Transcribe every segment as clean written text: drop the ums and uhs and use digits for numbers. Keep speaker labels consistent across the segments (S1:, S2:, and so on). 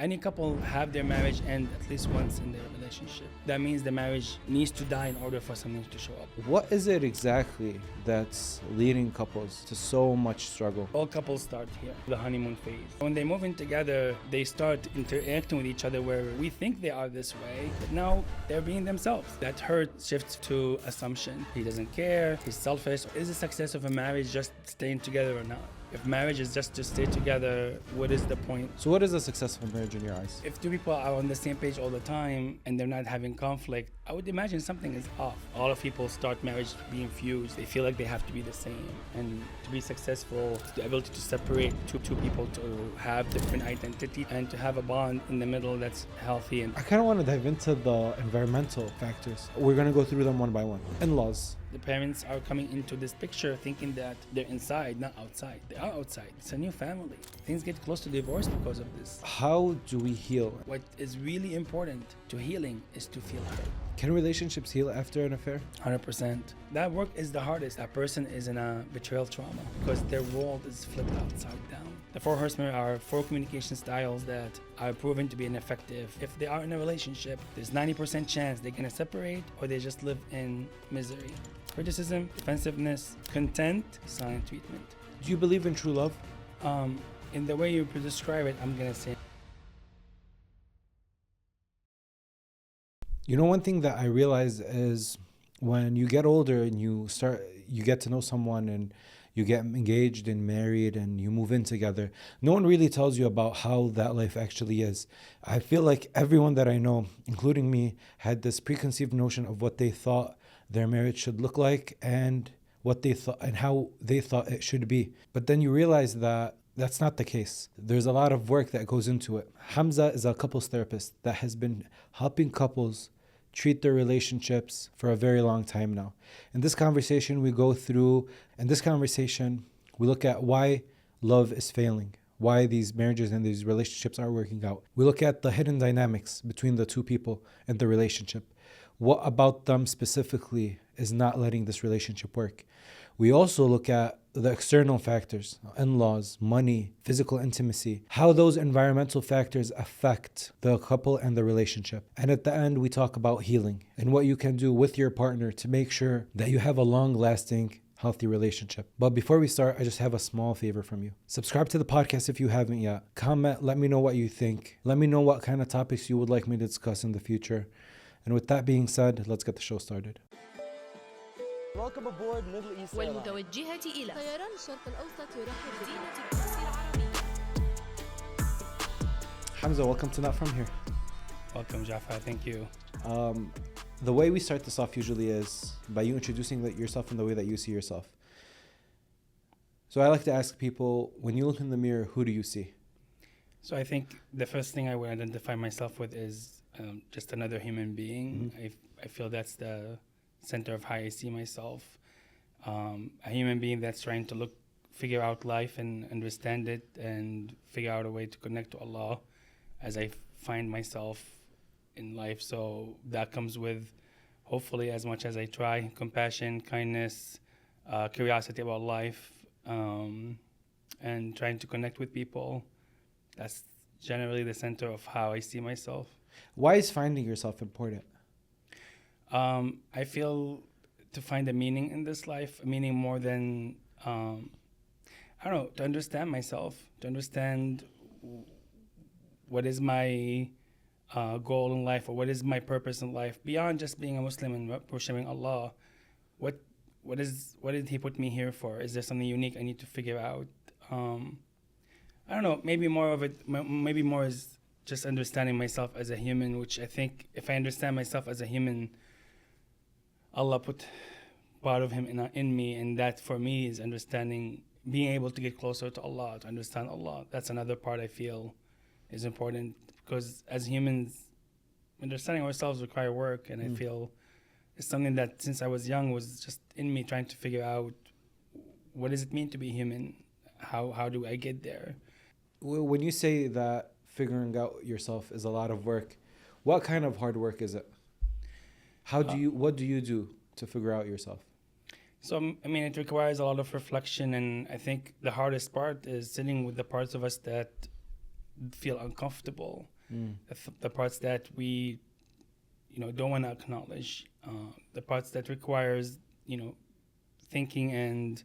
S1: Any couple have their marriage end at least once in their relationship. That means the marriage needs to die in order for something to show up.
S2: What is it exactly that's leading couples to so much struggle?
S1: All couples start here, the honeymoon phase. When they move in together, they start interacting with each other where we think they are this way, but now they're being themselves. That hurt shifts to assumption. He doesn't care, he's selfish. Is the success of a marriage just staying together or not? If marriage is just to stay together, what is the point?
S2: So what is a successful marriage in your eyes?
S1: If two people are on the same page all the time and they're not having conflict, I would imagine something is off. A lot of people start marriage being fused. They feel like they have to be the same. And to be successful, the ability to separate two people, to have different identity and to have a bond in the middle that's healthy. And
S2: I kind of want to dive into the environmental factors. We're going to go through them one by one. In-laws.
S1: the parents are coming into this picture thinking that they're inside, not outside. They are outside. It's a new family. Things get close to divorce because of this.
S2: How do we heal?
S1: What is really important to healing is to feel heard.
S2: Can relationships heal after an affair?
S1: 100%. That work is the hardest. That person is in a betrayal trauma because their world is flipped upside down. The 4 Horsemen are 4 communication styles that are proven to be ineffective. If they are in a relationship, there's 90% chance they're gonna separate or they just live in misery. Criticism, defensiveness, content, silent treatment.
S2: Do you believe in true love?
S1: In the way you describe it, I'm gonna say.
S2: You know, one thing that I realize is when you get older and you get to know someone and you get engaged and married and you move in together, no one really tells you about how that life actually is. I feel like everyone that I know, including me, had this preconceived notion of what they thought their marriage should look like and what they thought and how they thought it should be. But then you realize that that's not the case. There's a lot of work that goes into it. Hamzah is a couples therapist that has been helping couples treat their relationships for a very long time now. In this conversation, we look at why love is failing, why these marriages and these relationships aren't working out. We look at the hidden dynamics between the two people and the relationship. What about them specifically is not letting this relationship work? We also look at the external factors, in-laws, money, physical intimacy, how those environmental factors affect the couple and the relationship. And at the end, we talk about healing and what you can do with your partner to make sure that you have a long-lasting, healthy relationship. But before we start, I just have a small favor from you. Subscribe to the podcast if you haven't yet. Comment, let me know what you think. Let me know what kind of topics you would like me to discuss in the future. And with that being said, let's get the show started.
S3: Welcome aboard Middle East Airlines.
S4: والمتوجهة إلى
S5: طيران الشرق الأوسط يرحب
S4: مدينة القدس العربية.
S2: Hamzah, welcome to Not From Here.
S1: Welcome, Jafar. Thank you.
S2: The way we start this off usually is by you introducing yourself in the way that you see yourself. So I like to ask people, when you look in the mirror, who do you see?
S1: So I think the first thing I would identify myself with is just another human being.
S2: Mm-hmm.
S1: I feel that's the center of how I see myself. A human being that's trying to figure out life and understand it and figure out a way to connect to Allah as I find myself in life. So that comes with, hopefully, as much as I try, compassion, kindness, curiosity about life, and trying to connect with people. That's generally the center of how I see myself.
S2: Why is finding yourself important?
S1: I feel to find a meaning in this life, a meaning more than, to understand myself, to understand what is my goal in life or what is my purpose in life, beyond just being a Muslim and worshiping Allah. What did He put me here for? Is there something unique I need to figure out? Maybe more is just understanding myself as a human, which I think if I understand myself as a human, Allah put part of Him in me, and that for me is understanding, being able to get closer to Allah, to understand Allah. That's another part I feel is important, because as humans, understanding ourselves require work, and I feel it's something that since I was young was just in me, trying to figure out what does it mean to be human? How do I get there?
S2: When you say that figuring out yourself is a lot of work, what kind of hard work is it? What do you do to figure out yourself?
S1: So, it requires a lot of reflection, and I think the hardest part is sitting with the parts of us that feel uncomfortable, the parts that we, don't want to acknowledge, the parts that requires, thinking and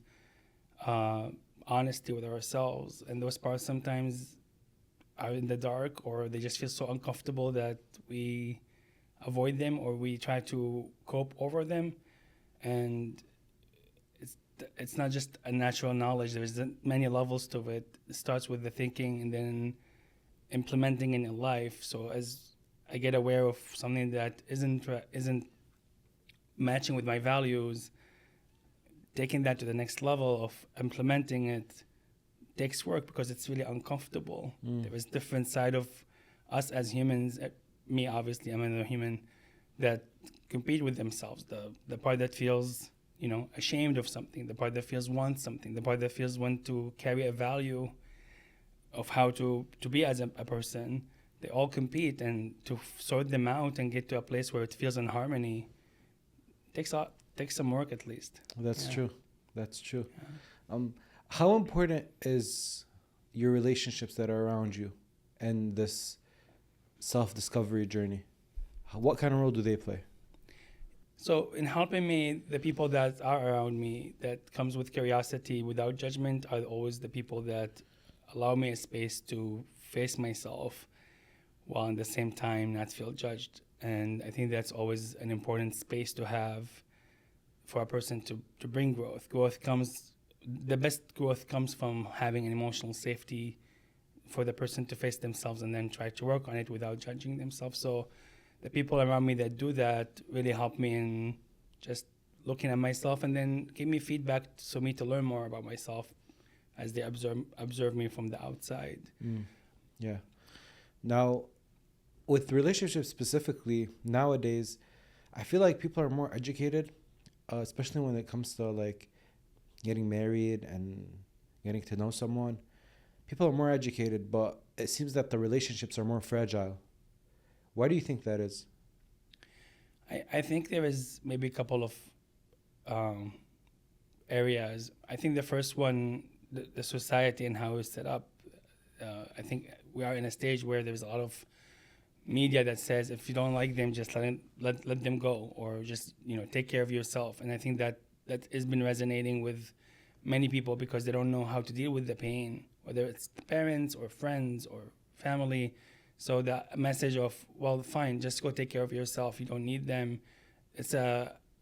S1: honesty with ourselves. And those parts sometimes are in the dark, or they just feel so uncomfortable that we avoid them, or we try to cope over them. And it's not just a natural knowledge. There's many levels to it. It starts with the thinking and then implementing in your life. So as I get aware of something that isn't matching with my values, taking that to the next level of implementing it takes work, because it's really uncomfortable. There is different side of us as humans. Me, obviously, I'm another human that compete with themselves. The part that feels, ashamed of something, the part that feels wants something, the part that feels want to carry a value of how to be as a person. They all compete, and to sort them out and get to a place where it feels in harmony takes some work, at least.
S2: That's true. That's true. Yeah. How important is your relationships that are around you and this self-discovery journey? What kind of role do they play?
S1: So in helping me, the people that are around me, that comes with curiosity without judgment, are always the people that allow me a space to face myself while at the same time not feel judged. And I think that's always an important space to have for a person to bring growth. The best growth comes from having an emotional safety for the person to face themselves and then try to work on it without judging themselves. So the people around me that do that really help me in just looking at myself, and then give me feedback so me to learn more about myself as they observe me from the outside.
S2: Yeah. Now, with relationships specifically, nowadays, I feel like people are more educated, especially when it comes to like getting married and getting to know someone. People are more educated, but it seems that the relationships are more fragile. Why do you think that is?
S1: I think there is maybe a couple of areas. I think the first one, the society and how it's set up. I think we are in a stage where there's a lot of media that says if you don't like them, just let them go, or just take care of yourself. And I think that has been resonating with many people, because they don't know how to deal with the pain, whether it's the parents or friends or family. So the message of, well, fine, just go take care of yourself, you don't need them,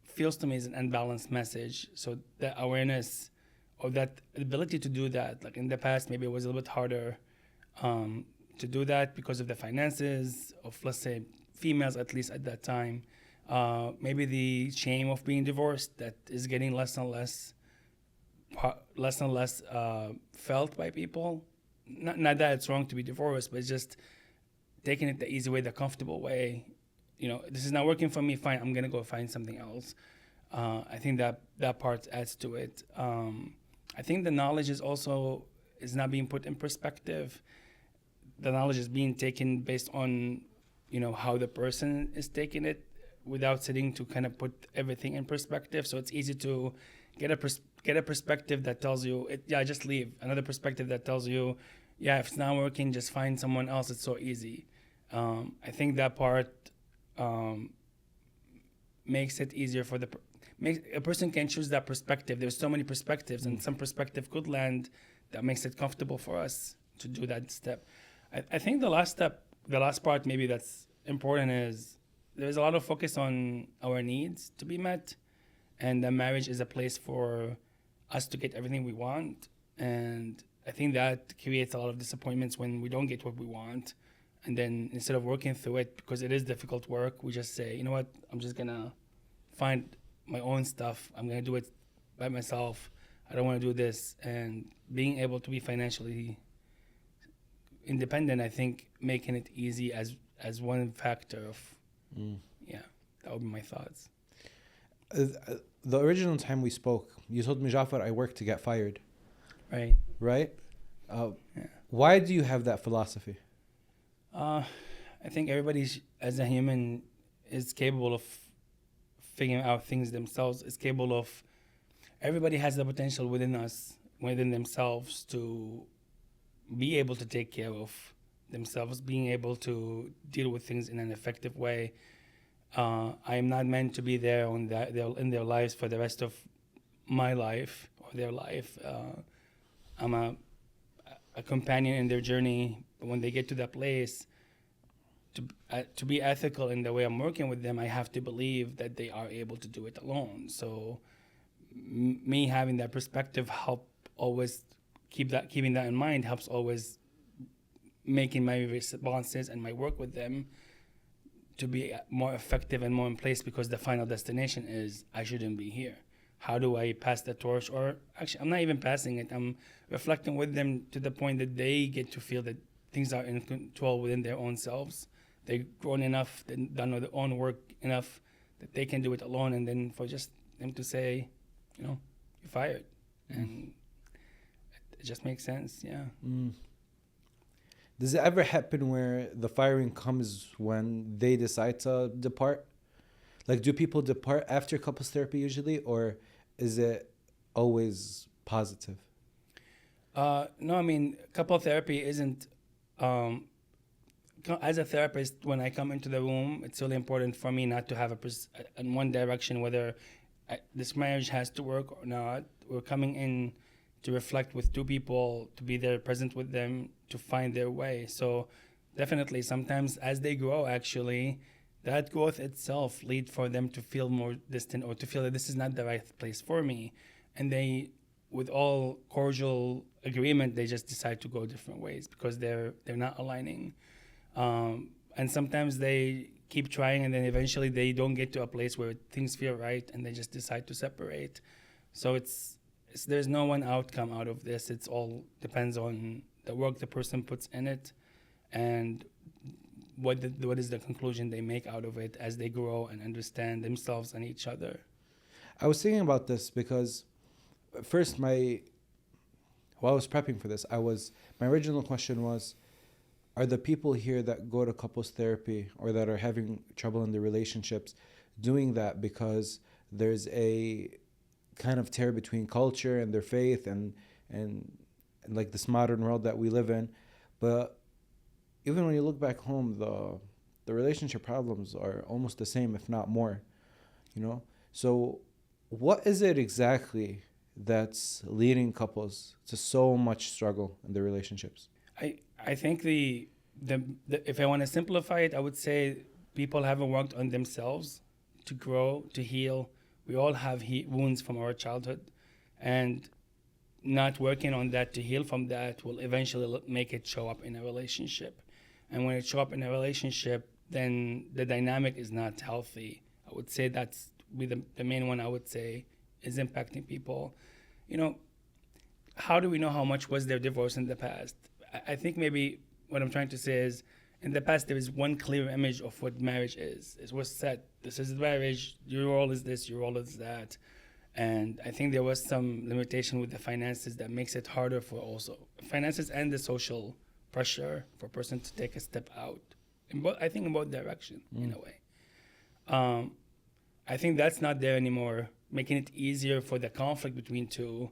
S1: feels to me is an unbalanced message. So the awareness of that ability to do that, like in the past, maybe it was a little bit harder to do that because of the finances of, let's say, females, at least at that time. Maybe the shame of being divorced that is getting less and less felt by people. Not that it's wrong to be divorced, but it's just taking it the easy way, the comfortable way. This is not working for me, fine, I'm gonna go find something else. I think that part adds to it. I think the knowledge is not being put in perspective. The knowledge is being taken based on, how the person is taking it, without sitting to kind of put everything in perspective. So it's easy to get a perspective that tells you, just leave. Another perspective that tells you, if it's not working, just find someone else. It's so easy. I think that part makes it easier for a person can choose that perspective. There's so many perspectives, and some perspective could land that makes it comfortable for us to do that step. I think the last part maybe that's important is there's a lot of focus on our needs to be met, and the marriage is a place for us to get everything we want. And I think that creates a lot of disappointments when we don't get what we want. And then instead of working through it, because it is difficult work, we just say, you know what, I'm just going to find my own stuff. I'm going to do it by myself. I don't want to do this. And being able to be financially independent, I think making it easy as one factor of, that would be my thoughts.
S2: The original time we spoke, you told me, Jafar, I work to get fired.
S1: Right.
S2: Right? Why do you have that philosophy?
S1: I think everybody, as a human, is capable of figuring out things themselves. Everybody has the potential within themselves, to be able to take care of themselves, being able to deal with things in an effective way. I am not meant to be there in their lives for the rest of my life or their life. I'm a companion in their journey. But when they get to that place, to be ethical in the way I'm working with them, I have to believe that they are able to do it alone. So me having that perspective help always keeping that in mind helps always making my responses and my work with them to be more effective and more in place, because the final destination is I shouldn't be here. How do I pass the torch? Or actually, I'm not even passing it. I'm reflecting with them to the point that they get to feel that things are in control within their own selves. They've grown enough, they've done their own work enough that they can do it alone. And then for just them to say, you're fired. And it just makes sense, yeah.
S2: Does it ever happen where the firing comes when they decide to depart? Like, do people depart after couples therapy usually, or is it always positive?
S1: No, I mean, couple therapy isn't. As a therapist, when I come into the room, it's really important for me not to have in one direction whether this marriage has to work or not. We're coming in to reflect with two people, to be there present with them, to find their way. So definitely sometimes as they grow, actually, that growth itself leads for them to feel more distant or to feel that this is not the right place for me. And they, with all cordial agreement, they just decide to go different ways because they're not aligning. And sometimes they keep trying and then eventually they don't get to a place where things feel right and they just decide to separate. So there's no one outcome out of this. It's all depends on the work the person puts in it and what is the conclusion they make out of it as they grow and understand themselves and each other.
S2: I was thinking about this because first while I was prepping for this, my original question was, are the people here that go to couples therapy or that are having trouble in their relationships doing that because there's a kind of tear between culture and their faith and like this modern world that we live in? But even when you look back home, the relationship problems are almost the same, if not more, So what is it exactly that's leading couples to so much struggle in their relationships?
S1: I think the if I want to simplify it, I would say people haven't worked on themselves to grow, to heal. We all have wounds from our childhood, and not working on that to heal from that will eventually make it show up in a relationship. And when it shows up in a relationship, then the dynamic is not healthy. I would say that's the main one I would say is impacting people. How do we know how much was their divorce in the past? I think maybe what I'm trying to say is in the past there is one clear image of what marriage is. It was set. This is marriage. Your role is this. Your role is that. And I think there was some limitation with the finances that makes it harder for also finances and the social pressure for a person to take a step out. In both directions in a way. I think that's not there anymore, making it easier for the conflict between two,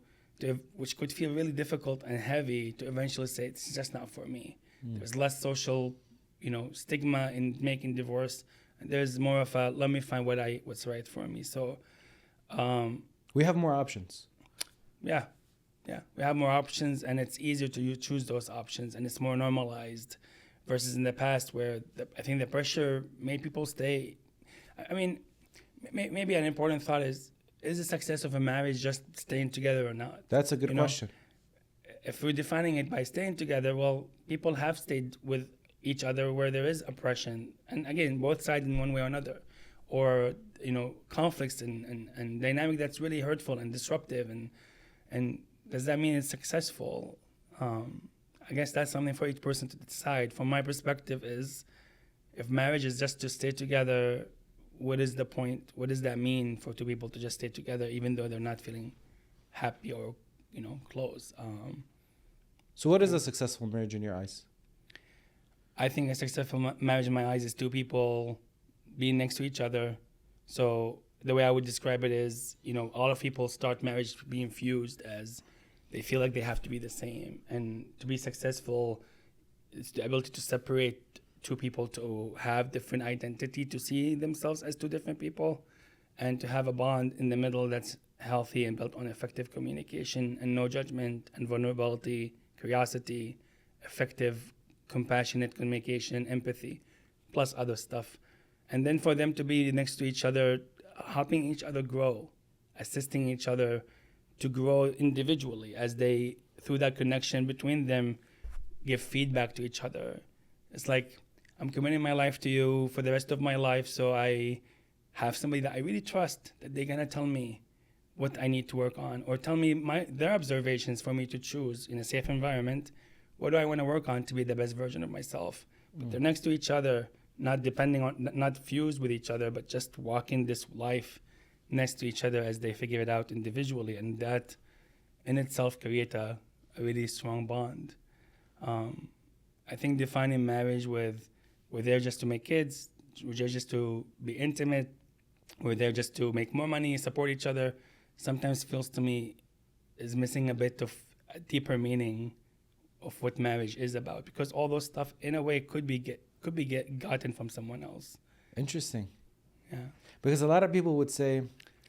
S1: which could feel really difficult and heavy, to eventually say it's just not for me. There's less social, stigma in making divorce. And there's more of a let me find what's right for me. So
S2: we have more options.
S1: Yeah, we have more options, and it's easier to choose those options, and it's more normalized, versus in the past where I think the pressure made people stay. I mean, maybe an important thought is the success of a marriage just staying together or not?
S2: That's a good question.
S1: If we're defining it by staying together, well, people have stayed with each other where there is oppression, and again, both sides in one way or another, or conflicts and dynamic that's really hurtful and disruptive, and does that mean it's successful? I guess that's something for each person to decide. From my perspective is, if marriage is just to stay together, what is the point? What does that mean for two people to just stay together even though they're not feeling happy or close?
S2: So what is a successful marriage in your eyes?
S1: I think a successful marriage in my eyes is two people being next to each other. So the way I would describe it is, a lot of people start marriage being fused as they feel like they have to be the same. And to be successful, It's the ability to separate two people, to have different identity, to see themselves as two different people, and to have a bond in the middle that's healthy and built on effective communication and no judgment and vulnerability, curiosity, effective, compassionate communication, empathy, plus other stuff. And then for them to be next to each other, helping each other grow, assisting each other to grow individually as they, through that connection between them, give feedback to each other. It's like, I'm committing my life to you for the rest of my life, so I have somebody that I really trust, that they're gonna tell me what I need to work on, or tell me their observations for me to choose in a safe environment. What do I want to work on to be the best version of myself? But they're next to each other, not fused with each other, but just walking this life next to each other as they figure it out individually. And that in itself create a really strong bond. I think defining marriage with we're there just to make kids, we're there just to be intimate, we're there just to make more money, support each other, sometimes feels to me is missing a bit of a deeper meaning of what marriage is about, because all those stuff in a way could be gotten from someone else.
S2: Interesting.
S1: Yeah.
S2: Because a lot of people would say,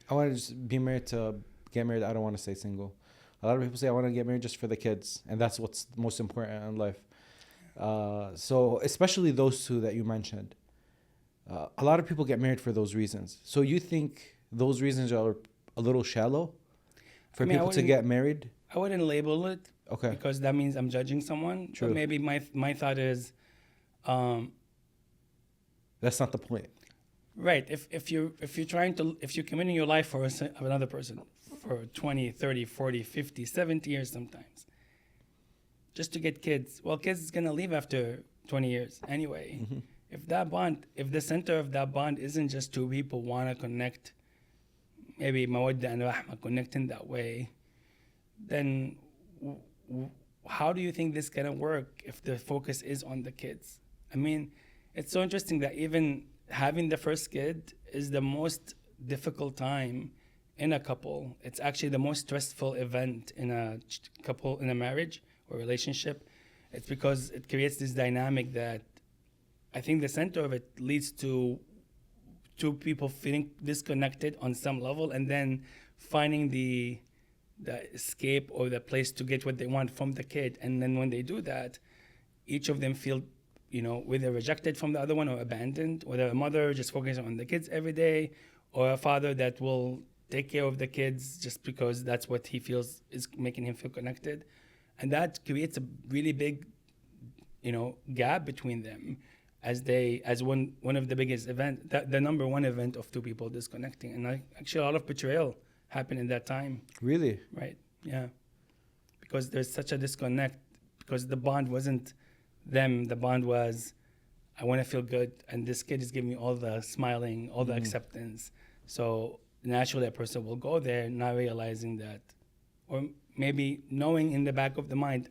S2: I want to just be married to get married. I don't want to stay single. A lot of people say, I want to get married just for the kids. And that's what's most important in life. So especially those two that you mentioned, a lot of people get married for those reasons. So you think those reasons are a little shallow for people to get married?
S1: I wouldn't label it.
S2: Okay.
S1: Because that means I'm judging someone.
S2: True.
S1: But maybe my thought is,
S2: that's not the point.
S1: right. If you're committing your life for another person for 20, 30, 40, 50, 70 years sometimes, just to get kids. Well, kids is gonna leave after 20 years anyway.
S2: Mm-hmm.
S1: If the center of that bond isn't just two people wanna connect, maybe mawadda and rahma, connect in that way, then how do you think this is gonna work if the focus is on the kids? I mean, it's so interesting that even having the first kid is the most difficult time in a couple. It's actually the most stressful event in a couple, in a marriage or relationship. It's because it creates this dynamic that I think the center of it leads to two people feeling disconnected on some level, and then finding the escape or the place to get what they want from the kid. And then when they do that, each of them feel, whether rejected from the other one or abandoned, whether a mother just focusing on the kids every day, or a father that will take care of the kids just because that's what he feels is making him feel connected. And that creates a really big, gap between them as one of the biggest event, the number one event of two people disconnecting. And actually a lot of betrayal happened in that time.
S2: Really?
S1: Right, yeah. Because there's such a disconnect, because the bond wasn't them, the bond was, I want to feel good, and this kid is giving me all the smiling, all the acceptance. So naturally a person will go there not realizing that, or maybe knowing in the back of the mind,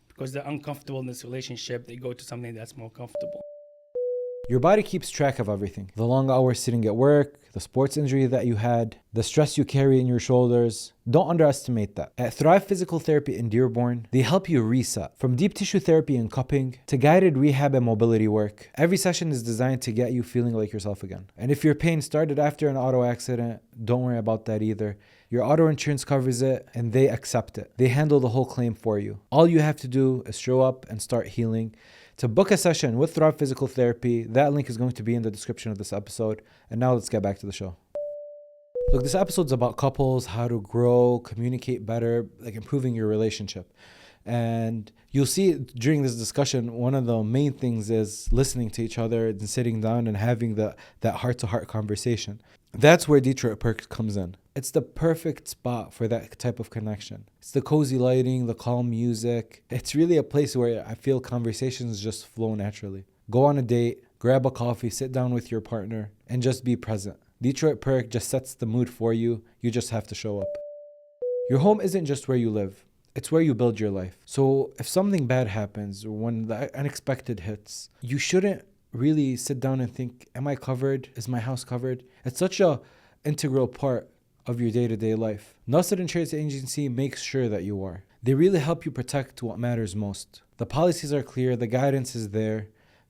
S1: because they're uncomfortable in this relationship, they go to something that's more comfortable.
S2: Your body keeps track of everything. The long hours sitting at work, the sports injury that you had, the stress you carry in your shoulders. Don't underestimate that. At Thrive Physical Therapy in Dearborn, they help you reset. From deep tissue therapy and cupping to guided rehab and mobility work, every session is designed to get you feeling like yourself again. And if your pain started after an auto accident, don't worry about that either. Your auto insurance covers it and they accept it. They handle the whole claim for you. All you have to do is show up and start healing. To book a session with Thrive Physical Therapy, that link is going to be in the description of this episode. And now let's get back to the show. Look, this episode's about couples, how to grow, communicate better, like improving your relationship. And you'll see during this discussion, one of the main things is listening to each other and sitting down and having that heart-to-heart conversation. That's where Detroit Perk comes in. It's the perfect spot for that type of connection. It's the cozy lighting, the calm music. It's really a place where I feel conversations just flow naturally. Go on a date, grab a coffee, sit down with your partner, and just be present. Detroit Perk just sets the mood for you. You just have to show up. Your home isn't just where you live. It's where you build your life. So if something bad happens or when the unexpected hits, you shouldn't really sit down and think, am I covered? Is my house covered? It's such a integral part of your day-to-day life. Nasser Insurance Agency makes sure that you are. They really help you protect what matters most. The policies are clear, the guidance is there.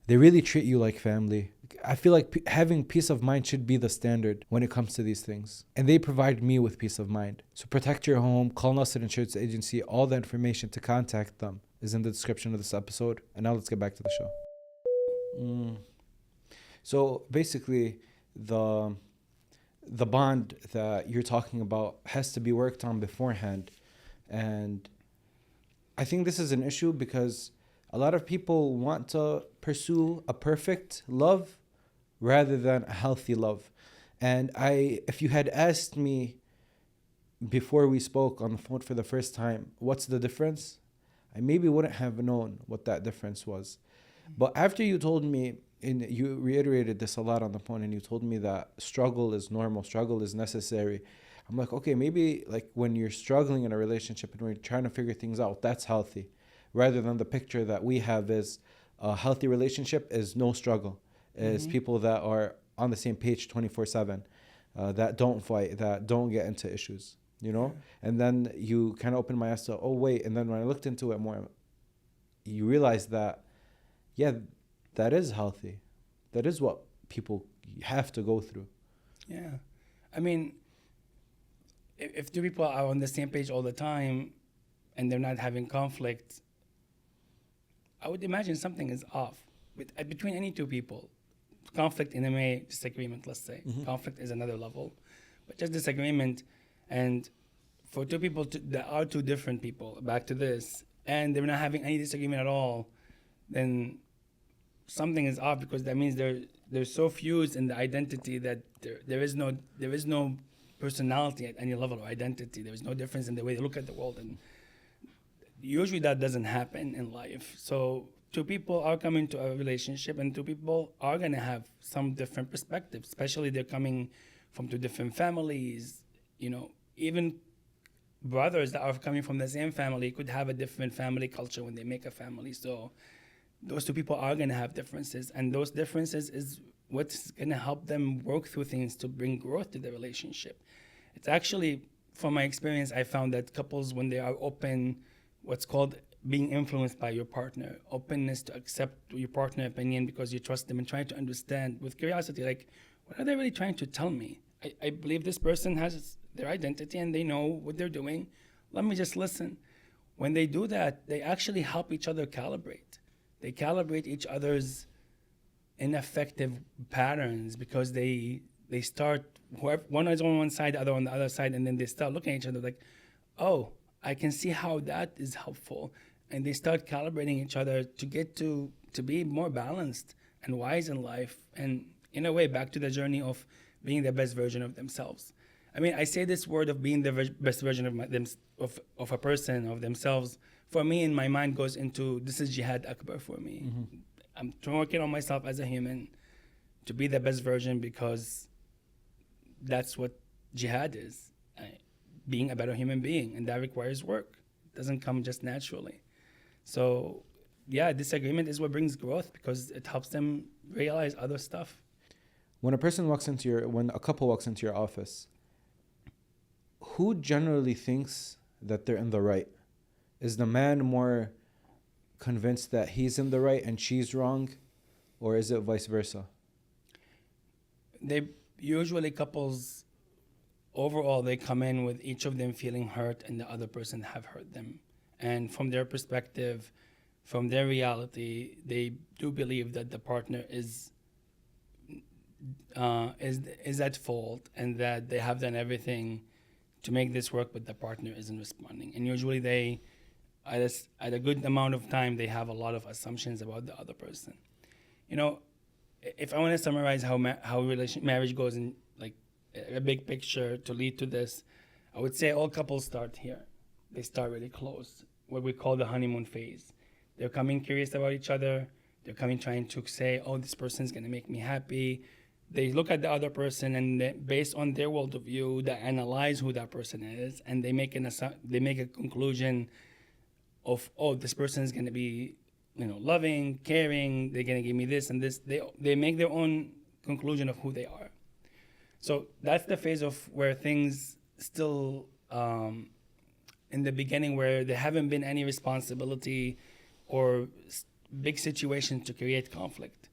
S2: They really treat you like family. I feel like having peace of mind should be the standard when it comes to these things. And they provide me with peace of mind. So protect your home, call Nasser Insurance Agency. All the information to contact them is in the description of this episode. And now let's get back to the show. So basically, the bond that you're talking about has to be worked on beforehand. And I think this is an issue because a lot of people want to pursue a perfect love rather than a healthy love. And if you had asked me before we spoke on the phone for the first time, what's the difference? I maybe wouldn't have known what that difference was. But after you told me, and you reiterated this a lot on the phone, and you told me that struggle is normal, struggle is necessary. I'm like, okay, maybe like when you're struggling in a relationship and when you're trying to figure things out, that's healthy. Rather than the picture that we have is a healthy relationship is no struggle. Is people that are on the same page 24/7, that don't fight, that don't get into issues, you know? And then you kind of opened my eyes to, oh, wait. And then when I looked into it more, you realize that, yeah, that is healthy. That is what people have to go through.
S1: Yeah. I mean, if two people are on the same page all the time and they're not having conflict, I would imagine something is off between any two people. Conflict in a way, disagreement, let's say. Conflict is another level. But just disagreement. And for two people that are two different people, back to this, and they're not having any disagreement at all, then something is off, because that means they're so fused in the identity that there is no personality at any level of identity. There is no difference in the way they look at the world, and usually that doesn't happen in life. So two people are coming to a relationship, and two people are going to have some different perspectives, especially they're coming from two different families. You know, even brothers that are coming from the same family could have a different family culture when they make a family. So those two people are going to have differences, and those differences is what's going to help them work through things to bring growth to the relationship. It's actually, from my experience, I found that couples, when they are open, what's called being influenced by your partner, openness to accept your partner's opinion because you trust them, and trying to understand with curiosity, like, what are they really trying to tell me? I believe this person has their identity and they know what they're doing. Let me just listen. When they do that, they actually help each other calibrate. They calibrate each other's ineffective patterns, because they start, one is on one side, the other on the other side, and then they start looking at each other like, oh, I can see how that is helpful. And they start calibrating each other to get to be more balanced and wise in life, and in a way back to the journey of being the best version of themselves. I mean, I say this word of being the best version of a person, of themselves, for me in my mind goes into, this is jihad akbar for me. I'm working on myself as a human to be the best version, because that's what jihad is, being a better human being, and that requires work. It doesn't come just naturally. So yeah, disagreement is what brings growth, because it helps them realize other stuff.
S2: When a couple walks into your office, who generally thinks that they're in the right? Is the man more convinced that he's in the right and she's wrong, or is it vice versa?
S1: They usually, couples overall, they come in with each of them feeling hurt and the other person have hurt them. And from their perspective, from their reality, they do believe that the partner is at fault, and that they have done everything to make this work, but the partner isn't responding. And usually they, at a good amount of time, they have a lot of assumptions about the other person. You know, if I want to summarize how marriage goes in, like, a big picture to lead to this, I would say all couples start here. They start really close, what we call the honeymoon phase. They're coming curious about each other. They're coming trying to say, oh, this person's going to make me happy. They look at the other person, and based on their worldview, they analyze who that person is, and they make a conclusion of, oh, this person is going to be, loving, caring. They're going to give me this and this. They make their own conclusion of who they are. So that's the phase of where things still in the beginning where there haven't been any responsibility or big situations to create conflict,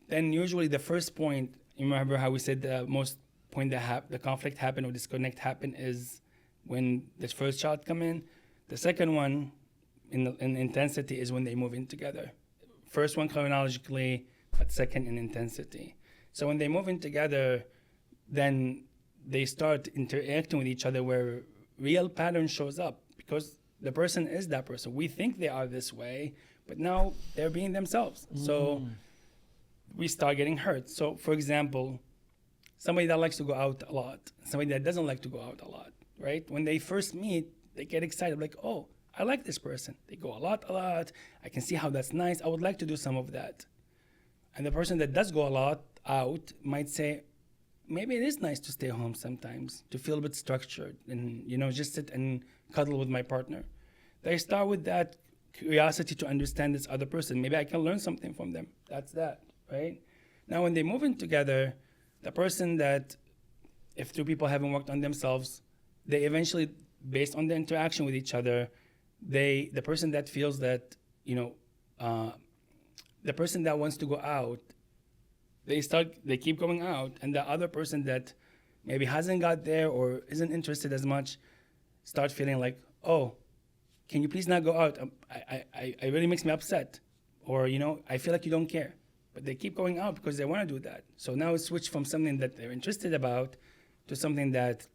S1: then usually the first point, you remember how we said the most point that the conflict happen or disconnect happen is when the first child come in. The second one in intensity is when they move in together. First one chronologically, but second in intensity. So when they move in together, then they start interacting with each other where real pattern shows up, because the person is that person. We think they are this way, but now they're being themselves. So we start getting hurt. So for example, somebody that likes to go out a lot, somebody that doesn't like to go out a lot, right? When they first meet, they get excited, like, oh, I like this person. They go a lot. I can see how that's nice. I would like to do some of that. And the person that does go a lot out might say, maybe it is nice to stay home sometimes, to feel a bit structured and, just sit and cuddle with my partner. They start with that curiosity to understand this other person. Maybe I can learn something from them. That's that, right? Now, when they move in together, the person that, if two people haven't worked on themselves, they eventually, based on the interaction with each other, the person that feels that, the person that wants to go out, they keep going out, and the other person that maybe hasn't got there or isn't interested as much start feeling like, oh, can you please not go out? I really makes me upset. Or, I feel like you don't care. But they keep going out because they want to do that. So now it's switched from something that they're interested about to something that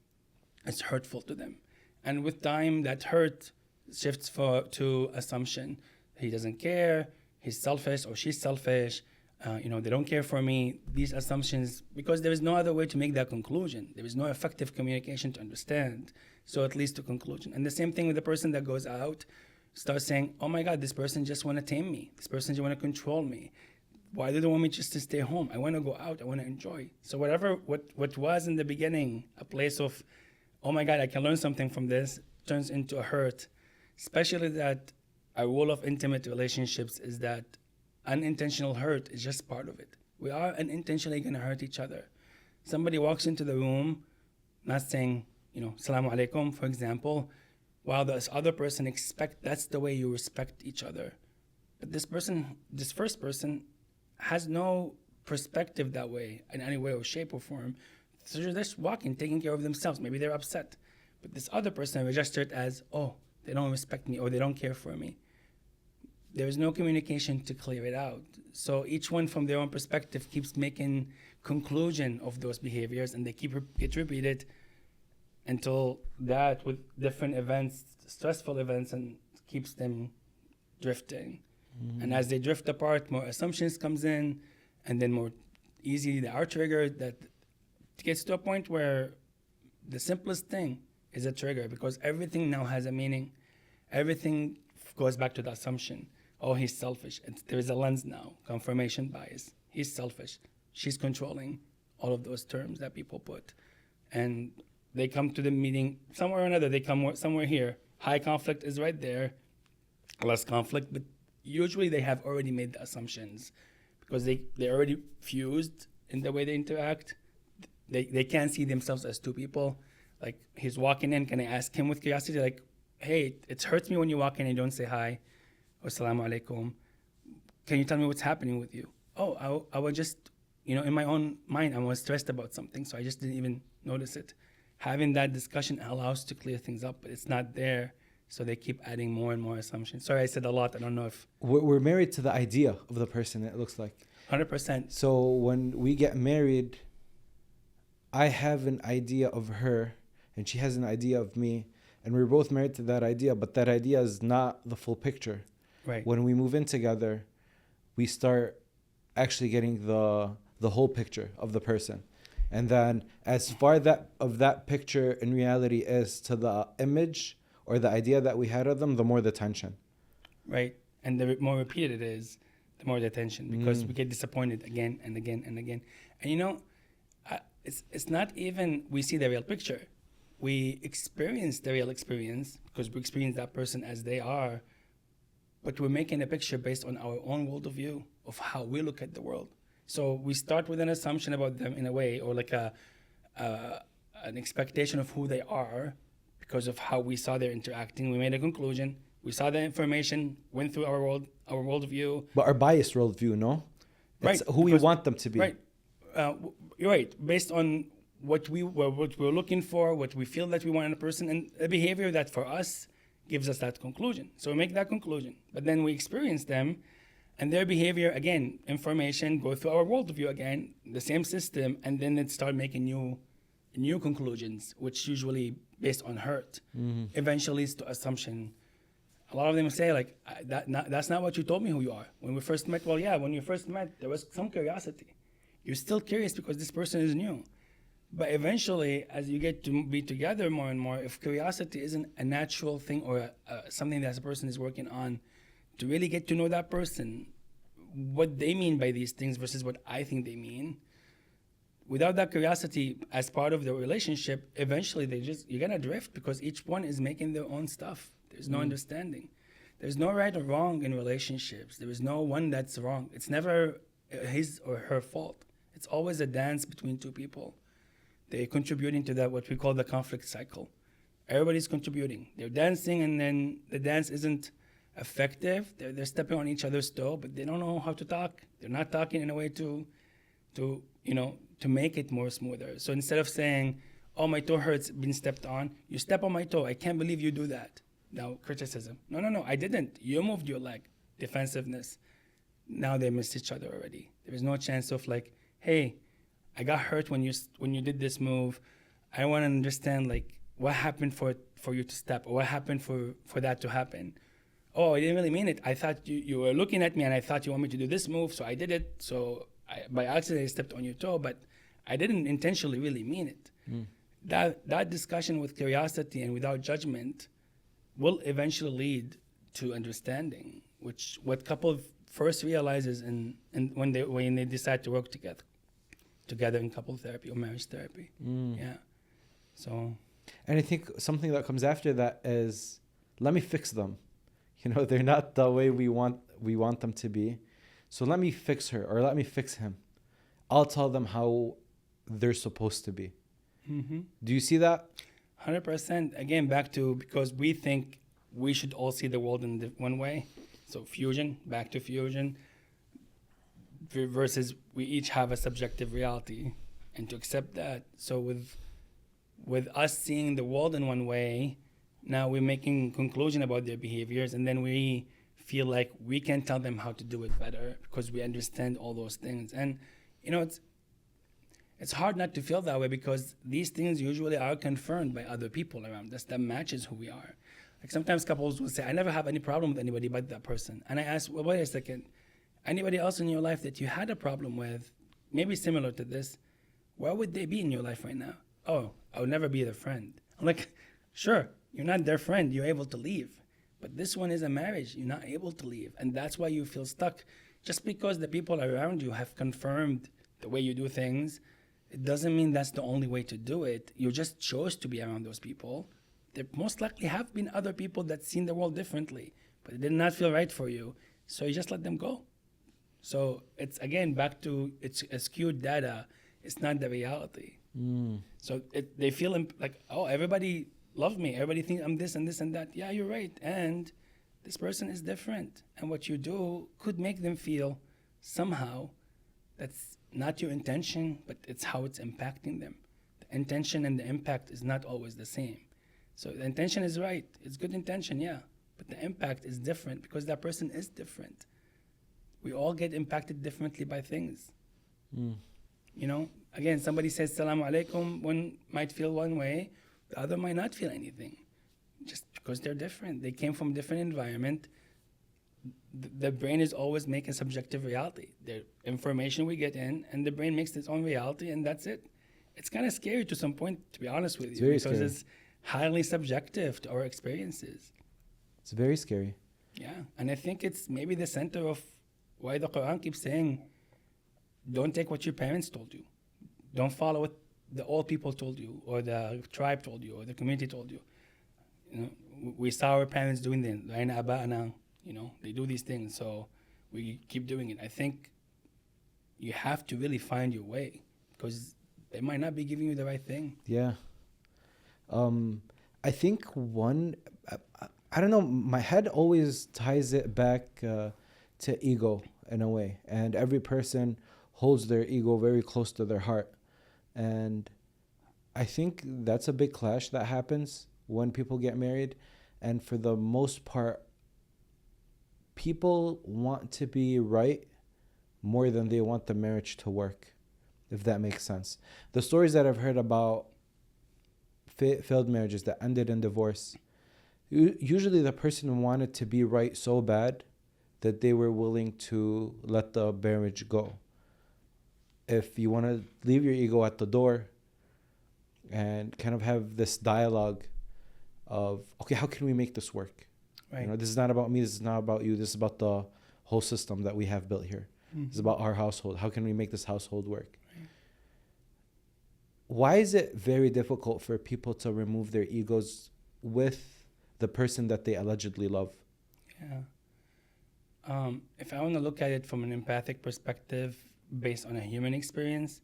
S1: is hurtful to them. And with time, that hurt shifts to assumption. He doesn't care, he's selfish or she's selfish, they don't care for me. These assumptions, because there is no other way to make that conclusion. There is no effective communication to understand. So it leads to conclusion. And the same thing with the person that goes out, starts saying, oh my God, this person just want to tame me. This person just want to control me. Why do they want me just to stay home? I want to go out, I want to enjoy. So what was in the beginning a place of, oh my God, I can learn something from this, turns into a hurt. Especially that a rule of intimate relationships is that unintentional hurt is just part of it. We are unintentionally going to hurt each other. Somebody walks into the room, not saying, Assalamu alaikum, for example, while this other person expect that's the way you respect each other. But this first person has no perspective that way in any way or shape or form. So they're just walking, taking care of themselves. Maybe they're upset. But this other person registered as, oh, they don't respect me or they don't care for me. There is no communication to clear it out. So each one from their own perspective keeps making conclusion of those behaviors, and they get repeated until that, with different events, stressful events, and keeps them drifting. And as they drift apart, more assumptions comes in, and then more easily they are triggered. That gets to a point where the simplest thing is a trigger, because everything now has a meaning. Everything goes back to the assumption. Oh, he's selfish. There is a lens now, confirmation bias. He's selfish. She's controlling. All of those terms that people put. And they come to the meeting somewhere or another. They come somewhere here. High conflict is right there. Less conflict, but usually they have already made the assumptions because they're already fused in the way they interact. They can't see themselves as two people. Like, he's walking in, can I ask him with curiosity, like, hey, it hurts me when you walk in and you don't say hi, or assalamu alaikum. Can you tell me what's happening with you? Oh, I was just, in my own mind, I was stressed about something, so I just didn't even notice it. Having that discussion allows to clear things up, but it's not there, so they keep adding more and more assumptions. Sorry, I said a lot. I don't know if...
S2: We're married to the idea of the person, it looks like.
S1: 100%.
S2: So when we get married, I have an idea of her, and she has an idea of me, and we're both married to that idea, but that idea is not the full picture.
S1: Right.
S2: When we move in together, we start actually getting the whole picture of the person. And then as far of that picture in reality is to the image or the idea that we had of them, the more the tension.
S1: Right. And the more repeated it is, the more the tension, because we get disappointed again and again and again. And it's not even we see the real picture. We experience the real experience because we experience that person as they are, but we're making a picture based on our own worldview of how we look at the world. So we start with an assumption about them in a way, or like an expectation of who they are, because of how we saw their interacting. We made a conclusion. We saw the information, went through our worldview.
S2: But our biased worldview, no? It's
S1: Right,
S2: who we
S1: because-
S2: want them to be.
S1: Right. You're right. Based on what we're looking for, what we feel that we want in a person, and the behavior that for us gives us that conclusion. So we make that conclusion. But then we experience them, and their behavior, again, information, go through our worldview again, the same system, and then it start making new conclusions, which usually based on hurt, eventually leads to assumption. A lot of them say, like, that's not what you told me who you are. When we first met, well, yeah, when you first met, there was some curiosity. You're still curious because this person is new. But eventually, as you get to be together more and more, if curiosity isn't a natural thing or something that a person is working on, to really get to know that person, what they mean by these things versus what I think they mean, without that curiosity as part of the relationship, eventually you're gonna drift because each one is making their own stuff. There's no understanding. There's no right or wrong in relationships. There is no one that's wrong. It's never his or her fault. It's always a dance between two people. They're contributing to that, what we call the conflict cycle. Everybody's contributing. They're dancing, and then the dance isn't effective. They're stepping on each other's toe, but they don't know how to talk. They're not talking in a way to make it more smoother. So instead of saying, "Oh, my toe hurts, being stepped on," you step on my toe. I can't believe you do that. Now criticism. No, I didn't. You moved your leg. Defensiveness. Now they miss each other already. There is no chance of like, hey, I got hurt when you did this move. I want to understand like what happened for you to step, or what happened for that to happen. Oh, I didn't really mean it. I thought you were looking at me and I thought you want me to do this move, so I did it. So by accident I stepped on your toe, but I didn't intentionally really mean it. That discussion with curiosity and without judgment will eventually lead to understanding, which what couple first realizes and when they decide to work together in couple therapy or marriage therapy. Yeah. So.
S2: And I think something that comes after that is, let me fix them. They're not the way we want them to be. So let me fix her or let me fix him. I'll tell them how they're supposed to be. Mm-hmm. Do you see that?
S1: 100%. Again, back to because we think we should all see the world in one way. So back to fusion, versus we each have a subjective reality, and to accept that. So with us seeing the world in one way, now we're making conclusion about their behaviors, and then we feel like we can tell them how to do it better because we understand all those things. And it's hard not to feel that way because these things usually are confirmed by other people around us that matches who we are. Like sometimes couples will say, I never have any problem with anybody but that person. And I ask, well, wait a second, anybody else in your life that you had a problem with, maybe similar to this, where would they be in your life right now? Oh, I would never be their friend. I'm like, sure, you're not their friend, you're able to leave. But this one is a marriage, you're not able to leave. And that's why you feel stuck. Just because the people around you have confirmed the way you do things, it doesn't mean that's the only way to do it. You just chose to be around those people. There most likely have been other people that seen the world differently, but it did not feel right for you. So you just let them go. So it's, again, back to it's skewed data. It's not the reality. So they feel like, oh, everybody loves me. Everybody thinks I'm this and this and that. Yeah, you're right. And this person is different. And what you do could make them feel somehow that's not your intention, but it's how it's impacting them. The intention and the impact is not always the same. So the intention is right. It's good intention, yeah. But the impact is different because that person is different. We all get impacted differently by things. Again, somebody says Salaam Alaikum, one might feel one way, the other might not feel anything. Just because they're different. They came from a different environment. The brain is always making subjective reality. The information we get in, and the brain makes its own reality, and that's it. It's kind of scary to some point, to be honest with you, because
S2: scary.
S1: It's highly subjective to our experiences.
S2: It's very scary.
S1: Yeah, and I think it's maybe the center of why the Quran keeps saying, don't take what your parents told you. Don't follow what the old people told you, or the tribe told you, or the community told you. We saw our parents doing this. They do these things, so we keep doing it. I think you have to really find your way because they might not be giving you the right thing.
S2: Yeah. I think I don't know, my head always ties it back to ego in a way. And every person holds their ego very close to their heart. And I think that's a big clash that happens when people get married. And for the most part, people want to be right more than they want the marriage to work, if that makes sense. The stories that I've heard about failed marriages that ended in divorce, usually the person wanted to be right so bad that they were willing to let the marriage go. If you want to leave your ego at the door and kind of have this dialogue of, okay, how can we make this work?
S1: Right.
S2: You know, this is not about me, this is not about you, this is about the whole system that we have built here.
S1: Mm-hmm.
S2: It's about our household. How can we make this household work? Right. Why is it very difficult for people to remove their egos with the person that they allegedly love?
S1: Yeah. If I want to look at it from an empathic perspective based on a human experience,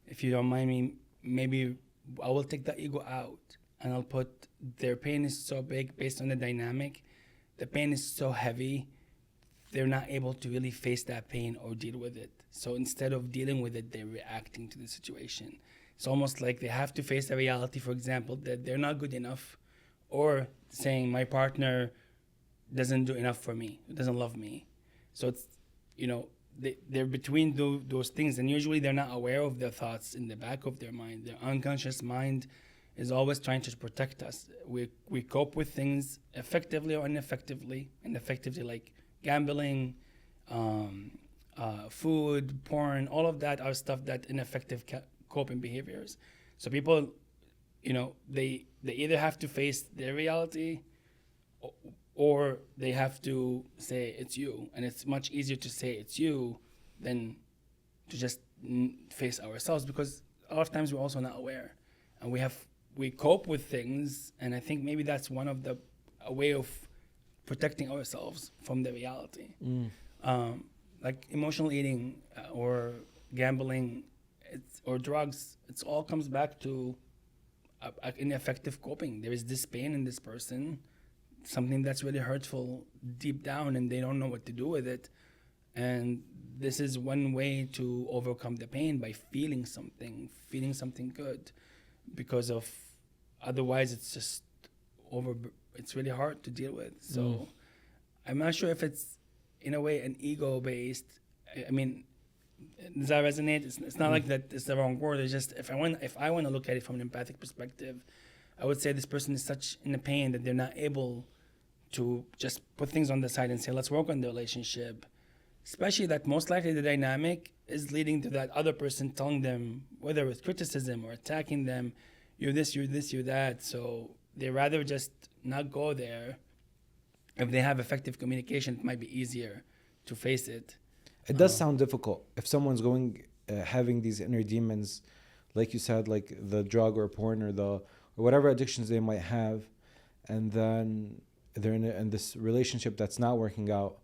S1: if you don't mind me, maybe I will take the ego out and I'll put their pain is so big based on the dynamic. The pain is so heavy, they're not able to really face that pain or deal with it. So instead of dealing with it, they're reacting to the situation. It's almost like they have to face the reality, for example, that they're not good enough, or saying my partner doesn't do enough for me, doesn't love me. So it's, they're between those things, and usually they're not aware of their thoughts in the back of their mind. Their unconscious mind is always trying to protect us. We cope with things effectively or ineffectively. Ineffectively, like gambling, food, porn, all of that are stuff that ineffective coping behaviors. So people, they either have to face their reality or they have to say it's you. And it's much easier to say it's you than to just face ourselves, because a lot of times we're also not aware. And we cope with things, and I think maybe that's one of a way of protecting ourselves from the reality. Like emotional eating or gambling or drugs, it all comes back to ineffective coping. There is this pain in this person, something that's really hurtful deep down, and they don't know what to do with it. And this is one way to overcome the pain, by feeling something good, because of otherwise it's just it's really hard to deal with. So I'm not sure if it's in a way an ego based. I mean, does that resonate? It's not like that it's the wrong word. It's just if I want to look at it from an empathic perspective, I would say this person is such in a pain that they're not able to just put things on the side and say, let's work on the relationship. Especially that most likely the dynamic is leading to that other person telling them, whether with criticism or attacking them, you're this, you're that. So they rather just not go there. If they have effective communication, it might be easier to face it.
S2: It does sound difficult if someone's having these inner demons, like you said, like the drug or porn or whatever addictions they might have, and then they're in this relationship that's not working out,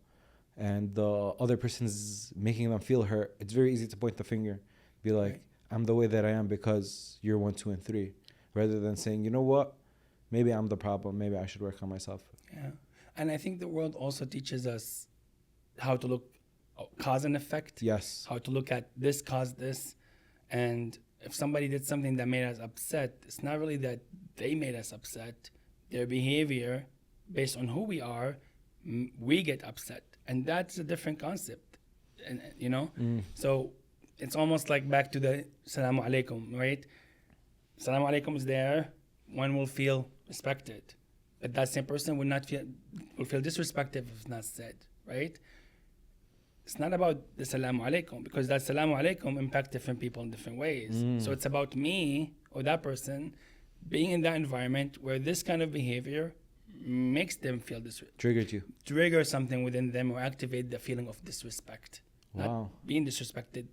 S2: and the other person's making them feel hurt. It's very easy to point the finger, be like, right, I'm the way that I am because you're 1, 2, and 3, rather than saying, you know what, maybe I'm the problem. Maybe I should work on myself.
S1: Yeah, and I think the world also teaches us how to look cause and effect.
S2: Yes.
S1: How to look at this caused this, and if somebody did something that made us upset, it's not really that they made us upset. Their behavior, based on who we are, we get upset, and that's a different concept. And so it's almost like back to the Salamu Alaikum, right? Salamu Alaikum is there. One will feel respected, but that same person will feel disrespected if it's not said, right? It's not about the Salamu Alaikum, because that Salamu Alaikum impact different people in different ways. So it's about me or that person being in that environment where this kind of behavior makes them feel trigger something within them, or activate the feeling of disrespect.
S2: Wow.
S1: Not being disrespected,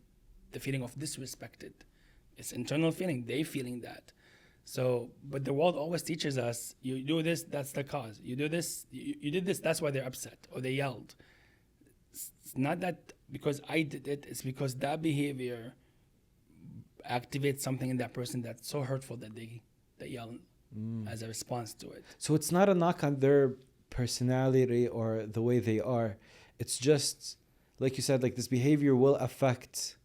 S1: the feeling of disrespected. It's internal feeling, they feeling that. So, but the world always teaches us, you do this, that's the cause. You do this, you did this, that's why they're upset, or they yelled. It's not that because I did it, it's because that behavior activates something in that person that's so hurtful that they yell as a response to it.
S2: So it's not a knock on their personality or the way they are. It's just, like you said, like this behavior will affect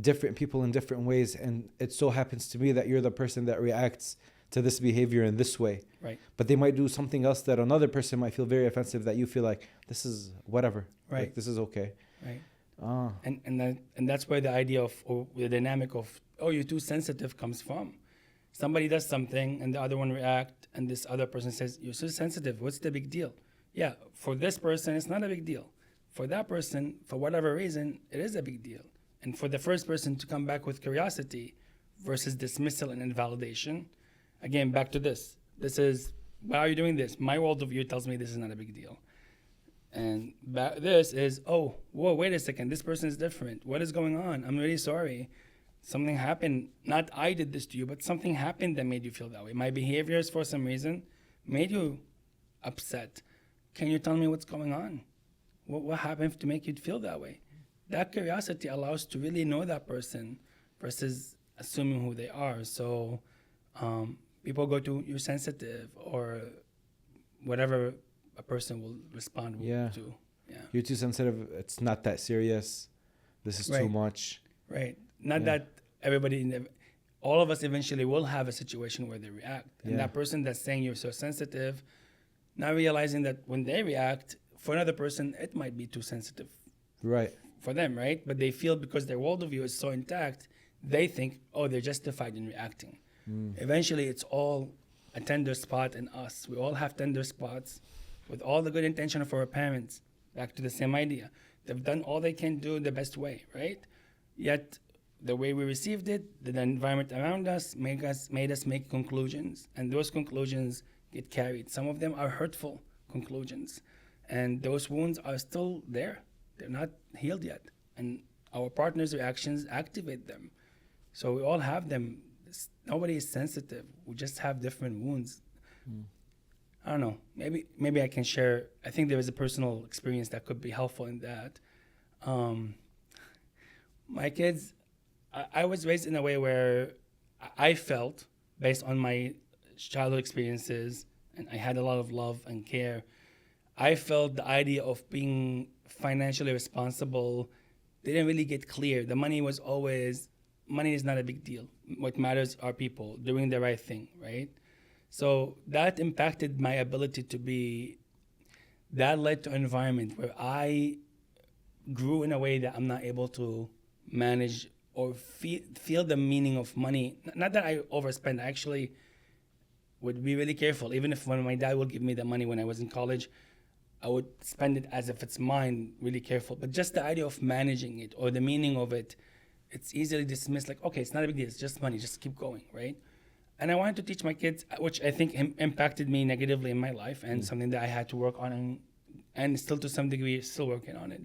S2: different people in different ways. And it so happens to be that you're the person that reacts to this behavior in this way.
S1: Right.
S2: But they might do something else that another person might feel very offensive, that you feel like, this is whatever.
S1: Right.
S2: Like, this is okay.
S1: Right.
S2: Ah.
S1: And that's where the idea of, or the dynamic of, oh, you're too sensitive comes from. Somebody does something and the other one react, and this other person says, you're so sensitive, what's the big deal? Yeah, for this person, it's not a big deal. For that person, for whatever reason, it is a big deal. And for the first person to come back with curiosity versus dismissal and invalidation, again, back to this. This is, why are you doing this? My worldview tells me this is not a big deal. And this is, oh, whoa, wait a second, this person is different. What is going on? I'm really sorry. Something happened. Not I did this to you, but something happened that made you feel that way. My behaviors, for some reason, made you upset. Can you tell me what's going on? What happened to make you feel that way? That curiosity allows to really know that person versus assuming who they are. So people go to, you're sensitive, or whatever a person will respond to. Yeah.
S2: You're too sensitive. It's not that serious. This is too much.
S1: Right. Not that everybody, all of us eventually will have a situation where they react. And that person that's saying you're so sensitive, not realizing that when they react, for another person, it might be too sensitive.
S2: Right.
S1: For them, right? But they feel because their worldview is so intact, they think, oh, they're justified in reacting. Eventually, it's all a tender spot in us. We all have tender spots with all the good intention of our parents. Back to the same idea. They've done all they can do the best way, right? Yet, the way we received it, the environment around us made us make conclusions, and those conclusions get carried. Some of them are hurtful conclusions, and those wounds are still there. They're not healed yet, and our partner's reactions activate them. So we all have them. Nobody is sensitive. We just have different wounds. I don't know. Maybe I can share. I think there is a personal experience that could be helpful in that. My kids, I was raised in a way where I felt, based on my childhood experiences, and I had a lot of love and care, I felt the idea of being financially responsible didn't really get clear. The money was always, money is not a big deal. What matters are people doing the right thing, right? So that impacted my ability to be, that led to an environment where I grew in a way that I'm not able to manage or feel the meaning of money. Not that I overspend, I actually would be really careful. Even if when my dad would give me the money when I was in college, I would spend it as if it's mine, really careful. But just the idea of managing it or the meaning of it, it's easily dismissed like, okay, it's not a big deal, it's just money, just keep going, right? And I wanted to teach my kids, which I think impacted me negatively in my life, and something that I had to work on, and still to some degree still working on it.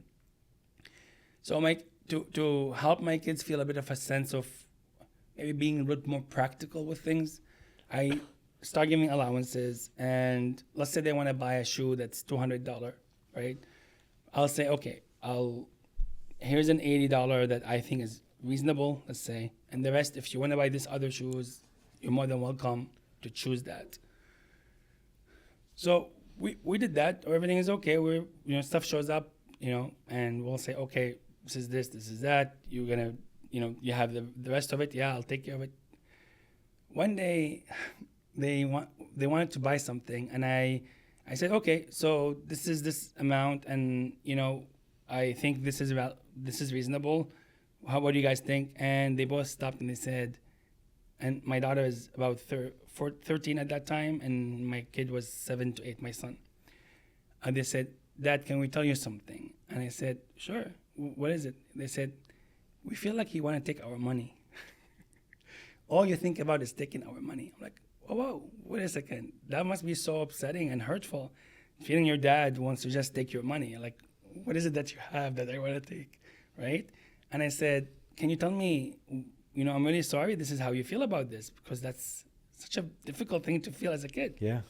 S1: So to help my kids feel a bit of a sense of maybe being a bit more practical with things, I start giving allowances, and let's say they want to buy a shoe that's $200, right? I'll say, okay, here's an $80 that I think is reasonable, let's say, and the rest, if you want to buy these other shoes, you're more than welcome to choose that. So we did that, or everything is okay. Stuff shows up, and we'll say, okay, this is that. You're gonna, you have the rest of it. Yeah, I'll take care of it. One day, they wanted to buy something, and I said, okay, so this is this amount, and I think this is reasonable. What do you guys think? And they both stopped and they said, and my daughter is about 13 at that time, and my kid was 7 to 8, my son. And they said, Dad, can we tell you something? And I said, sure. What is it? They said, we feel like you want to take our money. All you think about is taking our money. I'm like, oh, whoa, wait a second. That must be so upsetting and hurtful. Feeling your dad wants to just take your money. Like, what is it that you have that I want to take, right? And I said, can you tell me, I'm really sorry this is how you feel about this, because that's such a difficult thing to feel as a kid.
S2: Yeah.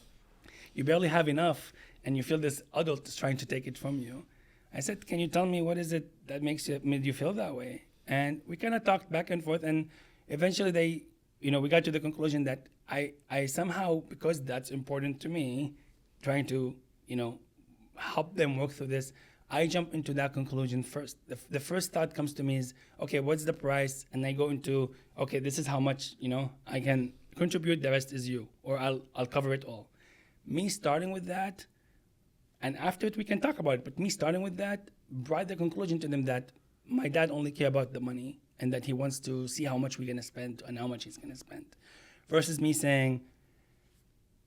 S1: You barely have enough, and you feel this adult is trying to take it from you. I said, can you tell me what is it that made you feel that way? And we kind of talked back and forth, and eventually we got to the conclusion that I somehow, because that's important to me, trying to, help them work through this, I jump into that conclusion first. The first thought comes to me is, okay, what's the price? And I go into, okay, this is how much, I can contribute, the rest is you, or I'll cover it all. Me starting with that, and after it we can talk about it, but me starting with that brought the conclusion to them that my dad only care about the money and that he wants to see how much we're going to spend and how much he's going to spend. Versus me saying,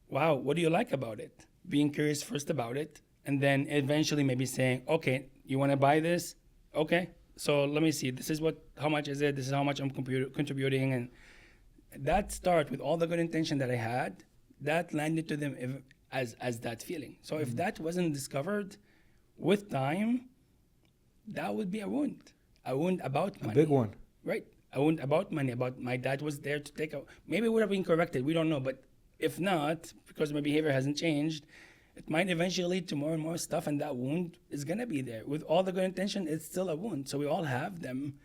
S1: wow, what do you like about it? Being curious first about it, and then eventually maybe saying, okay, you want to buy this? Okay, so let me see. This is how much is it? This is how much I'm contributing. And that start with all the good intention that I had, that landed to them as that feeling. So if that wasn't discovered with time, that would be a wound about money.
S2: A big one.
S1: Right. I wound about money, about my dad was there to take out. Maybe it would have been corrected. We don't know. But if not, because my behavior hasn't changed, it might eventually lead to more and more stuff. And that wound is going to be there. With all the good intention, it's still a wound. So we all have them.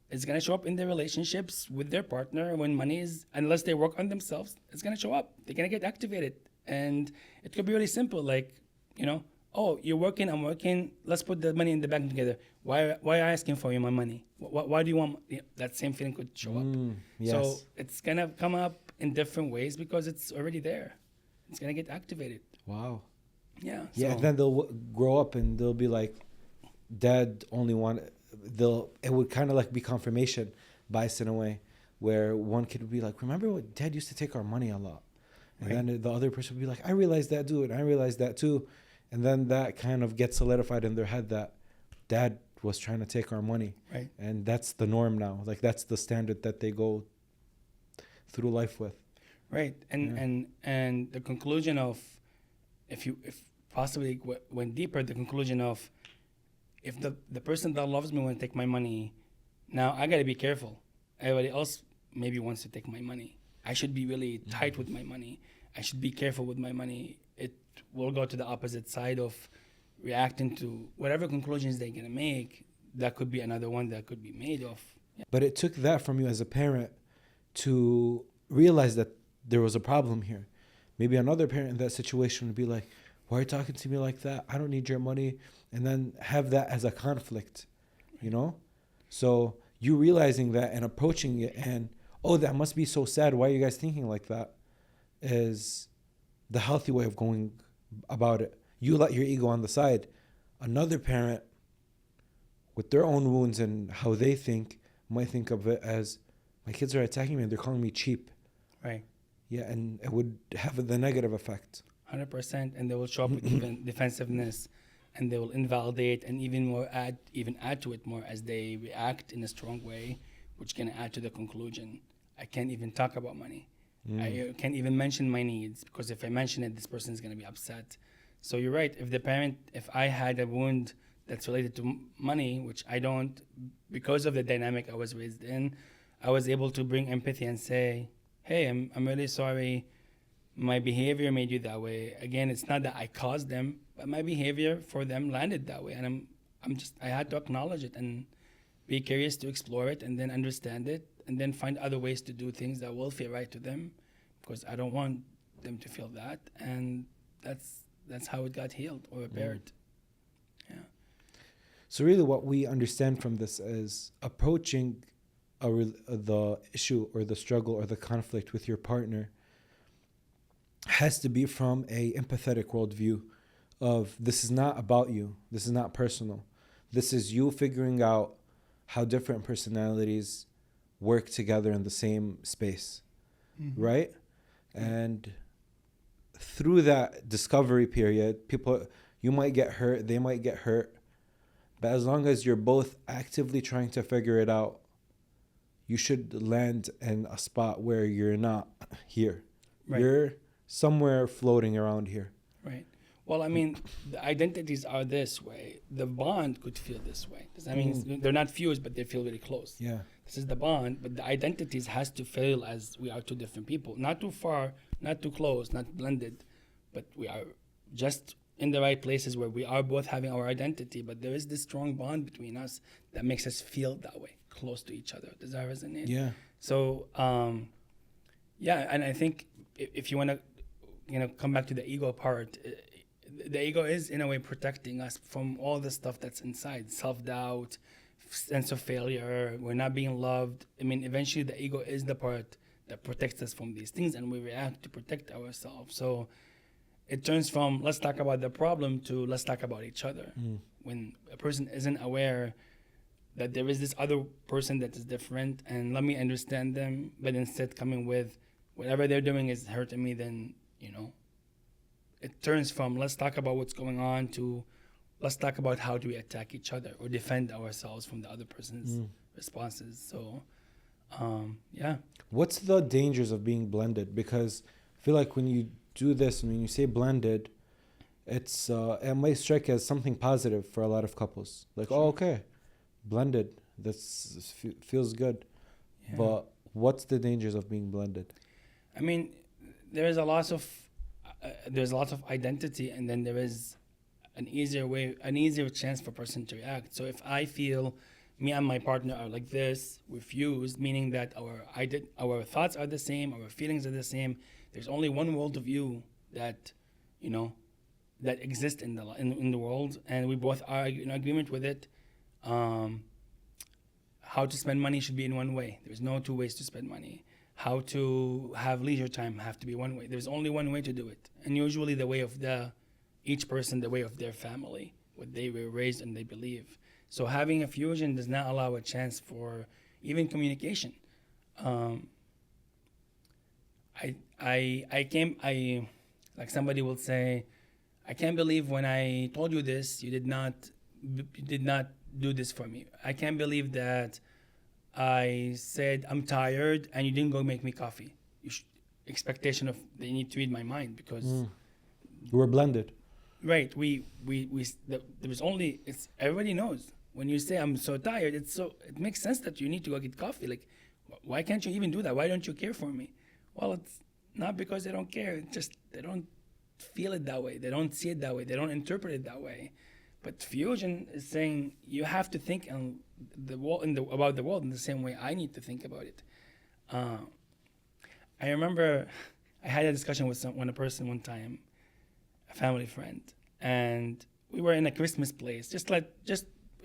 S1: It's going to show up in their relationships with their partner when money is, unless they work on themselves, it's going to show up. They're going to get activated. And it could be really simple. Like, oh, you're working, I'm working. Let's put the money in the bank together. Why are you asking for my money? Why do you want that same feeling could show up?
S2: Yes.
S1: So it's gonna come up in different ways because it's already there. It's gonna get activated.
S2: Wow.
S1: Yeah.
S2: Yeah.
S1: So
S2: And then they'll grow up and they'll be like, Dad only wanted. It would kind of like be confirmation bias in a way, where one kid would be like, remember what Dad used to take our money a lot, and then the other person would be like, I realized that, dude. I realized that too. And then that kind of gets solidified in their head that Dad was trying to take our money.
S1: Right.
S2: And that's the norm now. Like, that's the standard that they go through life with.
S1: right. And the conclusion of, if possibly went deeper, the conclusion of, if the person that loves me won't take my money, now I gotta be careful. Everybody else maybe wants to take my money. I should be really tight with my money. I should be careful with my money. It will go to the opposite side of reacting to whatever conclusions they're gonna make. That could be another one that could be made of. Yeah.
S2: But it took that from you as a parent to realize that there was a problem here. Maybe another parent in that situation would be like, why are you talking to me like that? I don't need your money. And then have that as a conflict, So you realizing that and approaching it and, oh, that must be so sad. Why are you guys thinking like that? Is the healthy way of going about it. You let your ego on the side. Another parent with their own wounds and how they think might think of it as, my kids are attacking me and they're calling me cheap.
S1: Right.
S2: Yeah, and it would have the negative effect.
S1: 100%, and they will show up with even defensiveness, and they will invalidate and even add to it more as they react in a strong way, which can add to the conclusion. I can't even talk about money. I can't even mention my needs, because if I mention it, this person is going to be upset. So you're right. If I had a wound that's related to money, which I don't, because of the dynamic I was raised in, I was able to bring empathy and say, hey, I'm really sorry. My behavior made you that way. Again, it's not that I caused them, but my behavior for them landed that way. And I had to acknowledge it and be curious to explore it and then understand it and then find other ways to do things that will feel right to them, because I don't want them to feel that. And that's how it got healed or repaired. Yeah.
S2: So really what we understand from this is approaching the issue or the struggle or the conflict with your partner has to be from a empathetic worldview of, this is not about you. This is not personal. This is you figuring out how different personalities work together in the same space, right? And through that discovery period, you might get hurt, they might get hurt, but as long as you're both actively trying to figure it out, you should land in a spot where you're not here.
S1: Right.
S2: You're somewhere floating around here.
S1: Right. Well, I mean, the identities are this way. The bond could feel this way. That means they're not fused, but they feel really close.
S2: Yeah.
S1: This is the bond, but the identities has to feel as we are two different people. Not too far, not too close, not blended, but we are just in the right places where we are both having our identity, but there is this strong bond between us that makes us feel that way, close to each other. Does that resonate?
S2: Yeah.
S1: So Yeah, and I think if you want to, come back to the ego part, the ego is in a way protecting us from all the stuff that's inside, self-doubt, sense of failure, we're not being loved. I mean, eventually the ego is the part that protects us from these things, and we react to protect ourselves. So it turns from let's talk about the problem to let's talk about each other. When a person isn't aware that there is this other person that is different and let me understand them, but instead coming with whatever they're doing is hurting me, then, it turns from let's talk about what's going on to let's talk about how do we attack each other or defend ourselves from the other person's responses. So, yeah.
S2: What's the dangers of being blended? Because I feel like when you do this, when you say blended, it might strike as something positive for a lot of couples. Like,
S1: Sure.
S2: oh, okay, blended, feels good.
S1: Yeah.
S2: But what's the dangers of being blended?
S1: I mean, there's a lot of identity, and then there is an easier chance for a person to react. So if I feel me and my partner are like this, we're fused, meaning that our thoughts are the same, our feelings are the same. There's only one worldview that, that exists in the world, and we both are in agreement with it. How to spend money should be in one way. There's no two ways to spend money. How to have leisure time have to be one way. There's only one way to do it, and usually the way of each person, the way of their family, what they were raised and they believe. So having a fusion does not allow a chance for even communication. Like somebody will say, I can't believe when I told you this, you did not do this for me. I can't believe that I said I'm tired and you didn't go make me coffee. Expectation of they need to read my mind because
S2: We're blended.
S1: right. Everybody knows when you say I'm so tired. It makes sense that you need to go get coffee. Like, why can't you even do that? Why don't you care for me? Well, it's not because they don't care. It's just they don't feel it that way. They don't see it that way. They don't interpret it that way. But fusion is saying you have to think about the world in the same way I need to think about it. I remember I had a discussion with a person one time, a family friend, and we were in a Christmas place, just like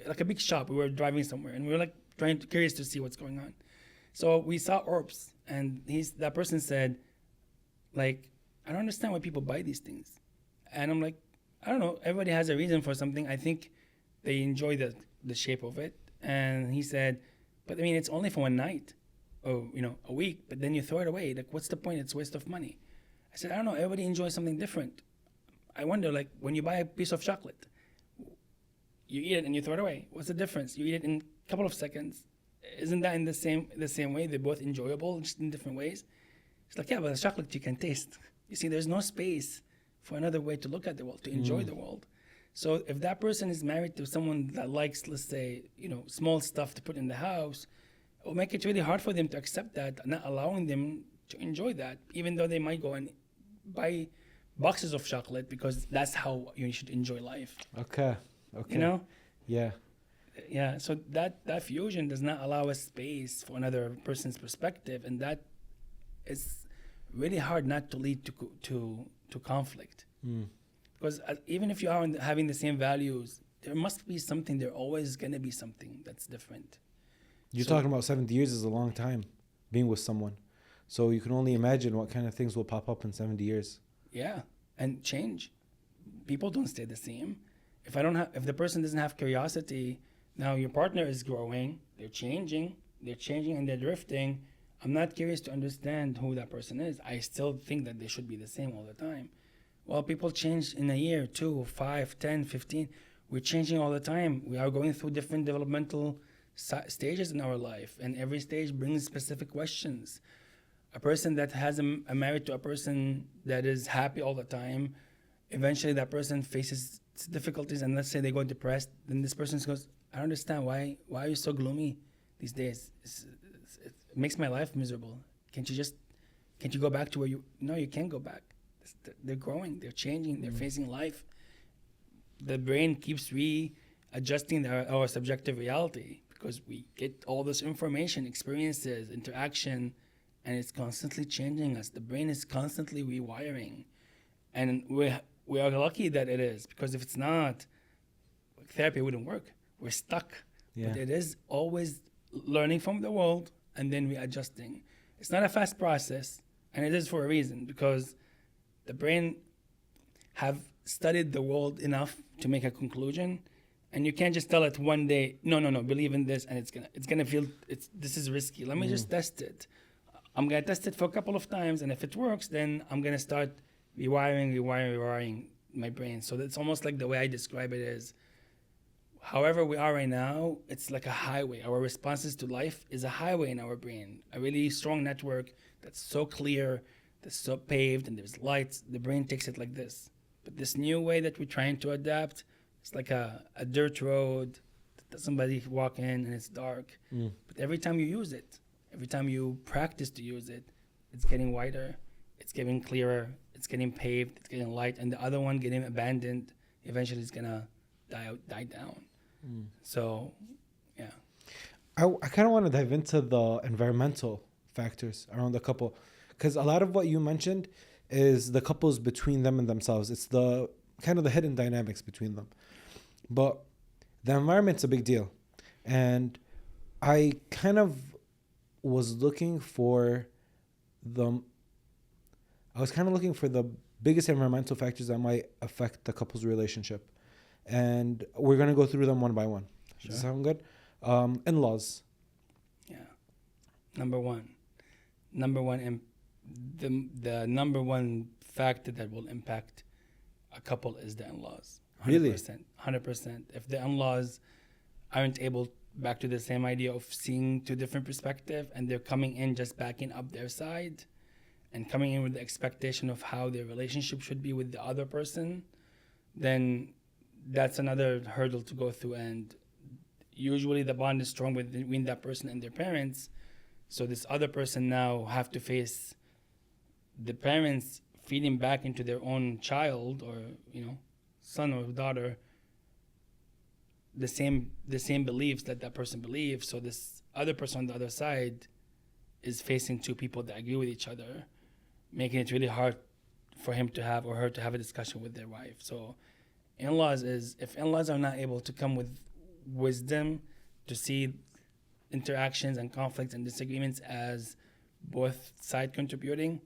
S1: a big shop. We were driving somewhere, and we were like curious to see what's going on. So we saw orbs, and that person said, like, I don't understand why people buy these things. And I'm like, I don't know. Everybody has a reason for something. I think they enjoy the shape of it. And he said, but I mean, it's only for one night or, a week, but then you throw it away. Like, what's the point? It's a waste of money. I said, I don't know. Everybody enjoys something different. I wonder, like, when you buy a piece of chocolate, you eat it and you throw it away. What's the difference? You eat it in a couple of seconds. Isn't that in the same way? They're both enjoyable, just in different ways. It's like, yeah, but the chocolate you can taste. You see, there's no space for another way to look at the world, to enjoy the world. So if that person is married to someone that likes, let's say, small stuff to put in the house, it will make it really hard for them to accept that, not allowing them to enjoy that, even though they might go and buy boxes of chocolate because that's how you should enjoy life.
S2: Okay. Yeah.
S1: Yeah, so that fusion does not allow a space for another person's perspective, and that is really hard not to lead to conflict. Because even if you are having the same values, there must be something. There always going to be something that's different.
S2: You're talking about 70 years is a long time being with someone. So you can only imagine what kind of things will pop up in 70 years.
S1: Yeah, and change. People don't stay the same. If the person doesn't have curiosity, now your partner is growing, they're changing and they're drifting. I'm not curious to understand who that person is. I still think that they should be the same all the time. Well, people change in a year, 2, 5, 10, 15. We're changing all the time. We are going through different developmental stages in our life, and every stage brings specific questions. A person that has a married to a person that is happy all the time, eventually that person faces difficulties, and let's say they go depressed, then this person goes, I don't understand why are you so gloomy these days? It makes my life miserable. Can't you go back to where no, you can't go back. They're growing, they're changing, they're facing life. The brain keeps readjusting our subjective reality because we get all this information, experiences, interaction, and it's constantly changing us. The brain is constantly rewiring, and we are lucky that it is, because if it's not, therapy wouldn't work. We're stuck.
S2: Yeah.
S1: But it is always learning from the world and then readjusting. It's not a fast process, and it is for a reason, because the brain have studied the world enough to make a conclusion, and you can't just tell it one day, no, believe in this, and it's gonna feel this is risky. Let me just test it. I'm gonna test it for a couple of times, and if it works, then I'm gonna start rewiring my brain. So that's almost like the way I describe it is, however we are right now, it's like a highway. Our responses to life is a highway in our brain, a really strong network that's so clear, that's so paved, and there's lights. The brain takes it like this. But this new way that we're trying to adapt, it's like a dirt road that somebody walk in and it's dark. But every time you use it, every time you practice to use it, it's getting wider, it's getting clearer, it's getting paved, it's getting light, and the other one getting abandoned, eventually it's gonna die down. So, yeah.
S2: I kind of want to dive into the environmental factors around the couple, because a lot of what you mentioned is the couples between them and themselves. It's the kind of the hidden dynamics between them. But the environment's a big deal. And I kind of was looking for the biggest environmental factors that might affect the couple's relationship. And we're going to go through them one by one.
S1: Sure.
S2: Does that sound good? In-laws.
S1: Yeah. Number one, the number one factor that will impact a couple is the in-laws. 100%,
S2: Really?
S1: 100%. If the in-laws aren't able, back to the same idea of seeing two different perspectives, and they're coming in just backing up their side and coming in with the expectation of how their relationship should be with the other person, then that's another hurdle to go through. And usually the bond is strong between that person and their parents. So this other person now have to face the parents feeding back into their own child, or son or daughter, the same beliefs that person believes. So this other person on the other side is facing two people that agree with each other, making it really hard for him to have or her to have a discussion with their wife. So if in-laws are not able to come with wisdom to see interactions and conflicts and disagreements as both sides contributing,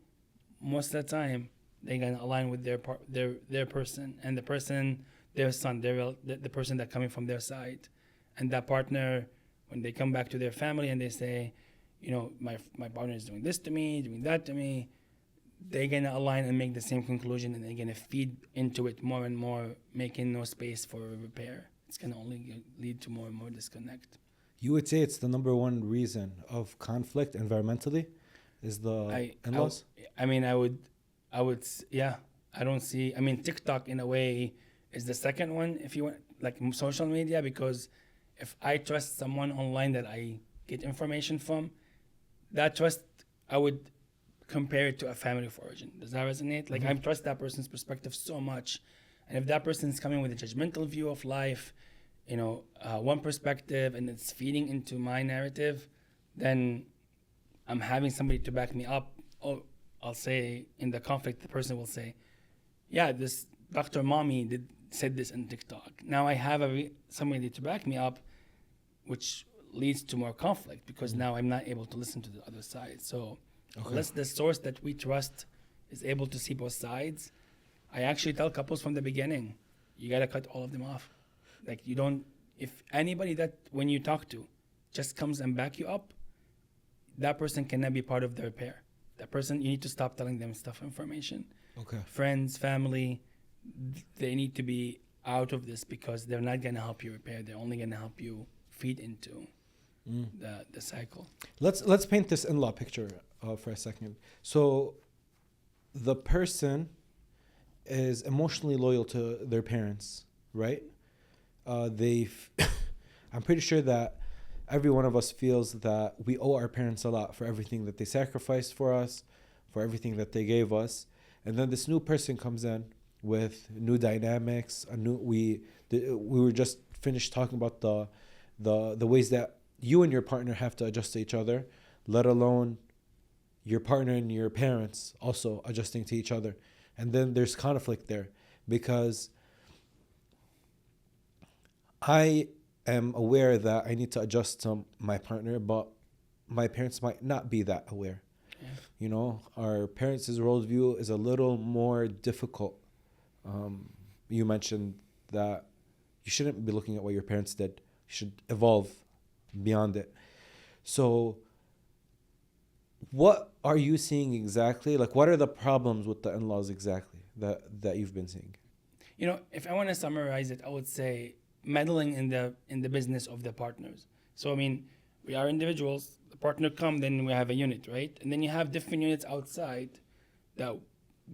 S1: most of the time they're gonna align with their person, and the person, their son, the person that coming from their side, and that partner, when they come back to their family and they say, my partner is doing this to me, doing that to me, they're gonna align and make the same conclusion, and they're gonna feed into it more and more, making no space for repair. It's gonna only lead to more and more disconnect.
S2: You would say it's the number one reason of conflict environmentally is the in-laws?
S1: I would, yeah. I don't see, TikTok in a way is the second one, if you want, like social media, because if I trust someone online that I get information from, that trust, I would compare it to a family of origin. Does that resonate? Like, I trust that person's perspective so much. And if that person's coming with a judgmental view of life, one perspective, and it's feeding into my narrative, then I'm having somebody to back me up. Oh, I'll say in the conflict, the person will say, yeah, this Dr. Mommy said this in TikTok. Now I have somebody to back me up, which leads to more conflict, because now I'm not able to listen to the other side. So unless the source that we trust is able to see both sides, I actually tell couples from the beginning, you got to cut all of them off. Like, if anybody that when you talk to just comes and back you up, that person cannot be part of the repair. That person, you need to stop telling them information.
S2: Okay.
S1: Friends, family, they need to be out of this, because they're not going to help you repair. They're only going to help you feed into the cycle.
S2: Let's paint this in-law picture for a second. So the person is emotionally loyal to their parents, right? I'm pretty sure that every one of us feels that we owe our parents a lot for everything that they sacrificed for us, for everything that they gave us. And then this new person comes in with new dynamics. We were just finished talking about the ways that you and your partner have to adjust to each other, let alone your partner and your parents also adjusting to each other. And then there's conflict there because I am aware that I need to adjust to my partner, but my parents might not be that aware.
S1: Yeah.
S2: You know, our parents' worldview is a little more difficult. You mentioned that you shouldn't be looking at what your parents did. You should evolve beyond it. So what are you seeing exactly? Like, what are the problems with the in-laws exactly that you've been seeing?
S1: You know, if I want to summarize it, I would say meddling in the business of the partners. So I mean, we are individuals. The partner come, then we have a unit, right? And then you have different units outside that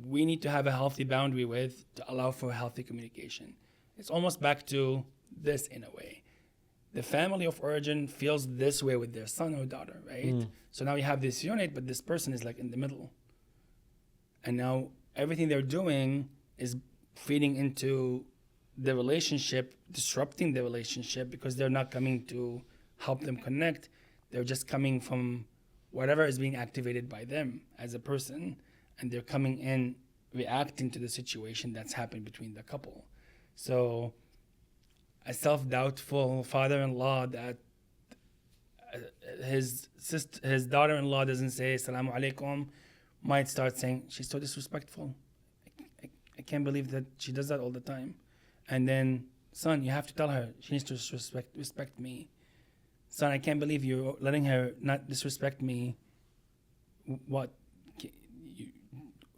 S1: we need to have a healthy boundary with to allow for healthy communication. It's almost back to this in a way. The family of origin feels this way with their son or daughter, right? So now you have this unit, but this person is like in the middle. And now everything they're doing is feeding into the relationship, disrupting the relationship because they're not coming to help them connect. They're just coming from whatever is being activated by them as a person, and they're coming in reacting to the situation that's happened between the couple. So a self-doubtful father-in-law that his daughter-in-law doesn't say Assalamu alaikum might start saying, she's so disrespectful. I can't believe that she does that all the time. And then, son, you have to tell her she needs to respect me. Son, I can't believe you're letting her not disrespect me. What?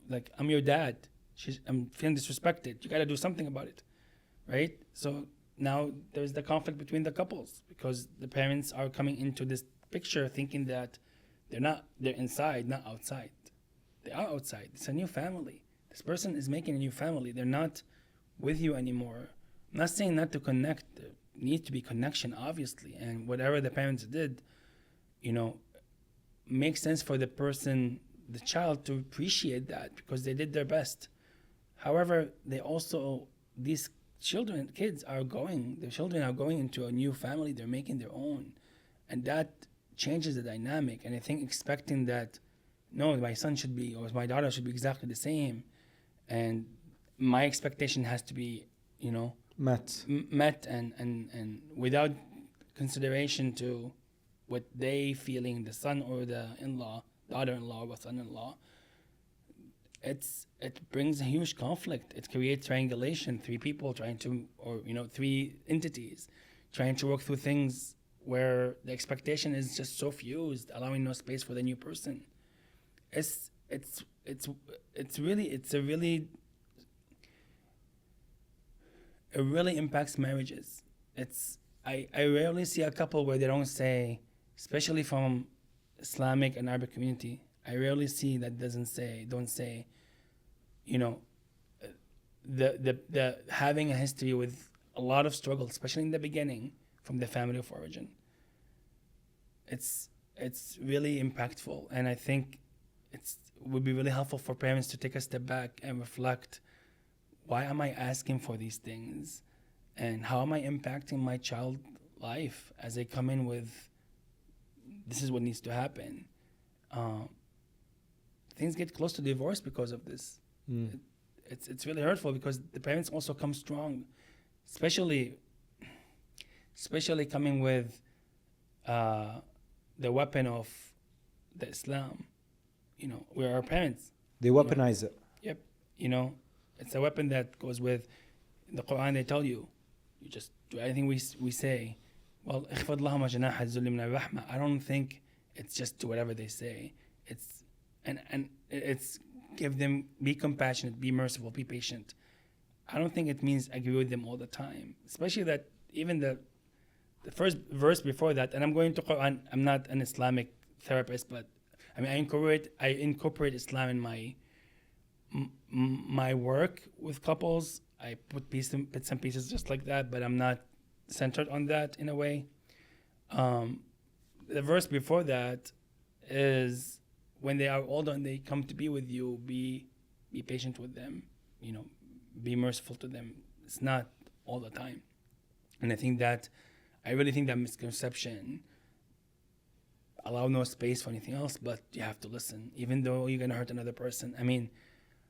S1: Like, I'm your dad. I'm feeling disrespected. You got to do something about it, right? So now there's the conflict between the couples because the parents are coming into this picture thinking that they're inside, not outside. They are outside. It's a new family. This person is making a new family. They're not with you anymore. I'm not saying not to connect. There needs to be connection, obviously. And whatever the parents did, you know, makes sense for the person, the child, to appreciate that because they did their best. However, these kids are going into a new family. They're making their own. And that changes the dynamic. And I think expecting that, no, my son should be, or my daughter should be exactly the same. And my expectation has to be, you know, met and without consideration to what they feeling, the son or the in-law, daughter-in-law or son-in-law. It brings a huge conflict. It creates triangulation, three people trying to, or three entities trying to work through things where the expectation is just so fused, allowing no space for the new person. It really impacts marriages. I rarely see a couple where they don't say, especially from Islamic and Arabic community, I rarely see that don't say, the having a history with a lot of struggle, especially in the beginning, from the family of origin. It's really impactful, and I think it would be really helpful for parents to take a step back and reflect, why am I asking for these things? And how am I impacting my child's life as they come in with, this is what needs to happen? Things get close to divorce because of this. It's really hurtful because the parents also come strong, especially coming with the weapon of the Islam. We're our parents.
S2: They weaponize it.
S1: Yep. It's a weapon that goes with, in the Quran they tell you just do anything we say. Well, I don't think it's just do whatever they say. It's give them, be compassionate, be merciful, be patient. I don't think it means agree with them all the time. Especially that even the first verse before that, and I'm going to Quran, I'm not an Islamic therapist, but I mean I incorporate Islam in my work with couples. I put bits and pieces just like that, but I'm not centered on that in a way. The verse before that is, when they are older and they come to be with you, be patient with them, be merciful to them. It's not all the time. And I really think that misconception allow no space for anything else, but you have to listen, even though you're going to hurt another person. I mean,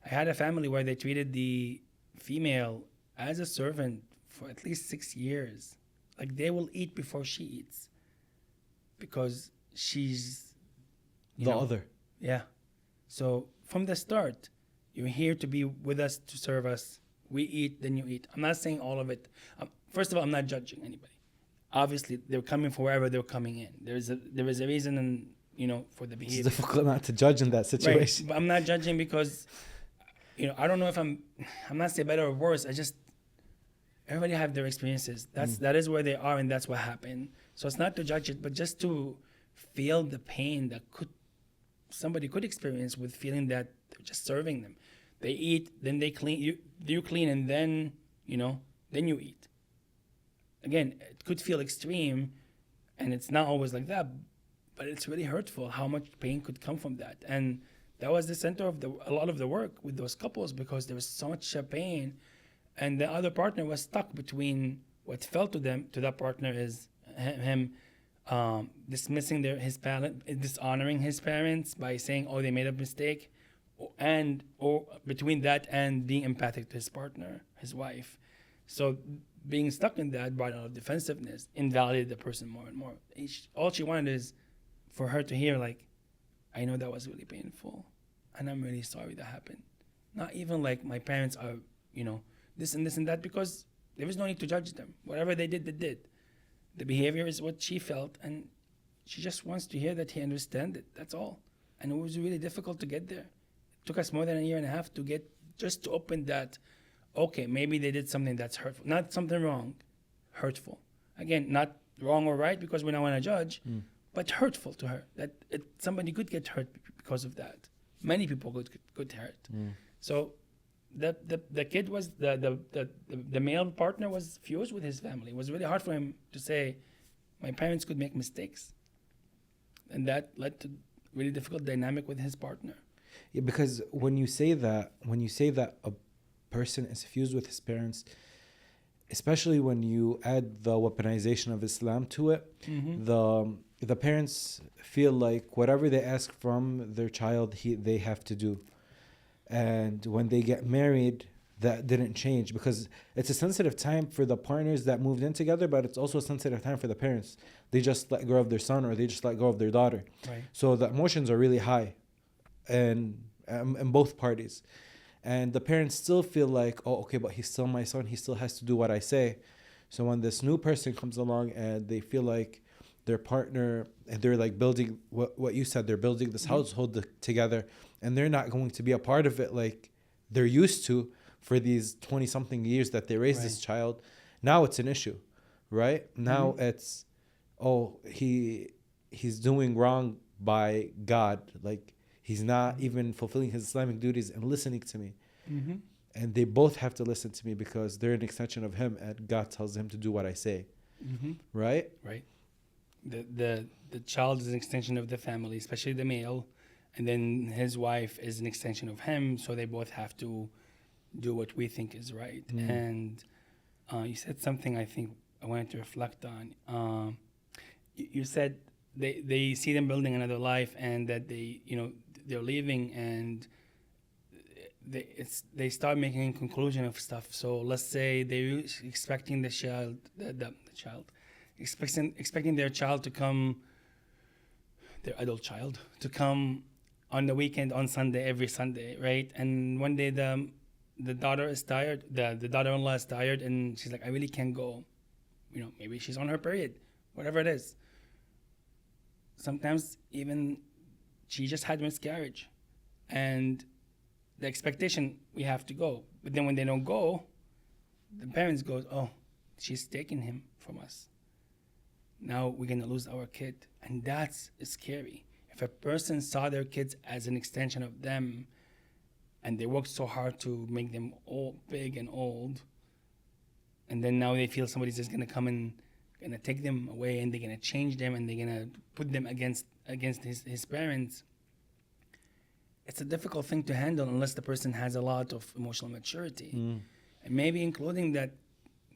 S1: I had a family where they treated the female as a servant for at least 6 years. Like, they will eat before she eats because she's
S2: The other.
S1: Yeah. So from the start, you're here to be with us, to serve us. We eat, then you eat. I'm not saying all of it. First of all, I'm not judging anybody. Obviously, they're coming for wherever they're coming in. There is a reason, and for the behavior.
S2: It's difficult not to judge in that situation.
S1: Right. But I'm not judging because, I don't know if I'm not saying better or worse. Everybody have their experiences. That is where they are, and that's what happened. So it's not to judge it, but just to feel the pain that somebody could experience with feeling that they're just serving them. They eat, then they clean. You clean, and then then you eat. Again, it could feel extreme, and it's not always like that, but it's really hurtful how much pain could come from that. And that was the center of a lot of the work with those couples, because there was so much pain, and the other partner was stuck between what felt to that partner is him dismissing his parent, dishonoring his parents by saying, oh, they made a mistake, or between that and being empathic to his partner, his wife. So being stuck in that brought out defensiveness, invalidated the person more and more. All she wanted is for her to hear, like, I know that was really painful, and I'm really sorry that happened. Not even like my parents are, this and this and that, because there was no need to judge them. Whatever they did, they did. The behavior is what she felt, and she just wants to hear that he understands it. That's all. And it was really difficult to get there. It took us more than a year and a half to open that. Okay, maybe they did something that's hurtful. Not something wrong, hurtful. Again, not wrong or right, because we don't want to judge, but hurtful to her. That somebody could get hurt because of that. Many people could hurt. So the kid was the male partner was fused with his family. It was really hard for him to say, my parents could make mistakes, and that led to really difficult dynamic with his partner.
S2: Yeah, because when you say that a person is fused with his parents, especially when you add the weaponization of Islam to it, the parents feel like whatever they ask from their child, they have to do. And when they get married, that didn't change, because it's a sensitive time for the partners that moved in together, but it's also a sensitive time for the parents. They just let go of their son, or they just let go of their daughter.
S1: Right.
S2: So the emotions are really high, and in both parties. And the parents still feel like, oh, okay, but he's still my son. He still has to do what I say. So when this new person comes along and they feel like their partner, and they're like building what you said, they're building this household together, and they're not going to be a part of it like they're used to for these 20-something years that they raised this child. Now it's an issue, right? Now it's, oh, he's doing wrong by God. Like, he's not even fulfilling his Islamic duties and listening to me. And they both have to listen to me because they're an extension of him, and God tells him to do what I say. Right?
S1: Right. The child is an extension of the family, especially the male, and then his wife is an extension of him, so they both have to do what we think is right. And you said something I think I wanted to reflect on. You said they see them building another life, and that they're leaving, and they start making a conclusion of stuff. So let's say they're expecting the child, expecting their child to come, their adult child to come on the weekend, on Sunday, every Sunday, right? And one day the daughter is tired, the daughter-in-law is tired, and she's like, I really can't go. Maybe she's on her period, whatever it is. Sometimes even she just had miscarriage, and the expectation, we have to go. But then when they don't go, the parents go, oh, she's taking him from us. Now we're going to lose our kid. And that's scary. If a person saw their kids as an extension of them, and they worked so hard to make them all big and old, and then now they feel somebody's just going to come and going to take them away, and they're going to change them, and they're going to put them against his parents, it's a difficult thing to handle unless the person has a lot of emotional maturity. And maybe including that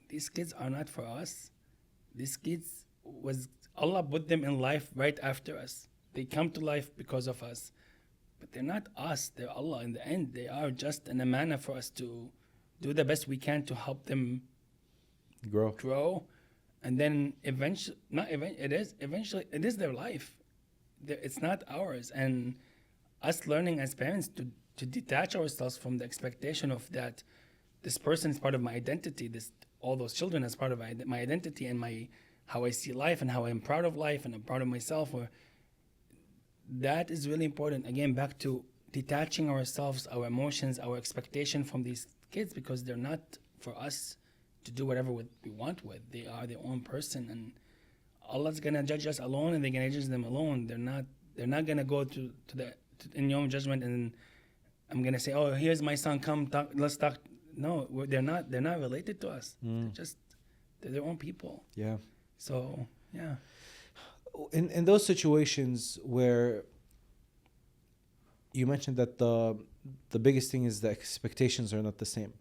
S1: these kids are not for us. These kids Allah put them in life right after us. They come to life because of us. But they're not us. They're Allah. In the end, they are just an amana for us to do the best we can to help them grow. And then eventually, it is their life. It's not ours. And us learning as parents to detach ourselves from the expectation of that this person is part of my identity, all those children as part of my identity and how I see life and how I'm proud of life and I'm proud of myself. That is really important. Again, back to detaching ourselves, our emotions, our expectation from these kids, because they're not for us to do whatever we want with. They are their own person, and Allah's gonna judge us alone, and they're gonna judge them alone. They're not gonna go in Yom Judgment, and I'm gonna say, oh, here's my son, come talk, let's talk. No, they're not related to us. They're their own people.
S2: Yeah.
S1: So yeah.
S2: In those situations where you mentioned that the biggest thing is the expectations are not the same.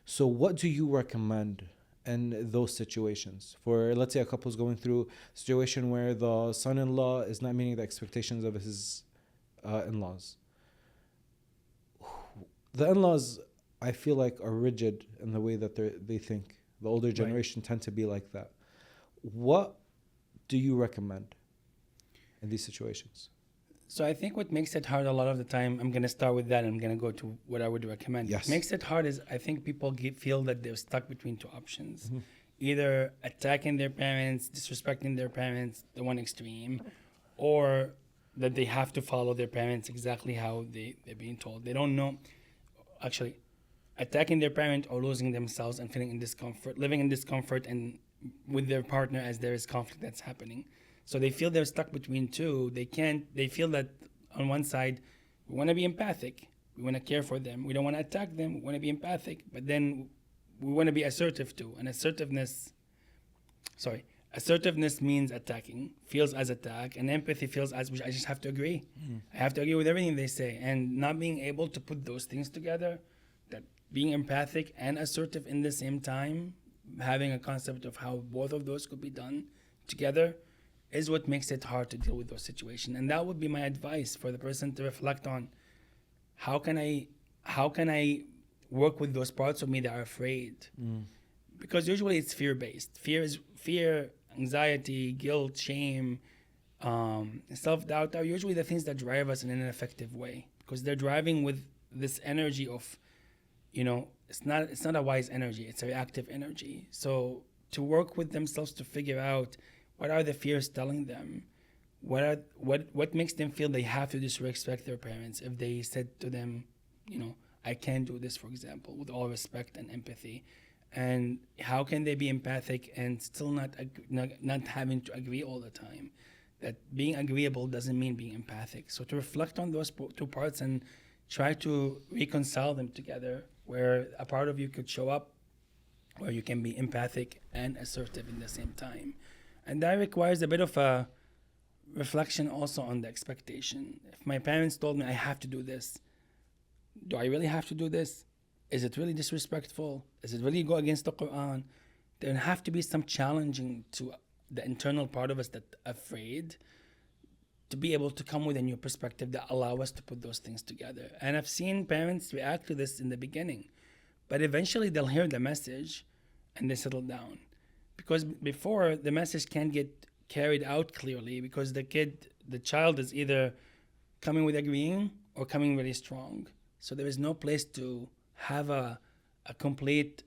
S2: So what do you recommend in those situations? For, let's say, a couple's going through a situation where the son-in-law is not meeting the expectations of his in-laws. The in-laws, I feel like, are rigid in the way that they think. The older generation tend to be like that. What do you recommend in these situations?
S1: So I think what makes it hard a lot of the time, I'm going to start with that and I'm going to go to what I would recommend.
S2: Yes.
S1: What makes it hard is I think people feel that they're stuck between two options. Either attacking their parents, disrespecting their parents, the one extreme, or that they have to follow their parents exactly how they're being told. They don't know, actually, attacking their parent or losing themselves and feeling in discomfort, living in discomfort and with their partner as there is conflict that's happening. So they feel they're stuck between two. They feel that on one side, we want to be empathic. We want to care for them. We don't want to attack them. We want to be empathic. But then we want to be assertive too. And assertiveness means attacking, feels as attack. And empathy feels as, I just have to agree. I have to agree with everything they say. And not being able to put those things together, that being empathic and assertive in the same time, having a concept of how both of those could be done together, is what makes it hard to deal with those situations. And that would be my advice for the person to reflect on, how can I work with those parts of me that are afraid? Because usually it's fear-based. Fear, anxiety, guilt, shame, self-doubt are usually the things that drive us in an effective way, because they're driving with this energy of, it's not a wise energy, it's a reactive energy. So to work with themselves to figure out, what are the fears telling them? What makes them feel they have to disrespect their parents if they said to them, I can't do this, for example, with all respect and empathy? And how can they be empathic and still not having to agree all the time? That being agreeable doesn't mean being empathic. So to reflect on those two parts and try to reconcile them together, where a part of you could show up, where you can be empathic and assertive in the same time. And that requires a bit of a reflection also on the expectation. If my parents told me I have to do this, do I really have to do this? Is it really disrespectful? Does it really go against the Quran? There have to be some challenging to the internal part of us that's afraid, to be able to come with a new perspective that allow us to put those things together. And I've seen parents react to this in the beginning, but eventually they'll hear the message and they settle down. Because before, the message can't get carried out clearly, because the child is either coming with agreeing or coming really strong. So there is no place to have a complete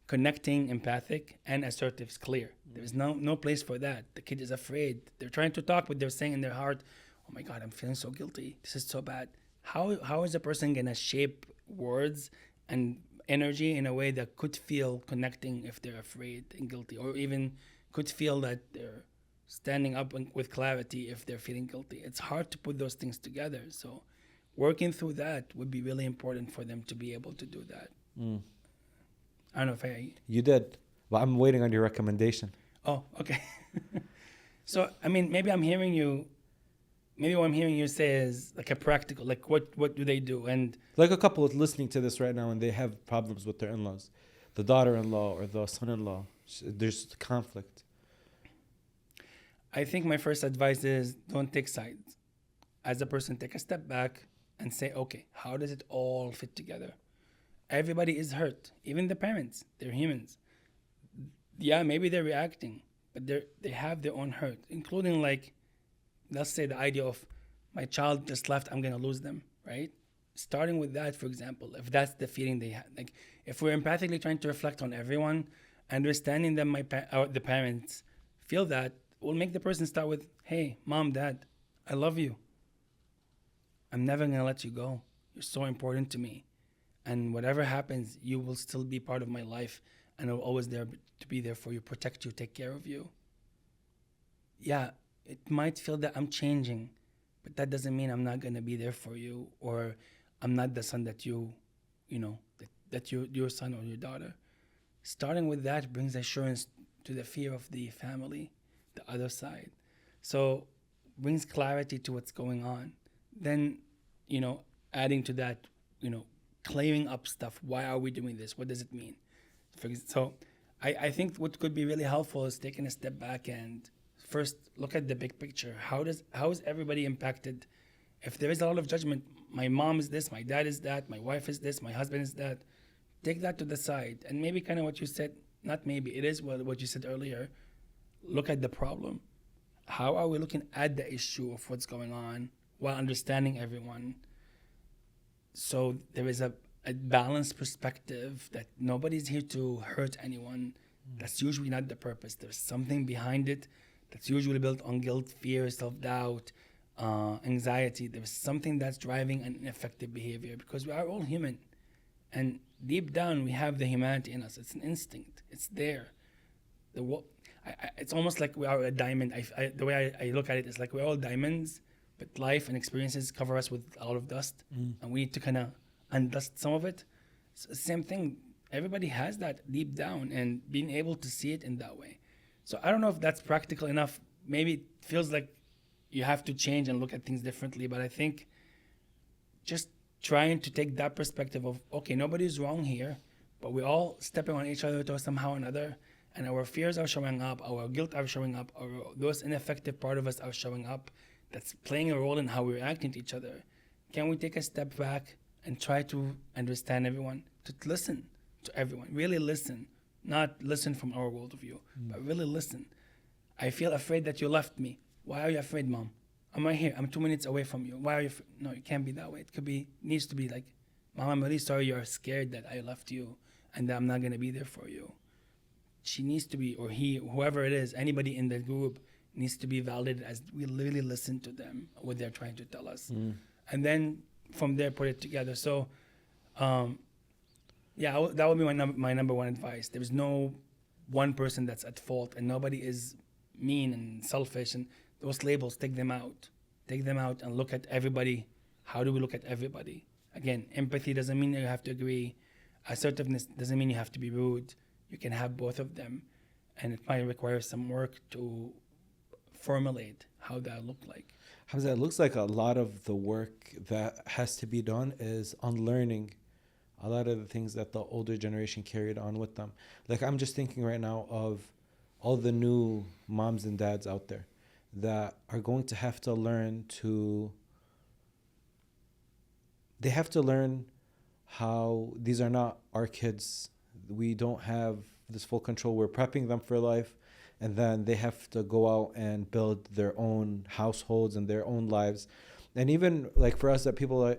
S1: connecting, empathic, and assertive clear. There is no place for that. The kid is afraid. They're trying to talk, but they're saying in their heart, oh my God, I'm feeling so guilty. This is so bad. How is a person going to shape words and energy in a way that could feel connecting if they're afraid and guilty, or even could feel that they're standing up with clarity if they're feeling guilty? It's hard to put those things together. So working through that would be really important for them to be able to do that. I don't know if
S2: You did, but I'm waiting on your recommendation.
S1: Oh, okay. So, maybe what I'm hearing you say is like a practical, like what do they do? And
S2: like a couple is listening to this right now and they have problems with their in-laws, the daughter-in-law or the son-in-law. There's conflict.
S1: I think my first advice is don't take sides. As a person, take a step back and say, okay, how does it all fit together? Everybody is hurt, even the parents. They're humans. Yeah, maybe they're reacting, but they have their own hurt, including like, let's say the idea of my child just left, I'm gonna lose them, right? Starting with that, for example, if that's the feeling they have, like if we're empathically trying to reflect on everyone, understanding that the parents feel that will make the person start with, hey, mom, dad, I love you. I'm never gonna let you go. You're so important to me. And whatever happens, you will still be part of my life, and I'm always there to be there for you, protect you, take care of you. Yeah, it might feel that I'm changing, but that doesn't mean I'm not gonna be there for you, or I'm not the son that that you're your son or your daughter. Starting with that brings assurance to the fear of the family, the other side. So brings clarity to what's going on. Then, adding to that, clearing up stuff. Why are we doing this? What does it mean? So I think what could be really helpful is taking a step back and first look at the big picture. How is everybody impacted? If there is a lot of judgment, my mom is this, my dad is that, my wife is this, my husband is that, take that to the side. And maybe kind of what you said, not maybe, it is what you said earlier. Look at the problem. How are we looking at the issue of what's going on while understanding everyone? So there is a balanced perspective that nobody's here to hurt anyone. That's usually not the purpose. There's something behind it that's usually built on guilt, fear, self-doubt, anxiety. There's something that's driving an ineffective behavior because we are all human. And deep down, we have the humanity in us. It's an instinct. It's there. It's almost like we are a diamond. The way I look at it is like we're all diamonds, but life and experiences cover us with a lot of dust, and we need to kind of undust some of it. Same thing. Everybody has that deep down, and being able to see it in that way. So I don't know if that's practical enough. Maybe it feels like you have to change and look at things differently, but I think just trying to take that perspective of, okay, nobody's wrong here, but we're all stepping on each other to somehow or another, and our fears are showing up, our guilt are showing up, or those ineffective part of us are showing up, that's playing a role in how we're acting to each other. Can we take a step back and try to understand everyone, to listen to everyone, really listen, not listen from our worldview, but really listen. I feel afraid that you left me. Why are you afraid, mom? I'm right here. I'm 2 minutes away from you. Why are you? No, it can't be that way. Needs to be like, mom, I'm really sorry you're scared that I left you and that I'm not going to be there for you. She needs to be, or he, whoever it is, anybody in the group needs to be validated as we really listen to them, what they're trying to tell us. And then from there, put it together. So, that would be my number one advice. There's no one person that's at fault, and nobody is mean and selfish, and those labels, take them out and look at everybody. How do we look at everybody? Again, empathy doesn't mean you have to agree. Assertiveness doesn't mean you have to be rude. You can have both of them, and it might require some work to formulate how that look like.
S2: Hamzah, it looks like a lot of the work that has to be done is unlearning a lot of the things that the older generation carried on with them. Like, I'm just thinking right now of all the new moms and dads out there that are going to have to learn how these are not our kids. We don't have this full control. We're prepping them for life, and then they have to go out and build their own households and their own lives. And even like for us, that people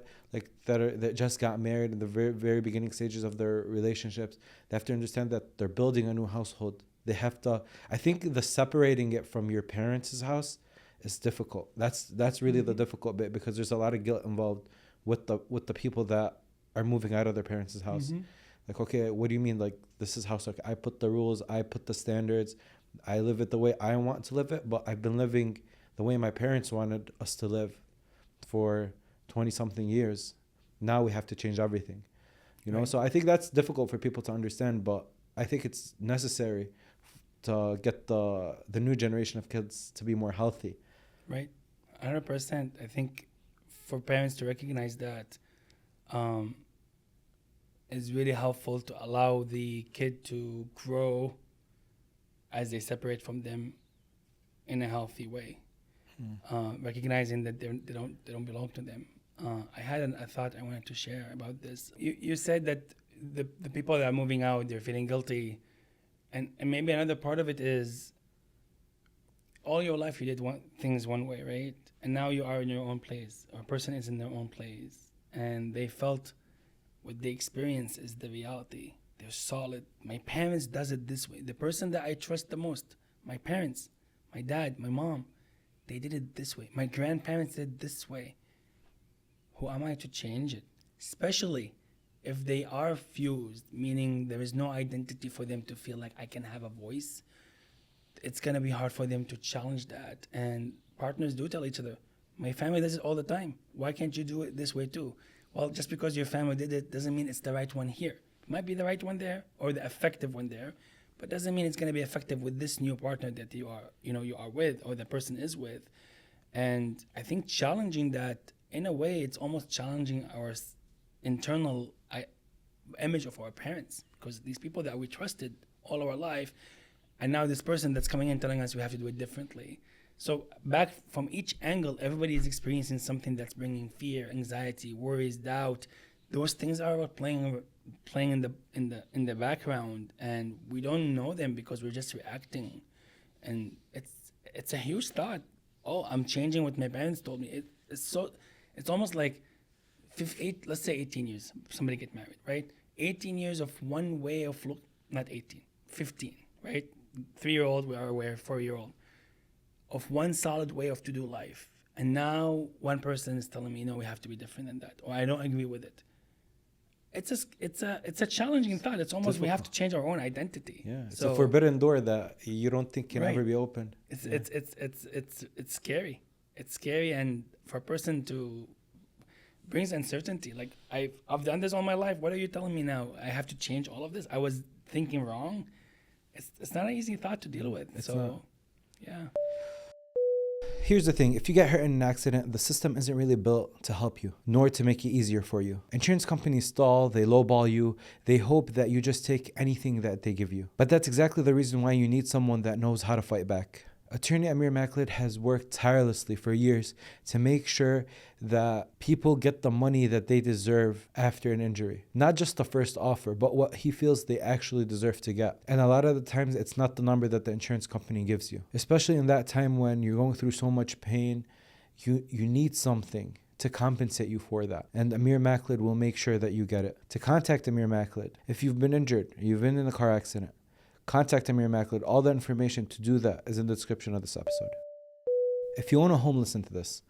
S2: that just got married in the very, very beginning stages of their relationships, they have to understand that they're building a new household. They have to, I think the separating it from your parents' house is difficult. That's really the difficult bit, because there's a lot of guilt involved with the people that are moving out of their parents' house. Like, okay, what do you mean? Like, this is house. Like, I put the rules, I put the standards, I live it the way I want to live it, but I've been living the way my parents wanted us to live for 20 something years. Now we have to change everything,
S1: Right.
S2: So I think that's difficult for people to understand, but I think it's necessary to get the new generation of kids to be more healthy.
S1: Right, 100%. I think for parents to recognize that is really helpful, to allow the kid to grow as they separate from them in a healthy way, recognizing that they don't belong to them. I had a thought I wanted to share about this. You said that the people that are moving out, they're feeling guilty, and maybe another part of it is all your life you did things one way, right? And now you are in your own place, or a person is in their own place, and they felt what they experience is the reality. They're solid. My parents does it this way. The person that I trust the most, my parents, my dad, my mom, they did it this way. My grandparents did it this way. Who am I to change it? Especially if they are fused, meaning there is no identity for them to feel like I can have a voice. It's going to be hard for them to challenge that. And partners do tell each other, my family does it all the time. Why can't you do it this way too? Well, just because your family did it doesn't mean it's the right one here. It might be the right one there or the effective one there, but doesn't mean it's going to be effective with this new partner that you are with or the person is with. And I think challenging that, in a way, it's almost challenging our internal image of our parents, because these people that we trusted all our life, and now this person that's coming in telling us we have to do it differently. So back from each angle, everybody is experiencing something that's bringing fear, anxiety, worries, doubt. Those things are playing in the background, and we don't know them because we're just reacting. And it's a huge thought. Oh, I'm changing what my parents told me. It's almost like let's say 18 years, somebody get married, right? 18 years of one way of not 18, 15, right? 3-year-old, we are aware, 4-year-old, of one solid way of to do life. And now one person is telling me, no, we have to be different than that, or I don't agree with it. It's a challenging thought. It's almost we have to change our own identity.
S2: Yeah, it's a forbidden door that you don't think can ever be opened.
S1: It's scary. It's scary, and for a person to brings uncertainty. Like I've done this all my life. What are you telling me now? I have to change all of this. I was thinking wrong. It's not an easy thought to deal with.
S2: It's not.
S1: Yeah.
S2: Here's the thing. If you get hurt in an accident, the system isn't really built to help you, nor to make it easier for you. Insurance companies stall, they lowball you, they hope that you just take anything that they give you. But that's exactly the reason why you need someone that knows how to fight back. Attorney Amir Maklid has worked tirelessly for years to make sure that people get the money that they deserve after an injury. Not just the first offer, but what he feels they actually deserve to get. And a lot of the times, it's not the number that the insurance company gives you. Especially in that time when you're going through so much pain, you need something to compensate you for that. And Amir Maklid will make sure that you get it. To contact Amir Maklid, if you've been injured, you've been in a car accident, contact Amir Maklid. All the information to do that is in the description of this episode. If you own a home, listen to this.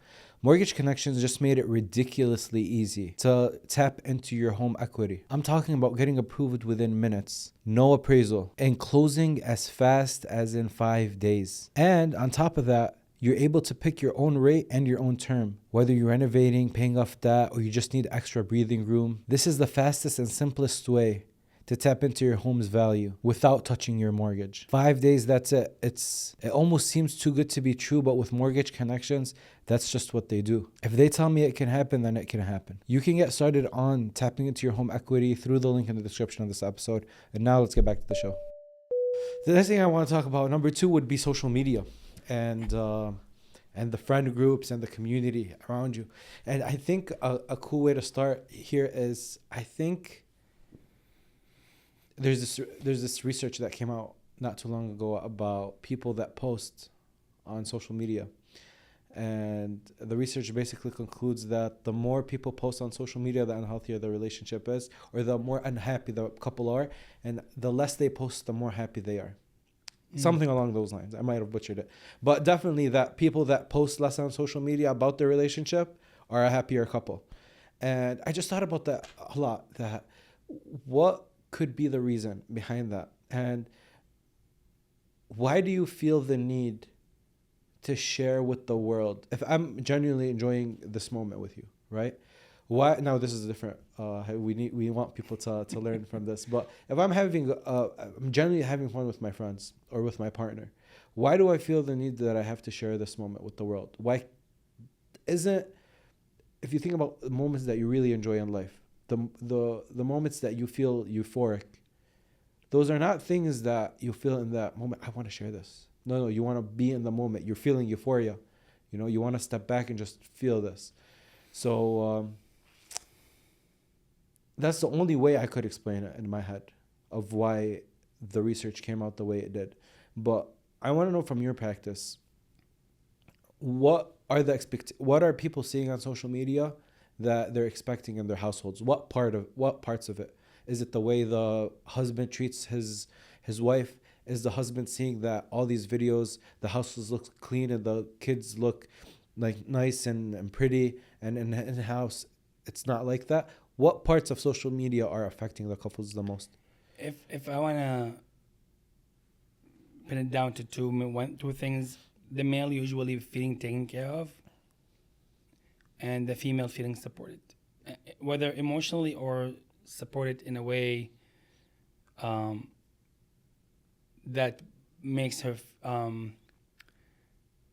S2: Mortgage Connections just made it ridiculously easy to tap into your home equity. I'm talking about getting approved within minutes, no appraisal, and closing as fast as in 5 days. And on top of that, you're able to pick your own rate and your own term. Whether you're renovating, paying off debt, or you just need extra breathing room, this is the fastest and simplest way to tap into your home's value without touching your mortgage. 5 days, that's it. It almost seems too good to be true, but with Mortgage Connections, that's just what they do. If they tell me it can happen, then it can happen. You can get started on tapping into your home equity through the link in the description of this episode. And now let's get back to the show. The next thing I want to talk about, number 2, would be social media and the friend groups and the community around you. And I think a cool way to start here is, I think there's this research that came out not too long ago about people that post on social media. And the research basically concludes that the more people post on social media, the unhealthier the relationship is, or the more unhappy the couple are. And the less they post, the more happy they are. Something along those lines. I might have butchered it. But definitely that people that post less on social media about their relationship are a happier couple. And I just thought about that a lot. That what could be the reason behind that? And why do you feel the need to share with the world? If I'm genuinely enjoying this moment with you, right? Why? Now this is different. We want people to learn from this. But if I'm I'm genuinely having fun with my friends or with my partner, why do I feel the need that I have to share this moment with the world? Why isn't? If you think about the moments that you really enjoy in life, the moments that you feel euphoric, those are not things that you feel in that moment. I want to share this. No, you want to be in the moment. You're feeling euphoria. You know, you want to step back and just feel this. So that's the only way I could explain it in my head of why the research came out the way it did. But I want to know from your practice, what are people seeing on social media that they're expecting in their households? What parts of it? Is it the way the husband treats his wife? Is the husband seeing that all these videos, the houses look clean and the kids look like nice and pretty, and in the house it's not like that? What parts of social media are affecting the couples the most?
S1: If I wanna pin it down to two things, the male usually feeling taken care of, and the female feeling supported, whether emotionally or supported in a way that makes her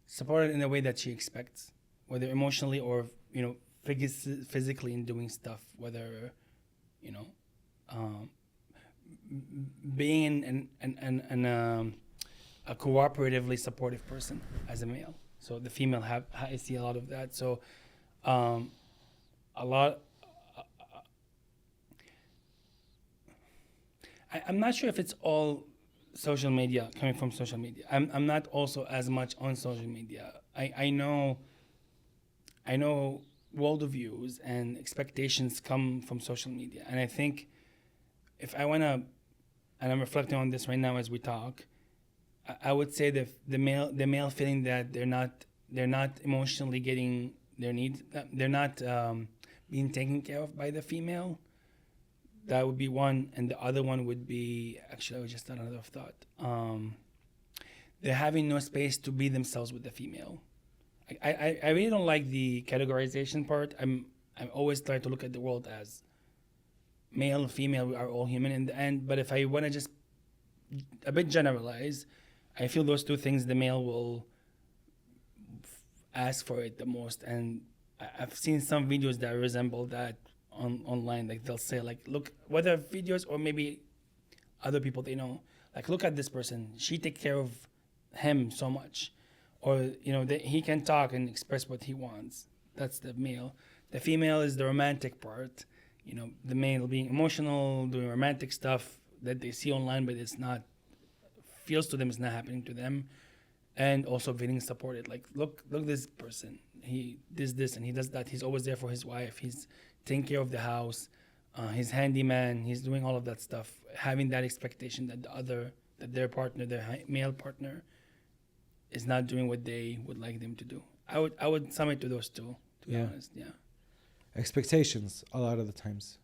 S1: supported in a way that she expects, whether emotionally or physically in doing stuff, whether being a cooperatively supportive person as a male. So the female I see a lot of that. So a lot. I'm not sure if it's all social media, coming from social media. I'm not also as much on social media. I know worldviews and expectations come from social media, and I think if I wanna, and I'm reflecting on this right now as we talk, I would say that the male feeling that they're not emotionally getting their needs, they're not being taken care of by the female. That would be one, and the other one would be, actually, I was just another thought. They're having no space to be themselves with the female. I really don't like the categorization part. I'm always trying to look at the world as male and female. We are all human in the end. But if I want to just a bit generalize, I feel those two things, the male will ask for it the most. And I've seen some videos that resemble that online. Like they'll say, like, look, whether videos or maybe other people they know, like, look at this person. She take care of him so much. Or, he can talk and express what he wants. That's the male. The female is the romantic part. The male being emotional, doing romantic stuff that they see online, but it's not, feels to them it's not happening to them. And also feeling supported. Like, look this person. He does this and he does that. He's always there for his wife. He's taking care of the house. He's handyman. He's doing all of that stuff. Having that expectation that their partner, their male partner, is not doing what they would like them to do. I would sum it to those two, to be honest. Yeah.
S2: Expectations a lot of the times.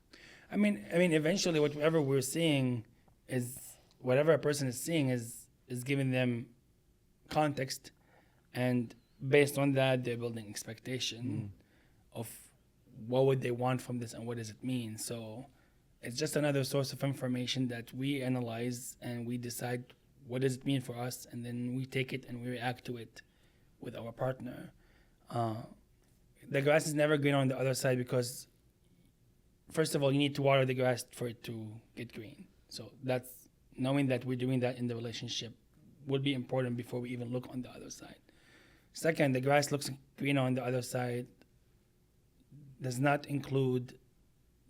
S1: I mean, eventually, whatever we're seeing is whatever a person is seeing is giving them context, and based on that, they're building expectation of what would they want from this and what does it mean. So it's just another source of information that we analyze and we decide what does it mean for us, and then we take it and we react to it with our partner. The grass is never green on the other side because, first of all, you need to water the grass for it to get green. So that's knowing that we're doing that in the relationship would be important before we even look on the other side. Second, the grass looks green on the other side does not include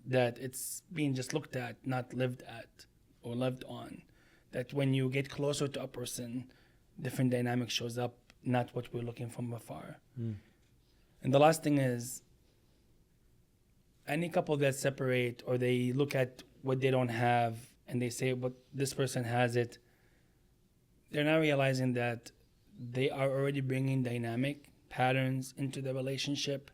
S1: that it's being just looked at, not lived at or lived on. That when you get closer to a person, different dynamic shows up, not what we're looking from afar. And the last thing is, any couple that separate or they look at what they don't have and they say, but this person has it, they're not realizing that they are already bringing dynamic patterns into the relationship,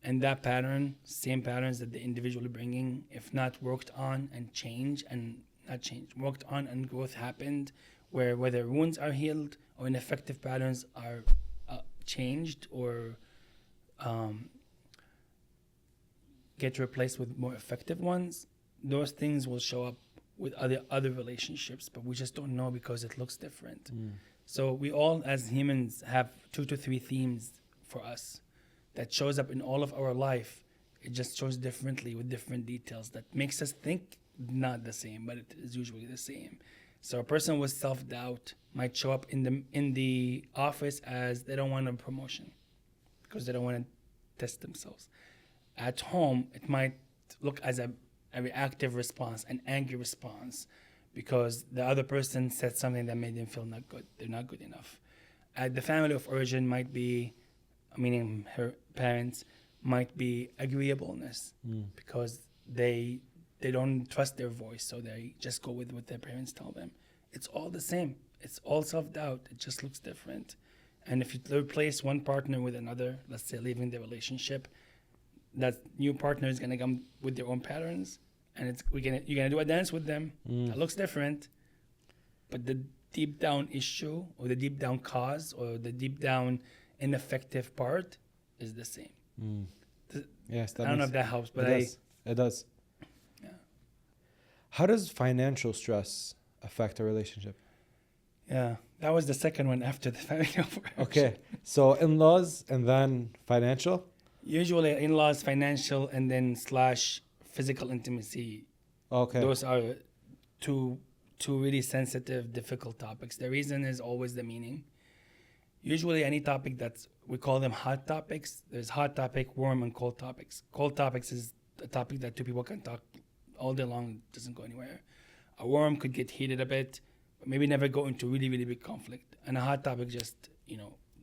S1: and that pattern, same patterns that the individual bringing, if not worked on and changed and not changed, worked on and growth happened, where whether wounds are healed or ineffective patterns are changed or get replaced with more effective ones, those things will show up with other relationships, but we just don't know because it looks different. So we all as humans have 2 to 3 themes for us that shows up in all of our life. It just shows differently with different details that makes us think not the same, but it is usually the same. So a person with self-doubt might show up in the office as they don't want a promotion because they don't want to test themselves. At home, it might look as a reactive response, an angry response, because the other person said something that made them feel not good. They're not good enough. At the family of origin might be, meaning her parents, might be agreeableness because they don't trust their voice, so they just go with what their parents tell them. It's all the same. It's all self-doubt. It just looks different. And if you replace one partner with another, let's say leaving the relationship, that new partner is gonna come with their own patterns, and you're gonna do a dance with them that looks different, but the deep down issue or the deep down cause or the deep down ineffective part is the same.
S2: Yes,
S1: I don't know if that helps, but
S2: it does.
S1: Yeah.
S2: How does financial stress affect a relationship?
S1: Yeah, that was the second one after the family of origin.
S2: Okay, so in-laws and then financial.
S1: Usually in-laws, financial, and then / physical intimacy.
S2: Okay.
S1: Those are two really sensitive, difficult topics. The reason is always the meaning. Usually any topic we call them hot topics. There's hot topic, warm, and cold topics. Cold topics is a topic that two people can talk all day long, it doesn't go anywhere. A warm could get heated a bit, but maybe never go into really, really big conflict. And a hot topic just,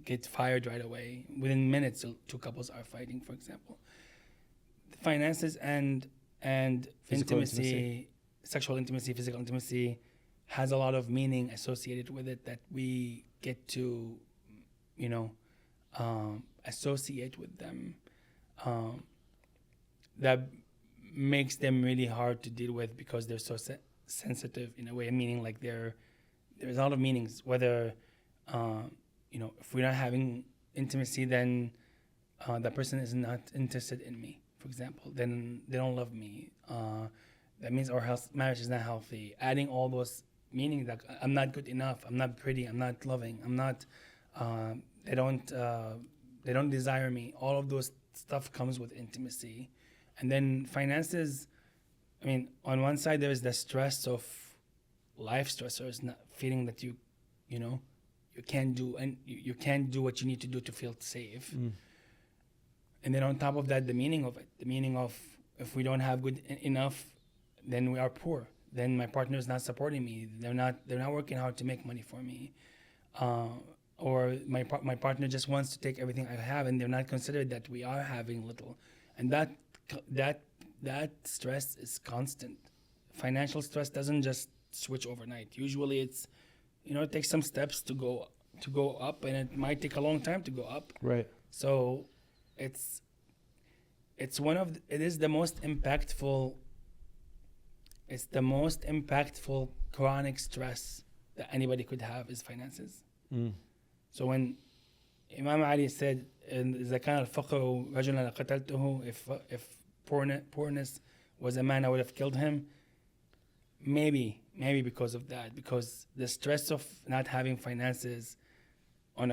S1: get fired right away. Within minutes, two couples are fighting, for example. The finances and intimacy, sexual intimacy, physical intimacy, has a lot of meaning associated with it that we get to, associate with them. That makes them really hard to deal with because they're so sensitive in a way, meaning like there's a lot of meanings, whether, if we're not having intimacy, then that person is not interested in me, for example, then they don't love me. That means our marriage is not healthy. Adding all those meanings, that I'm not good enough, I'm not pretty, I'm not loving, I'm not, they don't desire me. All of those stuff comes with intimacy. And then finances, on one side there is the stress of life stressors, not feeling that you can't do, and you can't do what you need to do to feel safe. And then on top of that, the meaning of if we don't have good enough, then we are poor. Then my partner is not supporting me. They're not working hard to make money for me. Or my partner just wants to take everything I have, and they're not considered that we are having little. And that stress is constant. Financial stress doesn't just switch overnight. Usually it's, it takes some steps to go up, and it might take a long time to go up.
S2: Right.
S1: So it is the most impactful. It's the most impactful chronic stress that anybody could have is finances. So when Imam Ali said, إذا كان الفقر رجلا لقتلته, if poorness was a man, I would have killed him. Maybe because of that, because the stress of not having finances on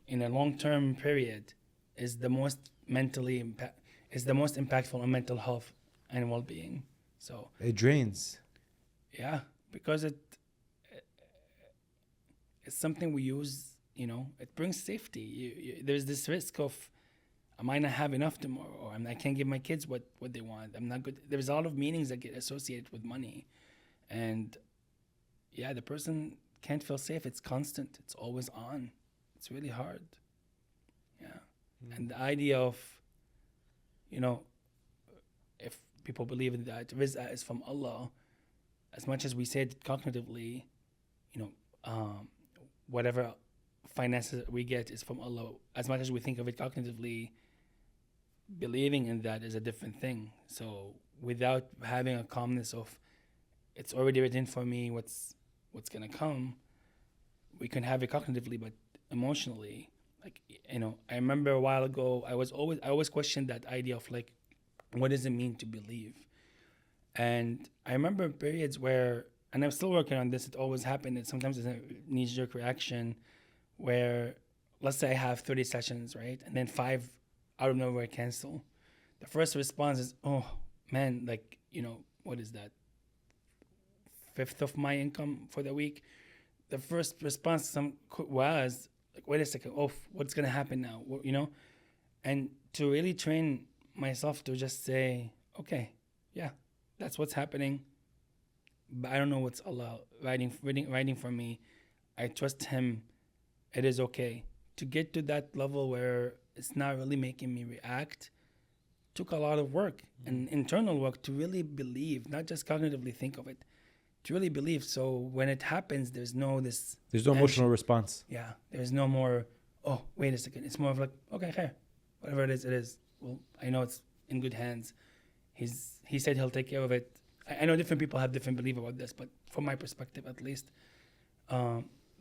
S1: in a long-term period is the most impactful on mental health and well-being. So
S2: it drains.
S1: Yeah, because it's something we use. It brings safety. There's this risk of, I might not have enough tomorrow, or I can't give my kids what they want. I'm not good. There's a lot of meanings that get associated with money, and the person can't feel safe. It's constant. It's always on. It's really hard. Yeah, and the idea of, if people believe that rizq is from Allah, as much as we say it cognitively, whatever finances we get is from Allah. As much as we think of it cognitively, believing in that is a different thing. So without having a calmness of, it's already written for me what's gonna come, we can have it cognitively, but emotionally, I remember a while ago, I always questioned that idea of what does it mean to believe? And I remember periods where, and I'm still working on this, it always happened, and sometimes it's a knee-jerk reaction where, let's say I have 30 sessions, right? And then 5 out of nowhere cancel. The first response is, oh man, what is that? fifth of my income for the week, the first response was like, wait a second, what's gonna happen now? You know, and to really train myself to just say, okay, yeah, that's what's happening, but I don't know what's Allah writing for me. I trust Him. It is okay. To get to that level where it's not really making me react took a lot of work and internal work to really believe, not just cognitively think of it, to really believe. So when it happens, there's no
S2: emotional response.
S1: Yeah, there's no more, oh, wait a second. It's more of like, okay, khair. Whatever it is. Well, I know it's in good hands. He said he'll take care of it. I know different people have different belief about this, but from my perspective at least,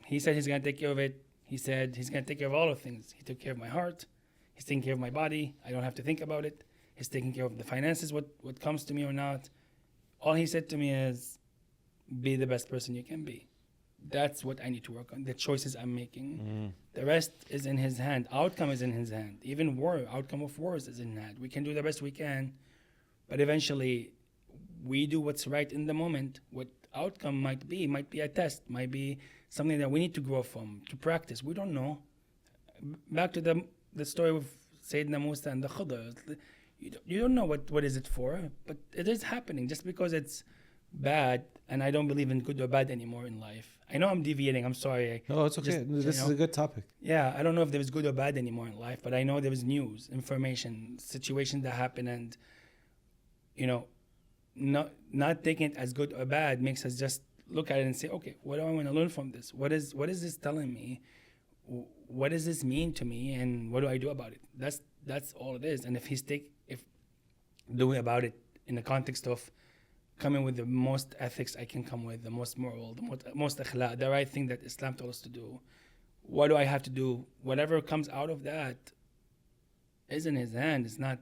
S1: he said he's going to take care of it. He said he's going to take care of all of things. He took care of my heart. He's taking care of my body. I don't have to think about it. He's taking care of the finances, what comes to me or not. All he said to me is, be the best person you can be. That's what I need to work on, the choices I'm making. The rest is in His hand. Outcome is in His hand. Even outcome of wars is in His hand. We can do the best we can, but eventually we do what's right in the moment. What outcome might be a test, might be something that we need to grow from, to practice. We don't know. Back to the story of Sayyidina Musa and the Khidr. You don't know what is it for, but it is happening. Just because it's bad, and I don't believe in good or bad anymore in life. I know I'm deviating. I'm sorry.
S2: No, it's okay. This is a good topic.
S1: Yeah, I don't know if there is good or bad anymore in life, but I know there is news, information, situations that happen, and not taking it as good or bad makes us just look at it and say, okay, what do I want to learn from this? What is this telling me? What does this mean to me, and what do I do about it? That's all it is. And if doing about it in the context of coming with the most ethics I can come with, the most moral, the most akhlaq, the right thing that Islam told us to do, what do I have to do? Whatever comes out of that is in His hand. It's not,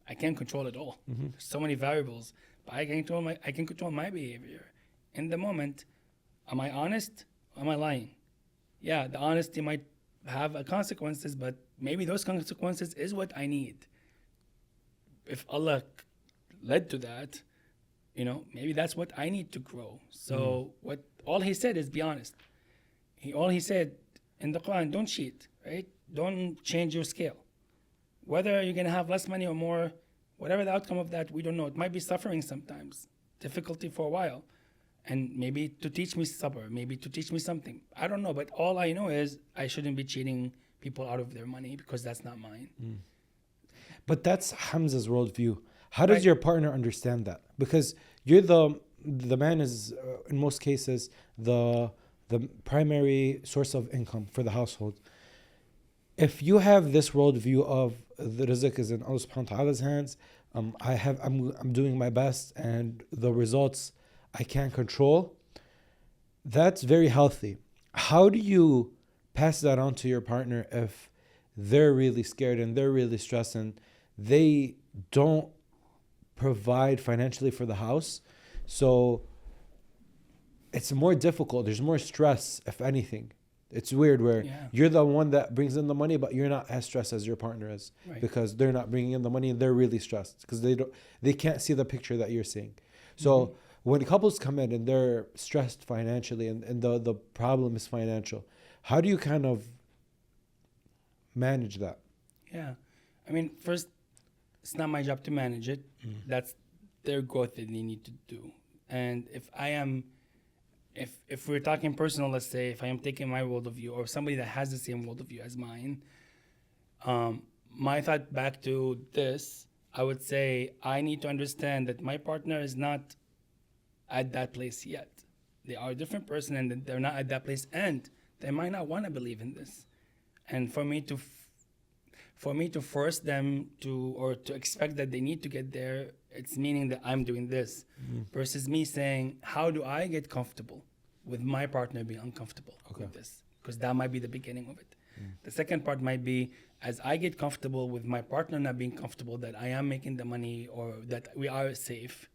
S1: I can't control it all. There's so many variables, but I can control my behavior. In the moment, am I honest? Am I lying? Yeah, the honesty might have consequences, but maybe those consequences is what I need. If Allah led to that, maybe that's what I need to grow. So all He said is be honest. All He said in the Quran, don't cheat, right? Don't change your scale. Whether you're going to have less money or more, whatever the outcome of that, we don't know. It might be suffering sometimes, difficulty for a while. And maybe to teach me sabr, maybe to teach me something. I don't know, but all I know is I shouldn't be cheating people out of their money because that's not mine.
S2: But that's Hamza's worldview. How does your partner understand that? Because you're the man is, in most cases, the primary source of income for the household. If you have this worldview of the rizq is in Allah subhanahu wa ta'ala's hands, I'm doing my best and the results I can't control, that's very healthy. How do you pass that on to your partner if they're really scared and they're really stressed and they don't provide financially for the house? So it's more difficult. There's more stress, if anything. It's weird where you're the one that brings in the money, but you're not as stressed as your partner is, because they're not bringing in the money and they're really stressed because they can't see the picture that you're seeing. So when couples come in and they're stressed financially and the problem is financial, how do you kind of manage that? Yeah.
S1: I mean, first, it's not my job to manage it. That's their growth that they need to do. And if we're talking personal, let's say, if I am taking my worldview or somebody that has the same worldview as mine, my thought back to this, I would say I need to understand that my partner is not at that place yet. They are a different person and they're not at that place, and they might not want to believe in this. And for me to force them to expect that they need to get there, it's meaning that I'm doing this versus me saying, how do I get comfortable with my partner being uncomfortable with this? Because that might be the beginning of it. The second part might be, as I get comfortable with my partner not being comfortable that I am making the money or that we are safe.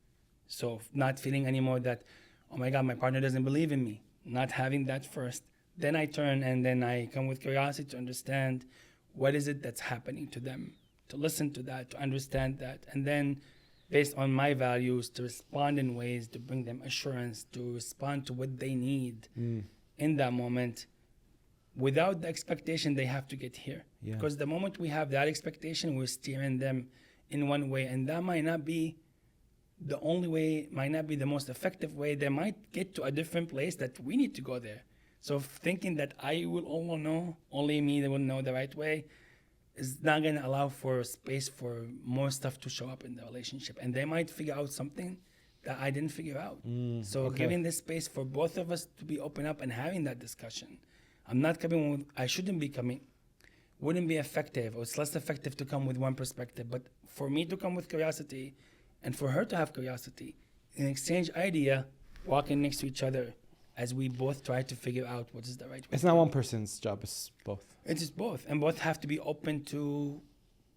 S1: So not feeling anymore that, oh my God, my partner doesn't believe in me. Not having that first. Then I turn and then I come with curiosity to understand what is it that's happening to them, to listen to that, to understand that. And then based on my values, to respond in ways to bring them assurance, to respond to what they need in that moment, without the expectation they have to get here.
S2: Yeah.
S1: Because the moment we have that expectation, we're steering them in one way, and that might not be the only way, might not be the most effective way. They might get to a different place that we need to go there. So thinking that I will all know, only me that will know the right way, is not going to allow for space for more stuff to show up in the relationship. And they might figure out something that I didn't figure out. So
S2: okay.
S1: giving this space for both of us to be open up and having that discussion. I'm not coming with, I shouldn't be coming, wouldn't be effective, or it's less effective to come with one perspective. But for me to come with curiosity and for her to have curiosity, and exchange idea, walking next to each other as we both try to figure out what is the right way.
S2: It's not one person's job, it's both.
S1: It's just both. And both have to be open to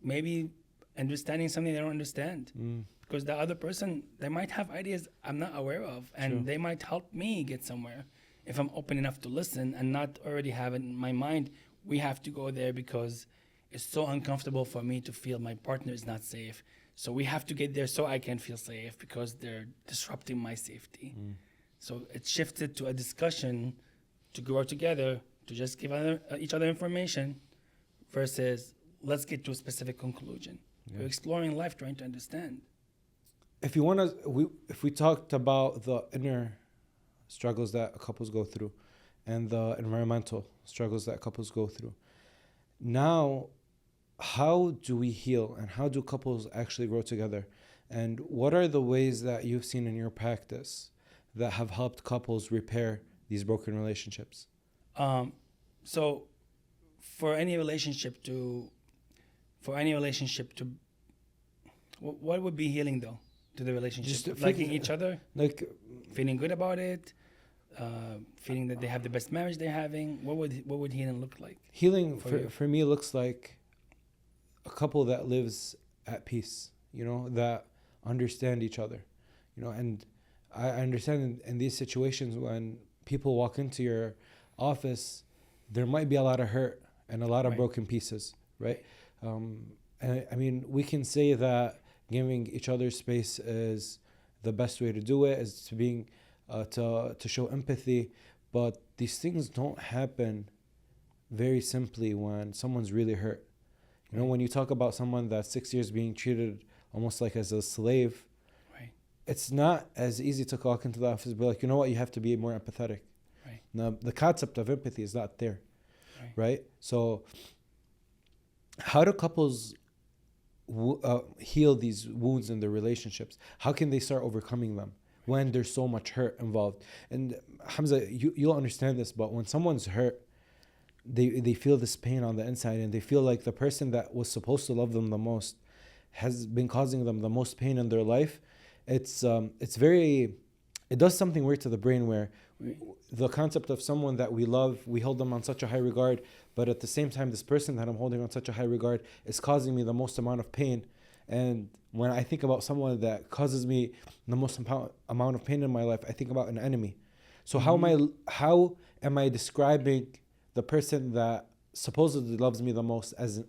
S1: maybe understanding something they don't understand. Because the other person, they might have ideas I'm not aware of, and
S2: True.
S1: they might help me get somewhere if I'm open enough to listen and not already have it in my mind, we have to go there because it's so uncomfortable for me to feel my partner is not safe. So we have to get there so I can feel safe because they're disrupting my safety. So it shifted to a discussion to grow together, to just give each other information versus let's get to a specific conclusion. We're exploring life, trying to understand.
S2: If you want to, if we talked about the inner struggles that couples go through and the environmental struggles that couples go through, now how do we heal and how do couples actually grow together? And what are the ways that you've seen in your practice that have helped couples repair these broken relationships?
S1: So for any relationship to, what would be healing though to the relationship?
S2: Just
S1: liking each other,
S2: Like,
S1: feeling good about it, feeling that they have the best marriage they're having. What would healing look like?
S2: healing
S1: For you.
S2: for me looks like a couple that lives at peace, that understand each other, and I understand in these situations when people walk into your office, there might be a lot of hurt and a lot of
S1: Right.
S2: broken pieces, right? And I mean, we can say that giving each other space is the best way to do it, is to being to show empathy, but these things don't happen very simply when someone's really hurt. When you talk about someone that's 6 years being treated almost like as a slave,
S1: Right.
S2: it's not as easy to walk into the office and be like, you know what, you have to be more empathetic.
S1: Right.
S2: Now, the concept of empathy is not there, right? So how do couples heal these wounds in their relationships? How can they start overcoming them when there's so much hurt involved? And Hamzah, you'll understand this, but when someone's hurt, they feel this pain on the inside, and they feel like the person that was supposed to love them the most has been causing them the most pain in their life. It does something weird to the brain where the concept of someone that we love, we hold them on such a high regard, but at the same time, this person that I'm holding on such a high regard is causing me the most amount of pain. And when I think about someone that causes me the most amount of pain in my life, I think about an enemy. So how am I describing the person that supposedly loves me the most as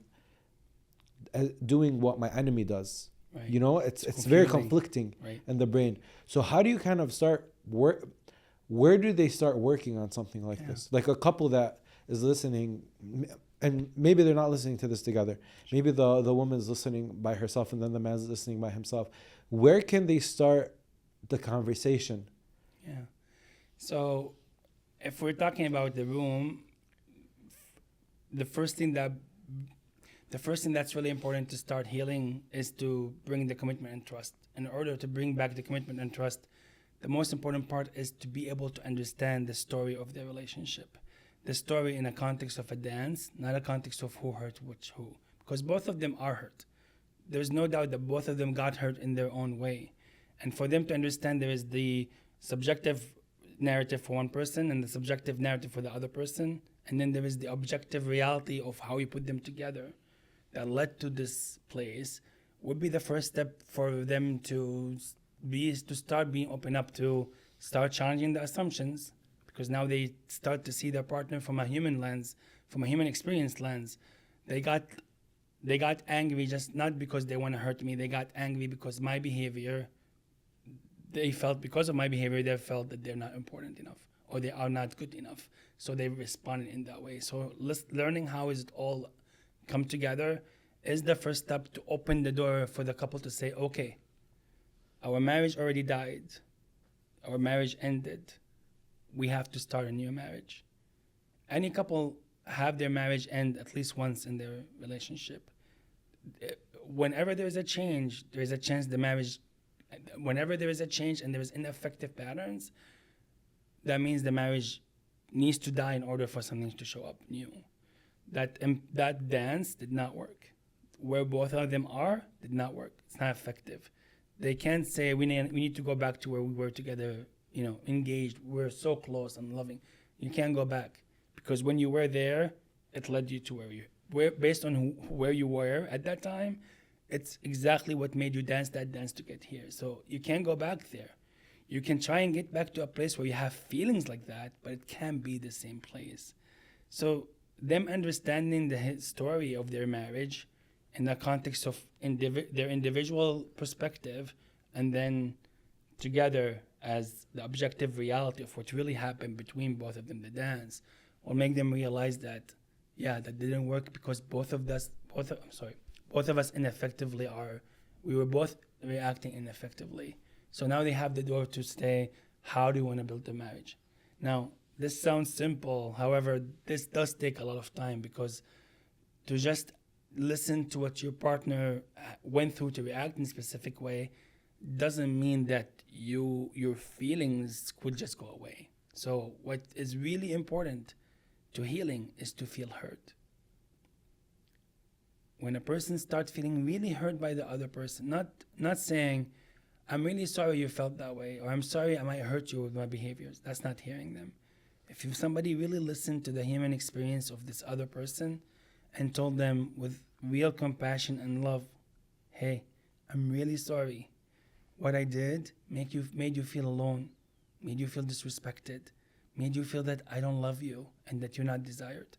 S2: doing what my enemy does?
S1: Right.
S2: It's very
S1: confusing.
S2: conflicting
S1: Right.
S2: in the brain. So how do you kind of start where do they start working on something like this? Like a couple that is listening, and maybe they're not listening to this together. Maybe the woman's listening by herself and then the man's listening by himself. Where can they start the conversation?
S1: Yeah. So if we're talking about the room, the first thing that's really important to start healing is to bring the commitment and trust. In order to bring back the commitment and trust, the most important part is to be able to understand the story of the relationship. The story in a context of a dance, not a context of who hurt who. Because both of them are hurt. There's no doubt that both of them got hurt in their own way. And for them to understand, there is the subjective narrative for one person and the subjective narrative for the other person. And then there is the objective reality of how you put them together that led to this place, would be the first step for them to start being open up, to start challenging the assumptions, because now they start to see their partner from a human lens, from a human experience lens. They got They got angry just not because they want to hurt me. They got angry because my behavior, they felt because of my behavior, they felt that they're not important enough or they are not good enough. So they responded in that way. So learning how is it all come together is the first step to open the door for the couple to say, okay, our marriage already died. Our marriage ended. We have to start a new marriage. Any couple have their marriage end at least once in their relationship. Whenever there is a change, there is a chance the marriage, whenever there is a change and there is ineffective patterns, that means the marriage needs to die in order for something to show up new. That dance did not work. Where both of them are did not work. It's not effective. They can't say we need to go back to where we were together, engaged. We're so close and loving. You can't go back because when you were there, it led you to based on where you were at that time. It's exactly what made you dance that dance to get here. So you can't go back there. You can try and get back to a place where you have feelings like that, but it can't be the same place. So them understanding the story of their marriage in the context of their individual perspective, and then together as the objective reality of what really happened between both of them, the dance, will make them realize that, that didn't work because both of us ineffectively we were both reacting ineffectively. So now they have the door to say, how do you want to build the marriage? Now, this sounds simple. However, this does take a lot of time because to just listen to what your partner went through to react in a specific way doesn't mean that your feelings could just go away. So what is really important to healing is to feel hurt. When a person starts feeling really hurt by the other person, not saying, I'm really sorry you felt that way, or I'm sorry I might hurt you with my behaviors. That's not hearing them. If somebody really listened to the human experience of this other person and told them with real compassion and love, hey, I'm really sorry. What I did made you feel alone, made you feel disrespected, made you feel that I don't love you and that you're not desired.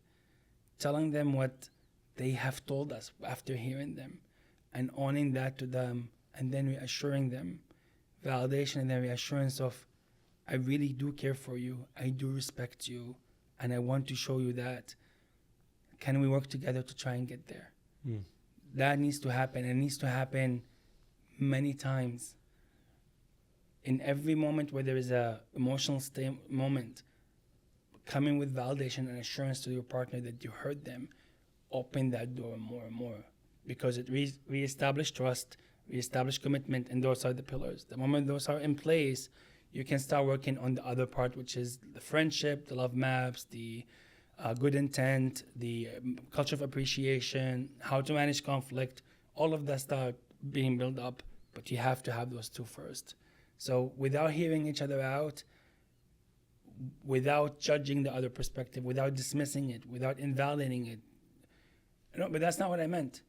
S1: Telling them what they have told us after hearing them and owning that to them, and then reassuring them, validation and then reassurance of, I really do care for you, I do respect you, and I want to show you that. Can we work together to try and get there? That needs to happen, and it needs to happen many times. In every moment where there is a emotional moment, coming with validation and assurance to your partner that you heard them, open that door more and more, because it reestablish trust, reestablish commitment, and those are the pillars. The moment those are in place, you can start working on the other part, which is the friendship, the love maps, the good intent, the culture of appreciation, how to manage conflict. All of that start being built up, but you have to have those two first. So without hearing each other out, without judging the other perspective, without dismissing it, without invalidating it. No, but that's not what I meant.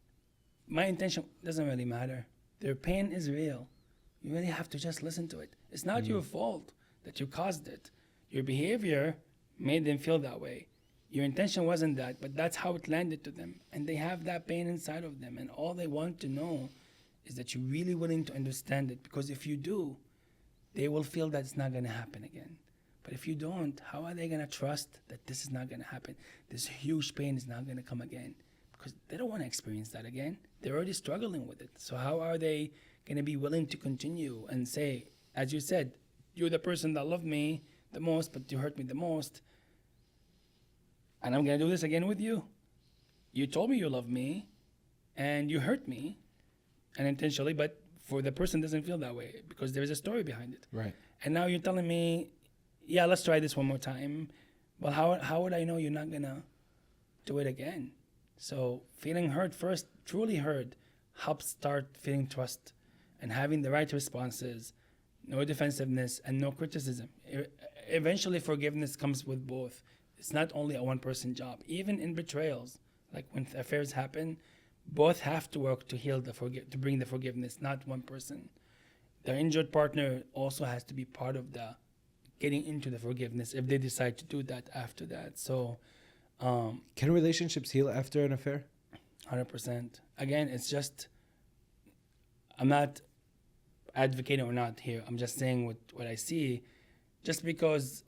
S1: My intention doesn't really matter. Their pain is real. You really have to just listen to it. It's not your fault that you caused it. Your behavior made them feel that way. Your intention wasn't that, but that's how it landed to them. And they have that pain inside of them. And all they want to know is that you're really willing to understand it. Because if you do, they will feel that it's not going to happen again. But if you don't, how are they going to trust that this is not going to happen? This huge pain is not going to come again. Because they don't want to experience that again. They're already struggling with it. So how are they going to be willing to continue and say, as you said, you're the person that loved me the most, but you hurt me the most, and I'm going to do this again with you? You told me you love me, and you hurt me, and intentionally, but for the person doesn't feel that way because there is a story behind it.
S2: Right.
S1: And now you're telling me, yeah, let's try this one more time. Well, how would I know you're not going to do it again? So feeling heard first, truly heard, helps start feeling trust and having the right responses, no defensiveness and no criticism. Eventually forgiveness comes with both. It's not only a one-person job. Even in betrayals, like when affairs happen, both have to work to heal to bring the forgiveness, not one person. The injured partner also has to be part of the getting into the forgiveness if they decide to do that after that. So
S2: can relationships heal after an affair?
S1: 100%. Again, it's just, I'm not advocating or not here. I'm just saying what I see. Just because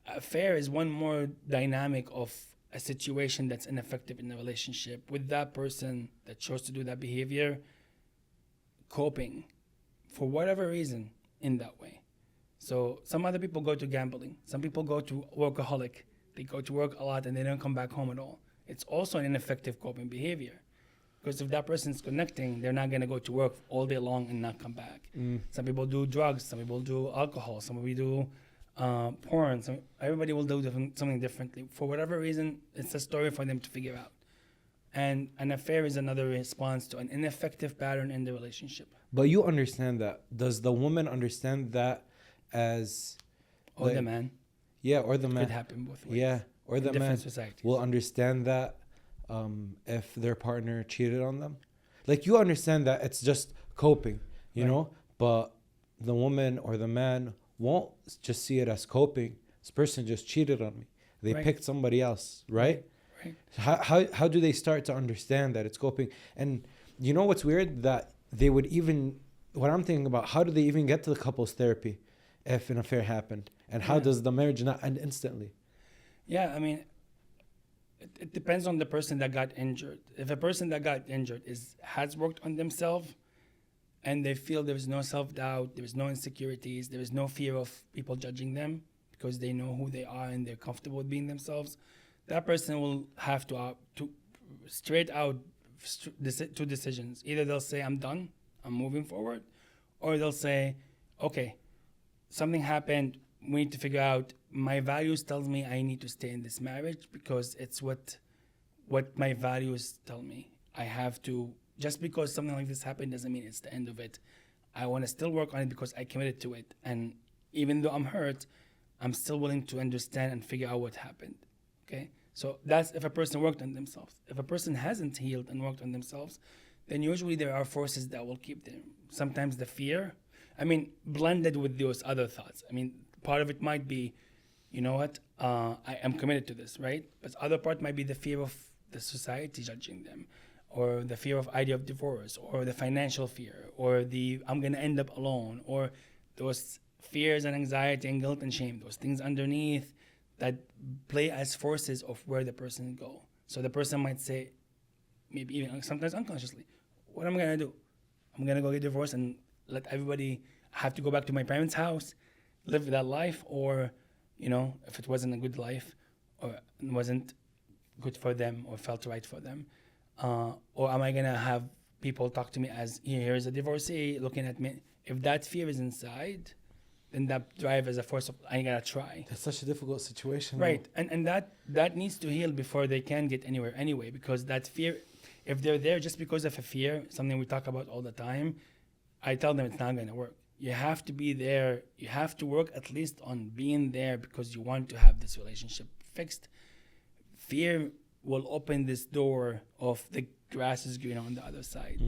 S1: affair is one more dynamic of a situation that's ineffective in the relationship with that person that chose to do that behavior, coping for whatever reason in that way. So some other people go to gambling. Some people go to workaholic. They go to work a lot and they don't come back home at all. It's also an ineffective coping behavior. Because if that person's connecting, they're not going to go to work all day long and not come back. Some people do drugs. Some people do alcohol. Some people do porn. Everybody will do something differently. For whatever reason, it's a story for them to figure out. And an affair is another response to an ineffective pattern in the relationship.
S2: But you understand that. Does the woman understand that as...
S1: Or the man.
S2: Yeah, or the man.
S1: Could happen both ways.
S2: Yeah, or the man
S1: societies.
S2: will understand that if their partner cheated on them. Like, you understand that it's just coping, you know? But the woman or the man won't just see it as coping. This person just cheated on me. They picked somebody else, right?
S1: Right.
S2: How do they start to understand that it's coping? And you know what's weird? That they would even... What I'm thinking about, how do they even get to the couples therapy if an affair happened? And how does the marriage not end instantly?
S1: Yeah, I mean, it depends on the person that got injured. If a person that got injured has worked on themselves and they feel there's no self-doubt, there's no insecurities, there is no fear of people judging them because they know who they are and they're comfortable with being themselves, that person will have to straight out two decisions. Either they'll say, I'm done, I'm moving forward, or they'll say, okay, something happened, we need to figure out, my values tells me I need to stay in this marriage because it's what my values tell me. I have to, just because something like this happened doesn't mean it's the end of it. I want to still work on it because I committed to it. And even though I'm hurt, I'm still willing to understand and figure out what happened. Okay? So that's if a person worked on themselves. If a person hasn't healed and worked on themselves, then usually there are forces that will keep them. Sometimes the fear, blended with those other thoughts. Part of it might be, you know what, I am committed to this, right? But the other part might be the fear of the society judging them, or the fear of idea of divorce, or the financial fear, or the I'm going to end up alone, or those fears and anxiety and guilt and shame, those things underneath that play as forces of where the person go. So the person might say, maybe even sometimes unconsciously, what am I going to do? I'm going to go get divorced and let everybody have to go back to my parents' house, live that life, or, if it wasn't a good life or it wasn't good for them or felt right for them, or am I going to have people talk to me as, here's a divorcee looking at me? If that fear is inside, then that drive is a force of, I got to try.
S2: That's such a difficult situation.
S1: Right. And that needs to heal before they can get anywhere anyway, because that fear, if they're there just because of a fear, something we talk about all the time, I tell them it's not going to work. You have to be there. You have to work at least on being there because you want to have this relationship fixed. Fear will open this door of the grass is green on the other side.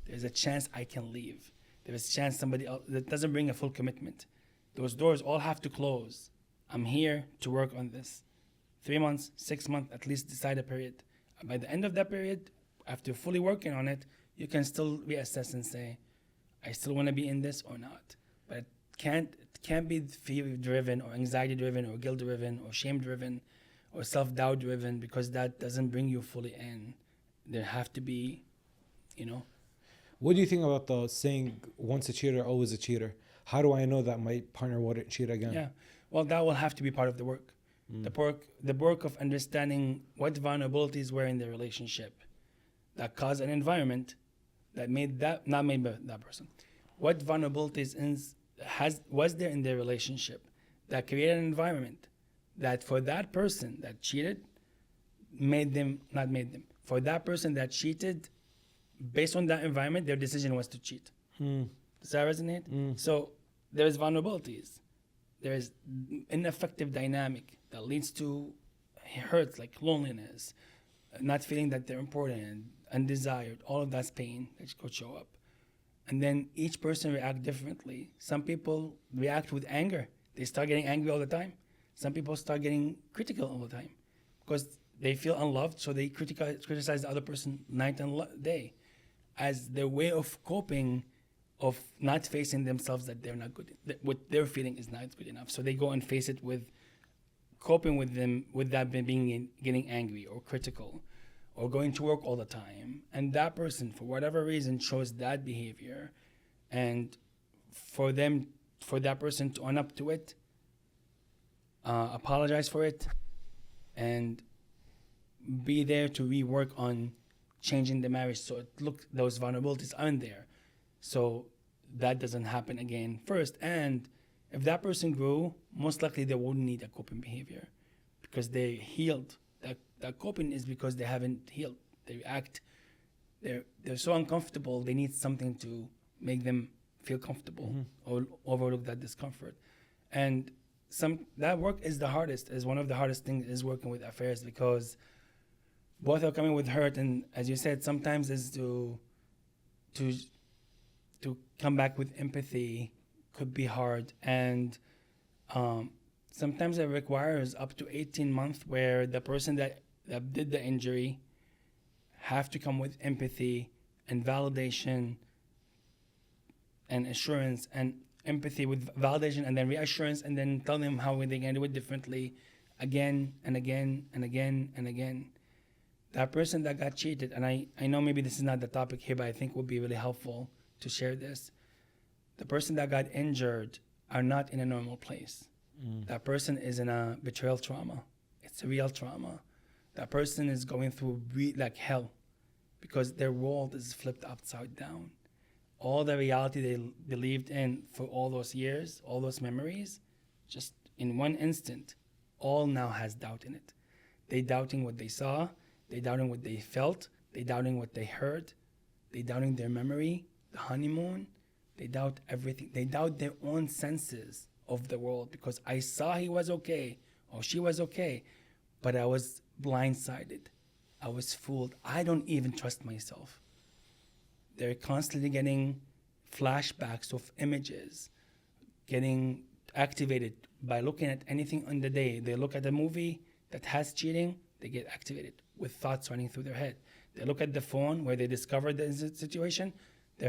S1: There's a chance I can leave. There's a chance somebody else, that doesn't bring a full commitment. Those doors all have to close. I'm here to work on this. 3 months, 6 months, at least decide a period. And by the end of that period, after fully working on it, you can still reassess and say, I still want to be in this or not. But it can't be fear-driven or anxiety-driven or guilt-driven or shame-driven or self-doubt driven, because that doesn't bring you fully in. There have to be,
S2: What do you think about the saying, once a cheater, always a cheater? How do I know that my partner wouldn't cheat again?
S1: Yeah, well, that will have to be part of the work. The work of understanding what vulnerabilities were in the relationship that caused an environment that not made by that person. What vulnerabilities was there in their relationship that created an environment that for that person that cheated, for that person that cheated, based on that environment, their decision was to cheat. Does that resonate? So there's vulnerabilities. There is ineffective dynamic that leads to hurts like loneliness, not feeling that they're important and undesired. All of that's pain that could show up. And then each person react differently. Some people react with anger. They start getting angry all the time. Some people start getting critical all the time because they feel unloved, so they criticize the other person night and day as their way of coping, of not facing themselves that they're not good, that what they're feeling is not good enough. So they go and face it with coping with them, with that being getting angry or critical or going to work all the time. And that person, for whatever reason, chose that behavior. And for that person to own up to it, apologize for it, and be there to rework on changing the marriage so those vulnerabilities aren't there, so that doesn't happen again first. And if that person grew, most likely they wouldn't need a coping behavior because they healed. That coping is because they haven't healed. They're so uncomfortable, they need something to make them feel comfortable or overlook that discomfort. And that work is one of the hardest things is working with affairs, because both are coming with hurt, and as you said, sometimes is to come back with empathy could be hard. And sometimes it requires up to 18 months where the person that did the injury have to come with empathy and validation and assurance, and empathy with validation and then reassurance, and then tell them how they can do it differently again and again and again and again. That person that got cheated, and I know maybe this is not the topic here, but I think would be really helpful to share this. The person that got injured are not in a normal place. That person is in a betrayal trauma. It's a real trauma. That person is going through like hell because their world is flipped upside down. All the reality they believed in for all those years, all those memories, just in one instant, all now has doubt in it. They doubting what they saw, they doubting what they felt, they doubting what they heard, they doubting their memory, the honeymoon, they doubt everything. They doubt their own senses of the world, because I saw he was okay or she was okay, but I was blindsided. I was fooled. I don't even trust myself. They're constantly getting flashbacks of images, getting activated by looking at anything on the day. They look at a movie that has cheating, they get activated with thoughts running through their head. They look at the phone where they discovered the situation, they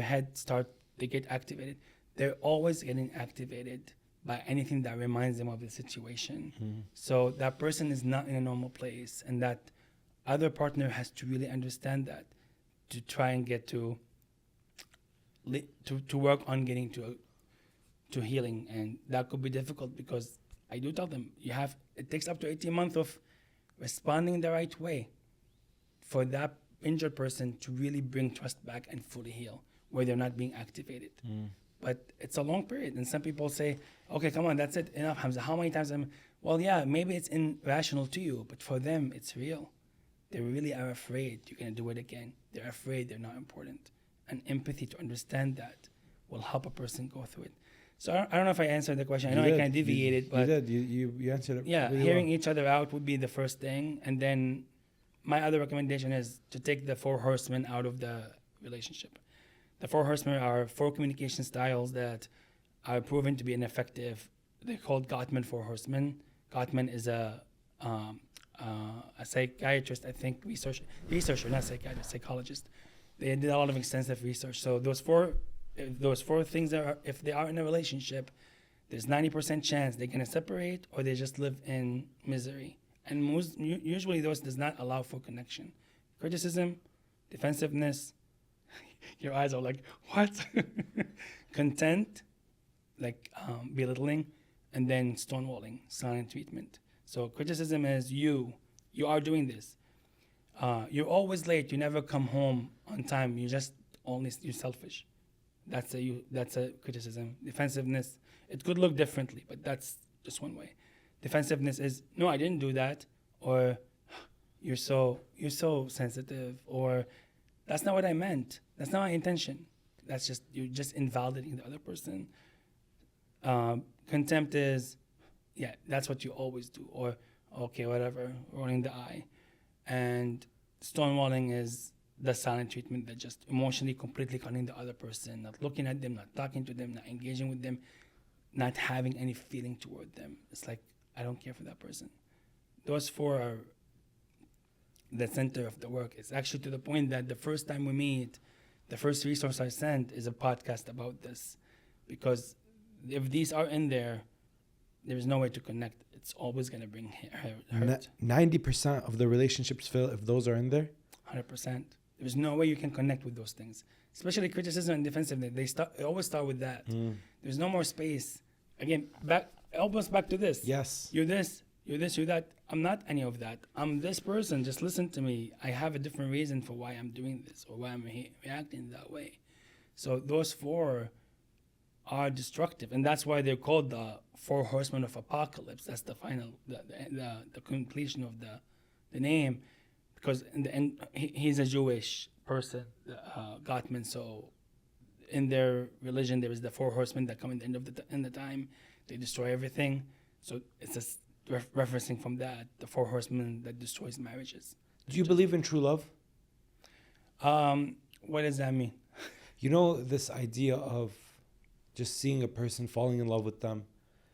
S1: get activated. They're always getting activated by anything that reminds them of the situation. So that person is not in a normal place, and that other partner has to really understand that, to try and get to work on getting to healing. And that could be difficult, because I do tell them it takes up to 18 months of responding the right way for that injured person to really bring trust back and fully heal, where they're not being activated. But it's a long period, and some people say, okay, come on, that's it, enough, Hamzah. How many times? Well, yeah, maybe it's irrational to you, but for them, it's real. They really are afraid you're going to do it again. They're afraid they're not important. And empathy to understand that will help a person go through it. So I don't know if I answered the question. I know I kind of deviated, but...
S2: You did. You answered it.
S1: Yeah,
S2: really
S1: hearing
S2: well.
S1: each other out would be the first thing. And then my other recommendation is to take the 4 horsemen out of the relationship. The 4 horsemen are 4 communication styles that are proven to be ineffective. They're called Gottman 4 horsemen. Gottman is a psychiatrist, I think, researcher, not psychiatrist, psychologist. They did a lot of extensive research. So those four things if they are in a relationship, there's 90% chance they're gonna separate or they just live in misery. And usually those does not allow for connection. Criticism, defensiveness. Your eyes are like, what? Content, like belittling, and then stonewalling, silent treatment. So criticism is you are doing this. You're always late. You never come home on time. You're selfish. That's a criticism. Defensiveness, it could look differently, but that's just one way. Defensiveness is, no, I didn't do that, or you're so sensitive, or that's not what I meant. That's not my intention. You're just invalidating the other person. Contempt is, yeah, that's what you always do, or okay, whatever, rolling the eye. And stonewalling is the silent treatment that just emotionally completely cutting the other person, not looking at them, not talking to them, not engaging with them, not having any feeling toward them. It's like, I don't care for that person. Those 4 are the center of the work. It's actually to the point that the first time we meet, the first resource I sent is a podcast about this. Because if these are in there, there's no way to connect. It's always going to bring hurt.
S2: 90% of the relationships fail if those are in there.
S1: 100%. There's no way you can connect with those things. Especially criticism and defensiveness. They always start with that. There's no more space. Again, almost back to this.
S2: Yes.
S1: You're this, you're that. I'm not any of that. I'm this person. Just listen to me. I have a different reason for why I'm doing this or why I'm reacting that way. So those four are destructive. And that's why they're called the four horsemen of apocalypse. That's the final, the completion of the name. Because in the end, he's a Jewish person, Gottman. So in their religion, there is the four horsemen that come in the end of the time. They destroy everything. So it's just referencing from that, the four horsemen that destroys marriages.
S2: Do you believe in true love?
S1: What does that mean?
S2: You know, this idea of just seeing a person, falling in love with them,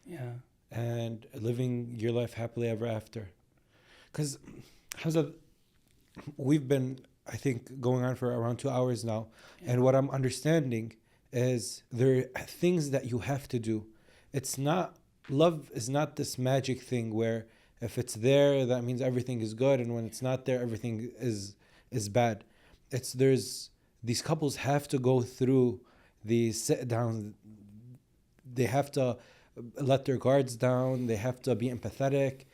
S1: Yeah.
S2: and living your life happily ever after. Because we've been, I think, going on for around 2 hours now.
S1: Yeah.
S2: And what I'm understanding is there are things that you have to do. It's not, love is not this magic thing where if it's there, that means everything is good. And when it's not there, everything is bad. These couples have to go through these sit downs. They have to let their guards down. They have to be empathetic.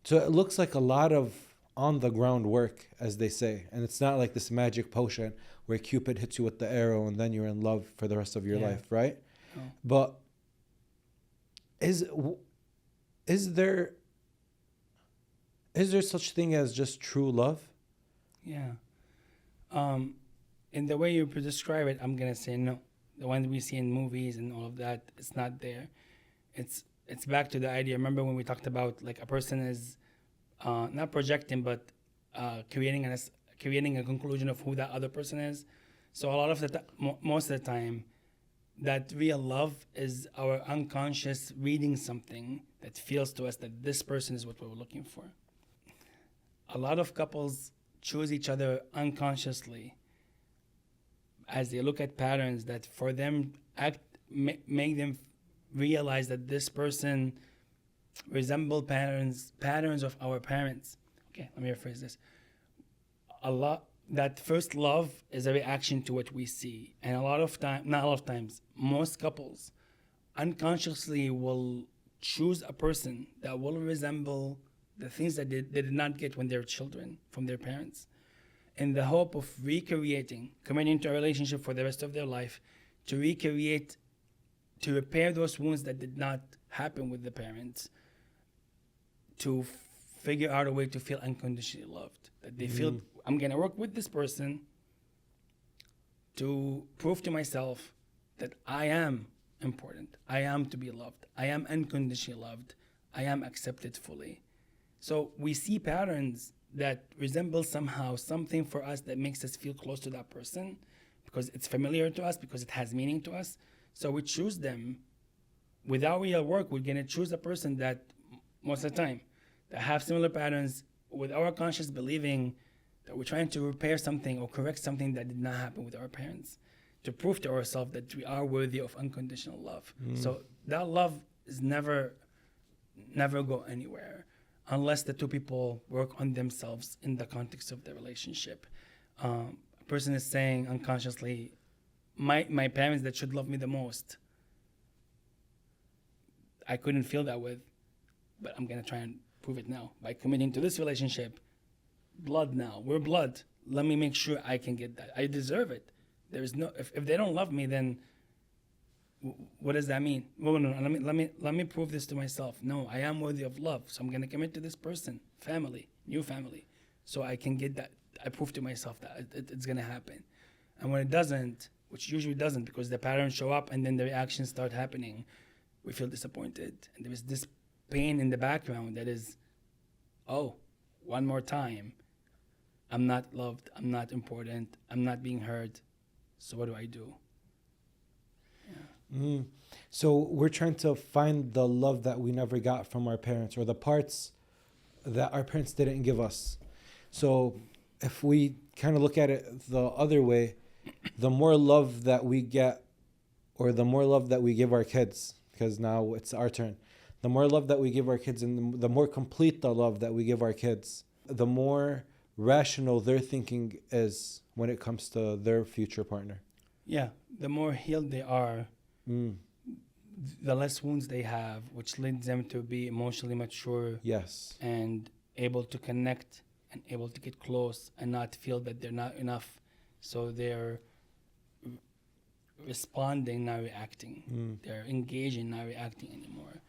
S2: So it looks like a lot of on the ground work, as they say. And it's not like this magic potion where Cupid hits you with the arrow and then you're in love for the rest of your life, right?
S1: Oh.
S2: But is there such thing as just true love?
S1: Yeah. In the way you describe it, I'm going to say no. The one we see in movies and all of that, it's not there. It's back to the idea. Remember when we talked about like a person is not projecting, but creating a conclusion of who that other person is. So a lot of most of the time, that real love is our unconscious reading something that feels to us that this person is what we're looking for. A lot of couples choose each other unconsciously as they look at patterns that for them make them realize that this person resemble patterns of our parents. Okay, let me rephrase this. That first love is a reaction to what we see. And not a lot of times, most couples unconsciously will choose a person that will resemble the things that they did not get when they were children from their parents, in the hope of coming into a relationship for the rest of their life, to repair those wounds that did not happen with the parents, to figure out a way to feel unconditionally loved. That they feel, I'm going to work with this person to prove to myself that I am important. I am to be loved. I am unconditionally loved. I am accepted fully. So we see patterns that resemble somehow something for us that makes us feel close to that person because it's familiar to us, because it has meaning to us. So we choose them. Without real work, we're going to choose a person that, most of the time, that have similar patterns with our conscious believing that we're trying to repair something or correct something that did not happen with our parents, to prove to ourselves that we are worthy of unconditional love. So that love is never go anywhere unless the two people work on themselves in the context of the relationship. A person is saying unconsciously, my parents that should love me the most, I couldn't feel that with, but I'm going to try and prove it now by committing to this relationship. Blood now. We're blood. Let me make sure I can get that. I deserve it. There is no, if they don't love me, then what does that mean? Well, no, let me prove this to myself. No, I am worthy of love. So I'm going to commit to this person, new family. So I can get that. I prove to myself that it's going to happen. And when it doesn't, which usually doesn't because the patterns show up and then the reactions start happening, we feel disappointed. And there is this pain in the background that is, one more time, I'm not loved, I'm not important, I'm not being heard. So what do I do? Yeah.
S2: So we're trying to find the love that we never got from our parents, or the parts that our parents didn't give us. So if we kind of look at it the other way, the more love that we get, or the more love that we give our kids, because now it's our turn, the more love that we give our kids, and the more complete the love that we give our kids, the more rational their thinking is when it comes to their future partner.
S1: Yeah, the more healed they are, the less wounds they have, which leads them to be emotionally mature
S2: Yes.
S1: and able to connect and able to get close and not feel that they're not enough. So they're responding, not reacting. They're engaging, not reacting anymore.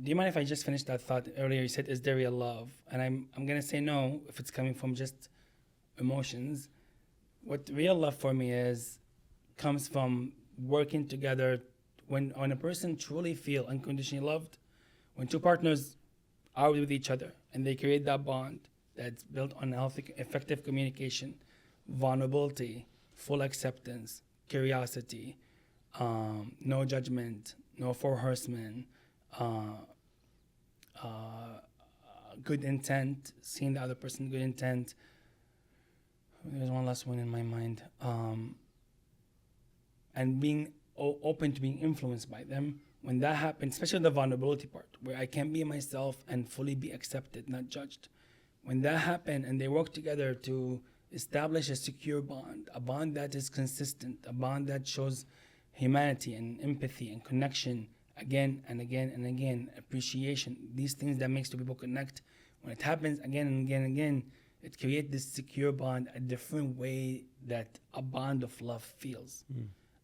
S1: Do you mind if I just finish that thought earlier? You said, is there real love? And I'm going to say no if it's coming from just emotions. What real love for me comes from working together. When a person truly feel unconditionally loved, when two partners are with each other and they create that bond that's built on healthy, effective communication, vulnerability, full acceptance, curiosity, no judgment, no four horsemen, good intent, seeing the other person good intent. There's one last one in my mind. And being open to being influenced by them. When that happens, especially the vulnerability part, where I can be myself and fully be accepted, not judged. When that happens and they work together to establish a secure bond, a bond that is consistent, a bond that shows humanity and empathy and connection again and again and again, appreciation, these things that makes two people connect. When it happens again and again and again, it creates this secure bond, a different way that a bond of love feels.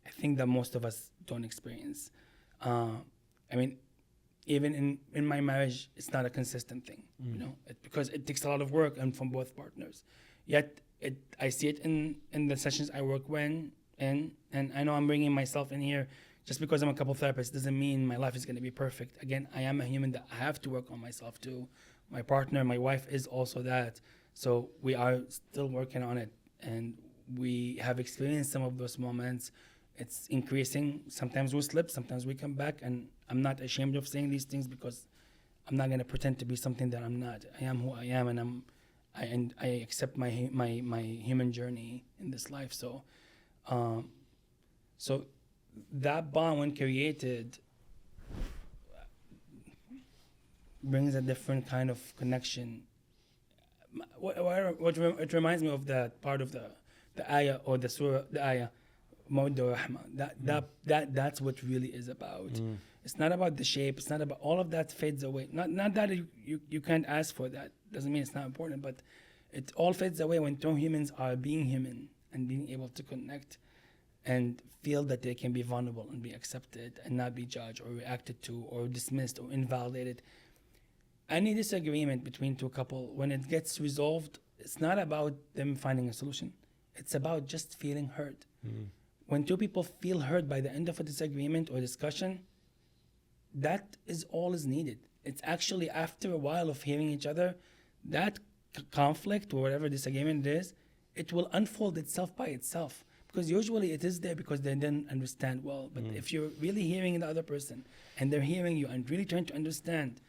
S1: I think that most of us don't experience. I mean, even in my marriage, it's not a consistent thing, you know, because it takes a lot of work and from both partners. Yet I see it in the sessions I work in, and I know I'm bringing myself in here. Just because I'm a couple therapist doesn't mean my life is going to be perfect. Again, I am a human that I have to work on myself too. My partner, my wife is also that. So we are still working on it, and we have experienced some of those moments. It's increasing. Sometimes we slip, sometimes we come back, and I'm not ashamed of saying these things because I'm not going to pretend to be something that I'm not. I am who I am, and I accept my human journey in this life. So, so that bond, when created, brings a different kind of connection. It reminds me of that part of the ayah or the surah, the ayah, Mawadda Rahma. That's what really is about. It's not about the shape. It's not about all of that fades away. Not that you can't ask for that. Doesn't mean it's not important, but it all fades away when two humans are being human and being able to connect and feel that they can be vulnerable and be accepted and not be judged or reacted to or dismissed or invalidated. Any disagreement between two couples, when it gets resolved, it's not about them finding a solution. It's about just feeling heard. When two people feel heard by the end of a disagreement or discussion, that is all is needed. It's actually after a while of hearing each other, that conflict or whatever disagreement it is, it will unfold itself by itself. Because usually it is there because they didn't understand well. But if you're really hearing the other person and they're hearing you and really trying to understand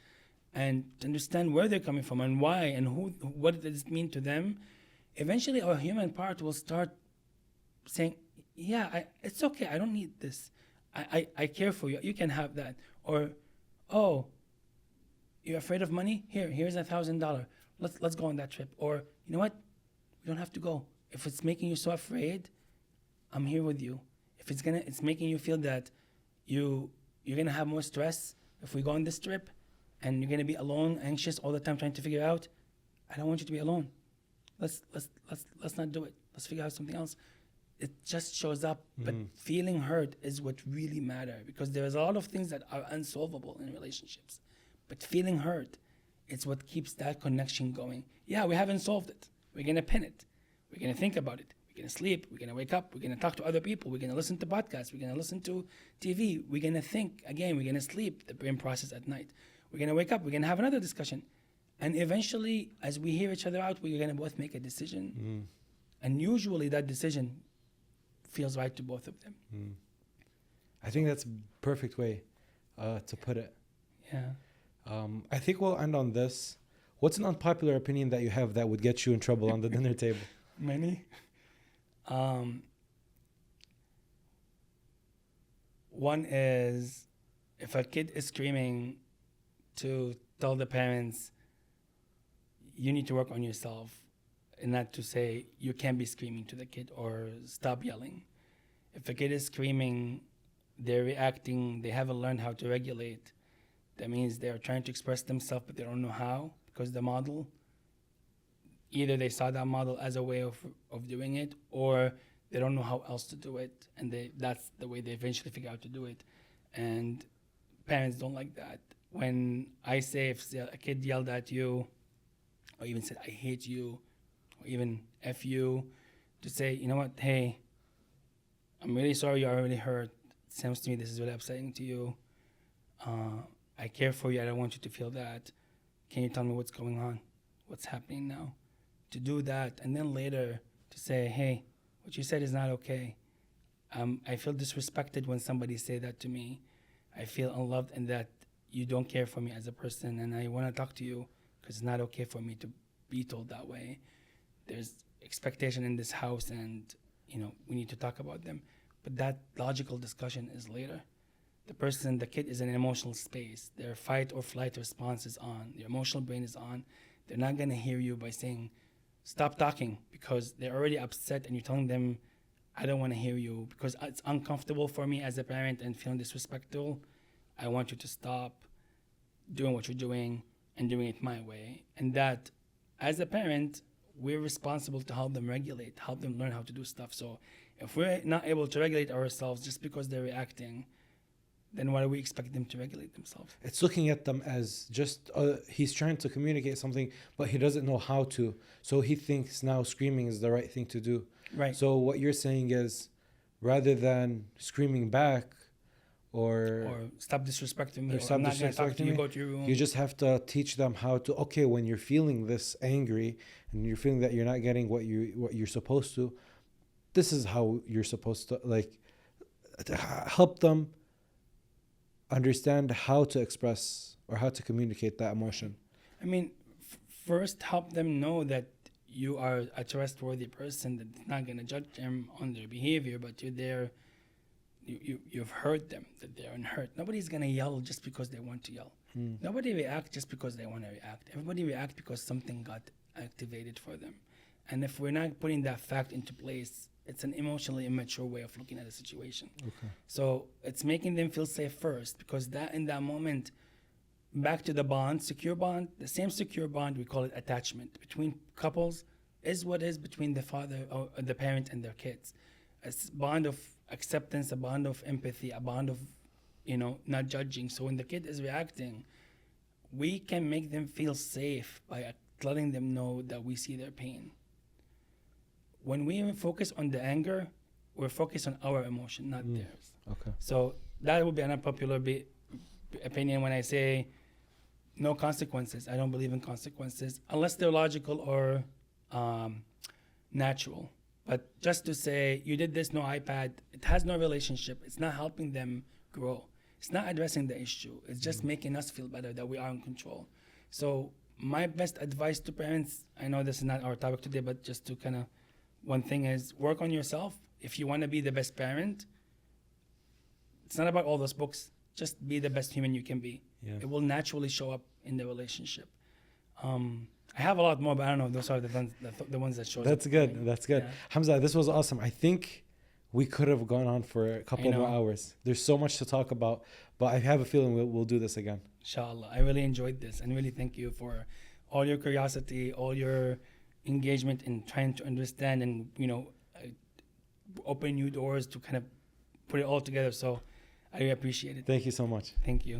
S1: and to understand where they're coming from and why and what does it mean to them, eventually our human part will start saying, yeah, it's okay, I don't need this. I care for you, you can have that. Or, oh, you're afraid of money? Here's $1,000. Let's go on that trip. Or, you know what? You don't have to go. If it's making you so afraid, I'm here with you. If it's making you feel that you're gonna have more stress if we go on this trip, and you're gonna be alone, anxious all the time, trying to figure out, I don't want you to be alone. Let's not do it. Let's figure out something else. It just shows up, but feeling heard is what really matters, because there's a lot of things that are unsolvable in relationships, but feeling heard is what keeps that connection going. Yeah, we haven't solved it. We're gonna pin it. We're gonna think about it. We're gonna sleep. We're gonna wake up. We're gonna talk to other people. We're gonna listen to podcasts. We're gonna listen to TV. We're gonna think again. We're gonna sleep. The brain process at night. We're gonna wake up. We're gonna have another discussion, and eventually, as we hear each other out, we're gonna both make a decision, and usually that decision feels right to both of them.
S2: I think that's a perfect way to put it.
S1: Yeah.
S2: I think we'll end on this. What's an unpopular opinion that you have that would get you in trouble on the dinner table?
S1: Many. One is if a kid is screaming, to tell the parents, you need to work on yourself, and not to say you can't be screaming to the kid or stop yelling. If a kid is screaming, they're reacting, they haven't learned how to regulate. That means they're trying to express themselves, but they don't know how, because the model, either they saw that model as a way of doing it, or they don't know how else to do it, and that's the way they eventually figure out to do it. And parents don't like that. When I say if a kid yelled at you, or even said, I hate you, or even F you, to say, you know what, hey, I'm really sorry you're really hurt. It seems to me this is really upsetting to you. I care for you. I don't want you to feel that. Can you tell me what's going on? What's happening now? To do that, and then later to say, hey, what you said is not okay. I feel disrespected when somebody say that to me. I feel unloved and that you don't care for me as a person, and I want to talk to you because it's not okay for me to be told that way. There's expectation in this house, and we need to talk about them. But that logical discussion is later. The kid is in an emotional space. Their fight or flight response is on. Their emotional brain is on. They're not going to hear you by saying, stop talking, because they're already upset and you're telling them, I don't want to hear you because it's uncomfortable for me as a parent and feeling disrespectful. I want you to stop doing what you're doing and doing it my way. And that, as a parent, we're responsible to help them regulate, help them learn how to do stuff. So if we're not able to regulate ourselves just because they're reacting, then why do we expect them to regulate themselves?
S2: It's looking at them as just, he's trying to communicate something, but he doesn't know how to. So he thinks now screaming is the right thing to do.
S1: Right.
S2: So what you're saying is, rather than screaming back or
S1: stop disrespecting me,
S2: or stop
S1: I'm not going to talk to
S2: disrespecting
S1: you,
S2: me,
S1: go to your room.
S2: you just have to teach them how to, okay, when you're feeling this angry and you're feeling that you're not getting what you're supposed to, this is how you're supposed to, help them understand how to express or how to communicate that emotion.
S1: I mean, first help them know that you are a trustworthy person that's not going to judge them on their behavior, but you're there. You've heard them, that they're unhurt. Nobody's going to yell just because they want to yell. Nobody reacts just because they want to react. Everybody reacts because something got activated for them. And if we're not putting that fact into place, it's an emotionally immature way of looking at a situation.
S2: Okay.
S1: So it's making them feel safe first, because that in that moment, back to the bond, secure bond, the same secure bond, we call it attachment, between couples is what is between the father or the parent and their kids. A bond of acceptance, a bond of empathy, a bond of, not judging. So when the kid is reacting, we can make them feel safe by letting them know that we see their pain. When we focus on the anger, we're focused on our emotion, not theirs.
S2: Okay.
S1: So that would be an unpopular opinion when I say no consequences. I don't believe in consequences unless they're logical or natural. But just to say, you did this, no iPad, it has no relationship. It's not helping them grow. It's not addressing the issue. It's just making us feel better that we are in control. So my best advice to parents, I know this is not our topic today, but just to kind of, one thing is work on yourself. If you want to be the best parent, it's not about all those books. Just be the best human you can be.
S2: Yeah.
S1: It will naturally show up in the relationship. I have a lot more, but I don't know. Those are the ones that show.
S2: That's good. That's good.
S1: Yeah.
S2: Hamzah, this was awesome. I think we could have gone on for a couple more hours. There's so much to talk about, but I have a feeling we'll do this again.
S1: Inshallah. I really enjoyed this, and really thank you for all your curiosity, all your engagement in trying to understand and open new doors to kind of put it all together. So I really appreciate it.
S2: Thank you so much.
S1: Thank you.